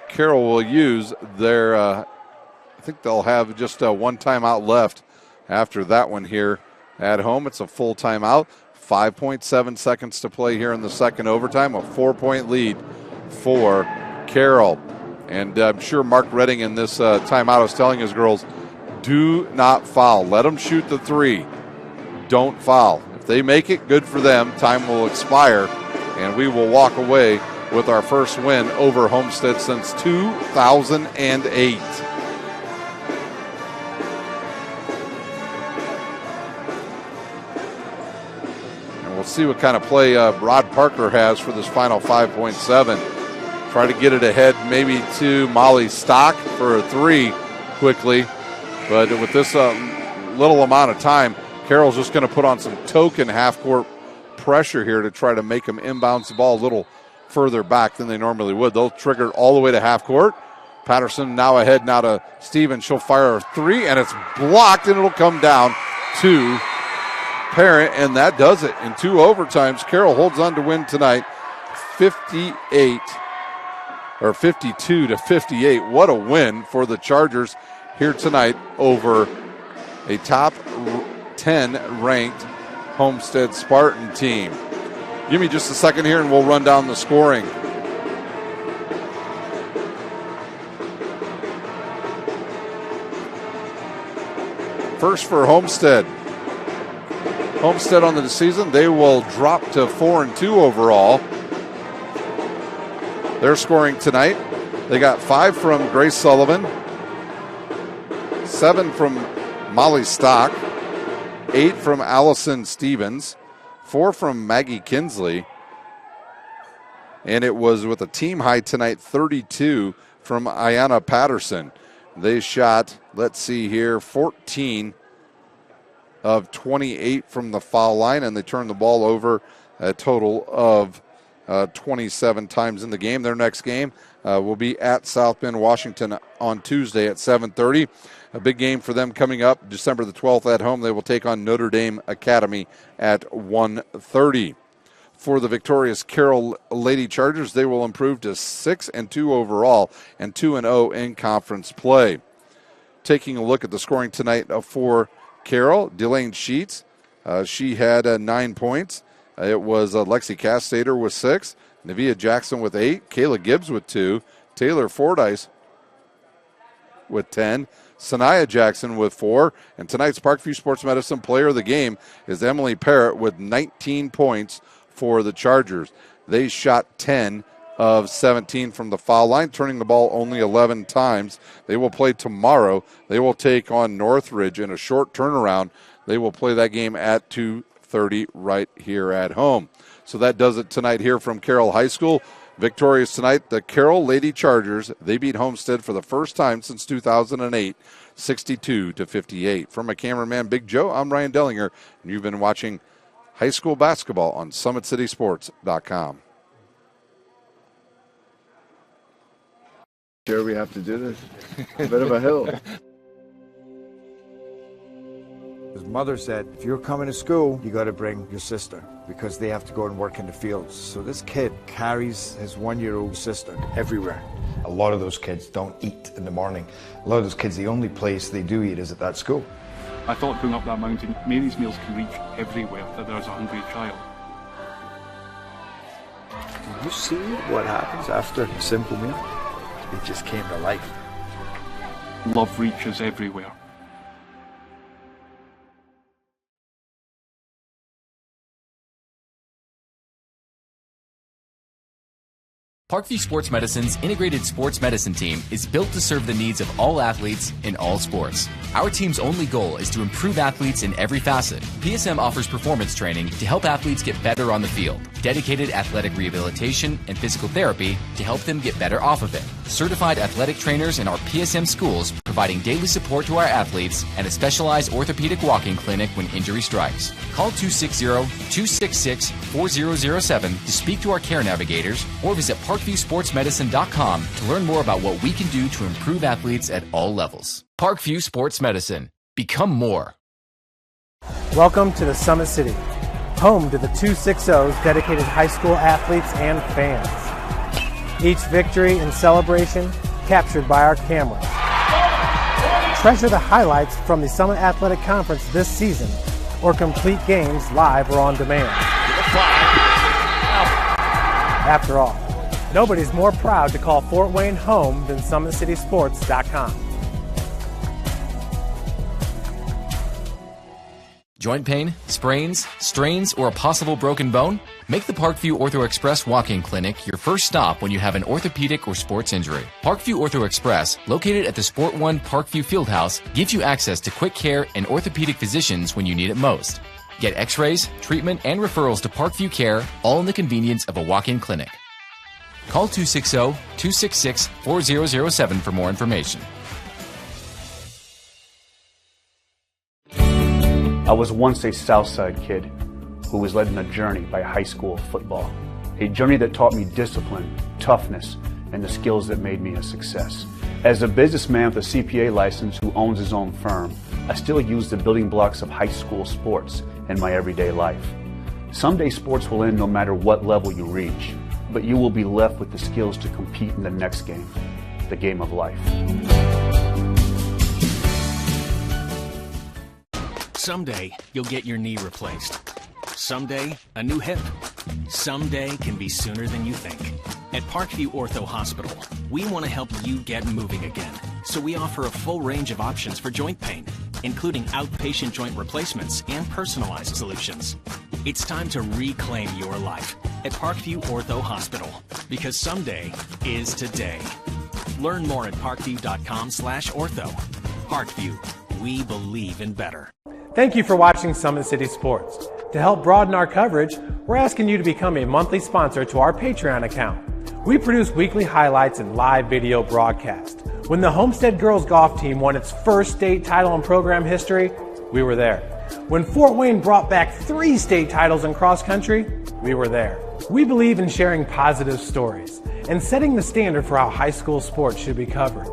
Carroll will use their, I think they'll have just one timeout left after that one here at home. It's a full timeout. 5.7 seconds to play here in the second overtime. A 4-point lead for Carroll. And I'm sure Mark Redding in this timeout is telling his girls, do not foul. Let them shoot the three. Don't foul. If they make it, good for them. Time will expire, and we will walk away with our first win over Homestead since 2008. And we'll see what kind of play Rod Parker has for this final 5.7. Try to get it ahead maybe to Molly Stock for a three quickly. But with this little amount of time, Carroll's just going to put on some token half-court pressure here to try to make them inbounds the ball a little further back than they normally would. They'll trigger it all the way to half court. Patterson now ahead now to Stevens. She'll fire a three, and it's blocked, and it'll come down to Parent, and that does it. In two overtimes, Carroll holds on to win tonight 52 to 58. What a win for the Chargers here tonight over a top 10 ranked Homestead Spartan team. Give me just a second here and we'll run down the scoring. First for Homestead. Homestead on the season, they will drop to 4-2 overall. They're scoring tonight. They got 5 from Grace Sullivan, 7 from Molly Stock, 8 from Allison Stevens, 4 from Maggie Kinsley, and it was with a team high tonight, 32 from Ayanna Patterson. They shot, let's see here, 14 of 28 from the foul line, and they turned the ball over a total of 27 times in the game. Their next game will be at South Bend, Washington on Tuesday at 7:30. A big game for them coming up December the 12th at home. They will take on Notre Dame Academy at 1:30. For the victorious Carroll Lady Chargers, they will improve to 6-2 overall and 2-0 in conference play. Taking a look at the scoring tonight for Carroll, Delane Sheets, she had 9 points. It was Lexi Castater with 6, Nevia Jackson with 8, Kayla Gibbs with 2, Taylor Fordyce with 10, Sanaya Jackson with 4, and tonight's Parkview Sports Medicine player of the game is Emily Parrott with 19 points for the Chargers. They shot 10 of 17 from the foul line, turning the ball only 11 times. They will play tomorrow. They will take on Northridge in a short turnaround. They will play that game at 2:30 right here at home. So that does it tonight here from Carroll High School. Victorious tonight, the Carroll Lady Chargers. They beat Homestead for the first time since 2008, 62 to 58. From my cameraman, Big Joe, I'm Ryan Dellinger, and you've been watching high school basketball on SummitCitySports.com. Sure we have to do this? A bit of a hill. His mother said, if you're coming to school, you got to bring your sister because they have to go and work in the fields. So this kid carries his 1-year-old sister everywhere. A lot of those kids don't eat in the morning. A lot of those kids, the only place they do eat is at that school. I thought going up that mountain, Mary's meals can reach everywhere that there's a hungry child. Did you see what happens after a simple meal? It just came to life. Love reaches everywhere. Parkview Sports Medicine's integrated sports medicine team is built to serve the needs of all athletes in all sports. Our team's only goal is to improve athletes in every facet. PSM offers performance training to help athletes get better on the field, dedicated athletic rehabilitation and physical therapy to help them get better off of it, certified athletic trainers in our PSM schools providing daily support to our athletes, and a specialized orthopedic walking clinic when injury strikes. Call 260-266-4007 to speak to our care navigators or visit parkviewsportsmedicine.com to learn more about what we can do to improve athletes at all levels. Parkview Sports Medicine. Become more. Welcome to the Summit City, home to the 260's dedicated high school athletes and fans. Each victory and celebration captured by our camera. Treasure the highlights from the Summit Athletic Conference this season, or complete games live or on demand. After all, nobody's more proud to call Fort Wayne home than SummitCitySports.com. Joint pain, sprains, strains, or a possible broken bone? Make the Parkview Ortho Express Walk-In Clinic your first stop when you have an orthopedic or sports injury. Parkview Ortho Express, located at the Sport One Parkview Fieldhouse, gives you access to quick care and orthopedic physicians when you need it most. Get x-rays, treatment, and referrals to Parkview Care, all in the convenience of a walk-in clinic. Call 260-266-4007 for more information. I was once a Southside kid who was led on a journey by high school football. A journey that taught me discipline, toughness, and the skills that made me a success. As a businessman with a CPA license who owns his own firm, I still use the building blocks of high school sports in my everyday life. Someday sports will end no matter what level you reach, but you will be left with the skills to compete in the next game, the game of life. Someday, you'll get your knee replaced. Someday, a new hip. Someday can be sooner than you think. At Parkview Ortho Hospital, we want to help you get moving again. So we offer a full range of options for joint pain, including outpatient joint replacements and personalized solutions. It's time to reclaim your life at Parkview Ortho Hospital, because someday is today. Learn more at parkview.com/ortho. Parkview, we believe in better. Thank you for watching Summit City Sports. To help broaden our coverage, we're asking you to become a monthly sponsor to our Patreon account. We produce weekly highlights and live video broadcast. When the Homestead girls golf team won its first state title in program history, we were there. When Fort Wayne brought back 3 state titles in cross country, we were there. We believe in sharing positive stories and setting the standard for how high school sports should be covered.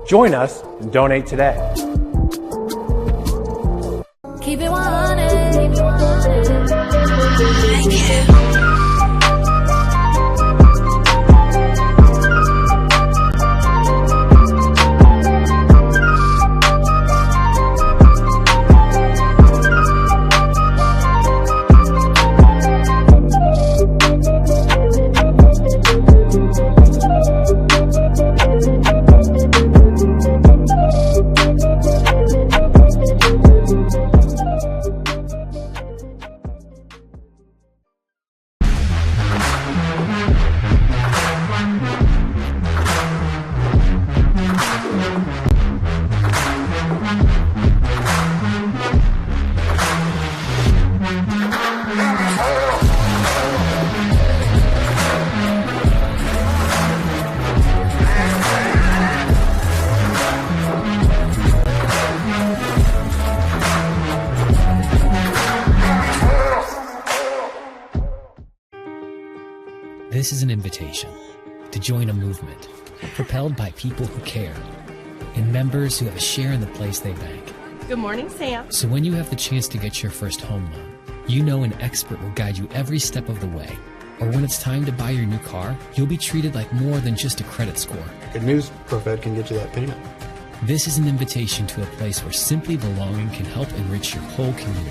Join us and donate today. Keep it 100. Thank you. This is an invitation to join a movement propelled by people who care and members who have a share in the place they bank. Good morning, Sam. So when you have the chance to get your first home loan, you know an expert will guide you every step of the way. Or when it's time to buy your new car, you'll be treated like more than just a credit score. Good news, ProFed can get you that payment. This is an invitation to a place where simply belonging can help enrich your whole community.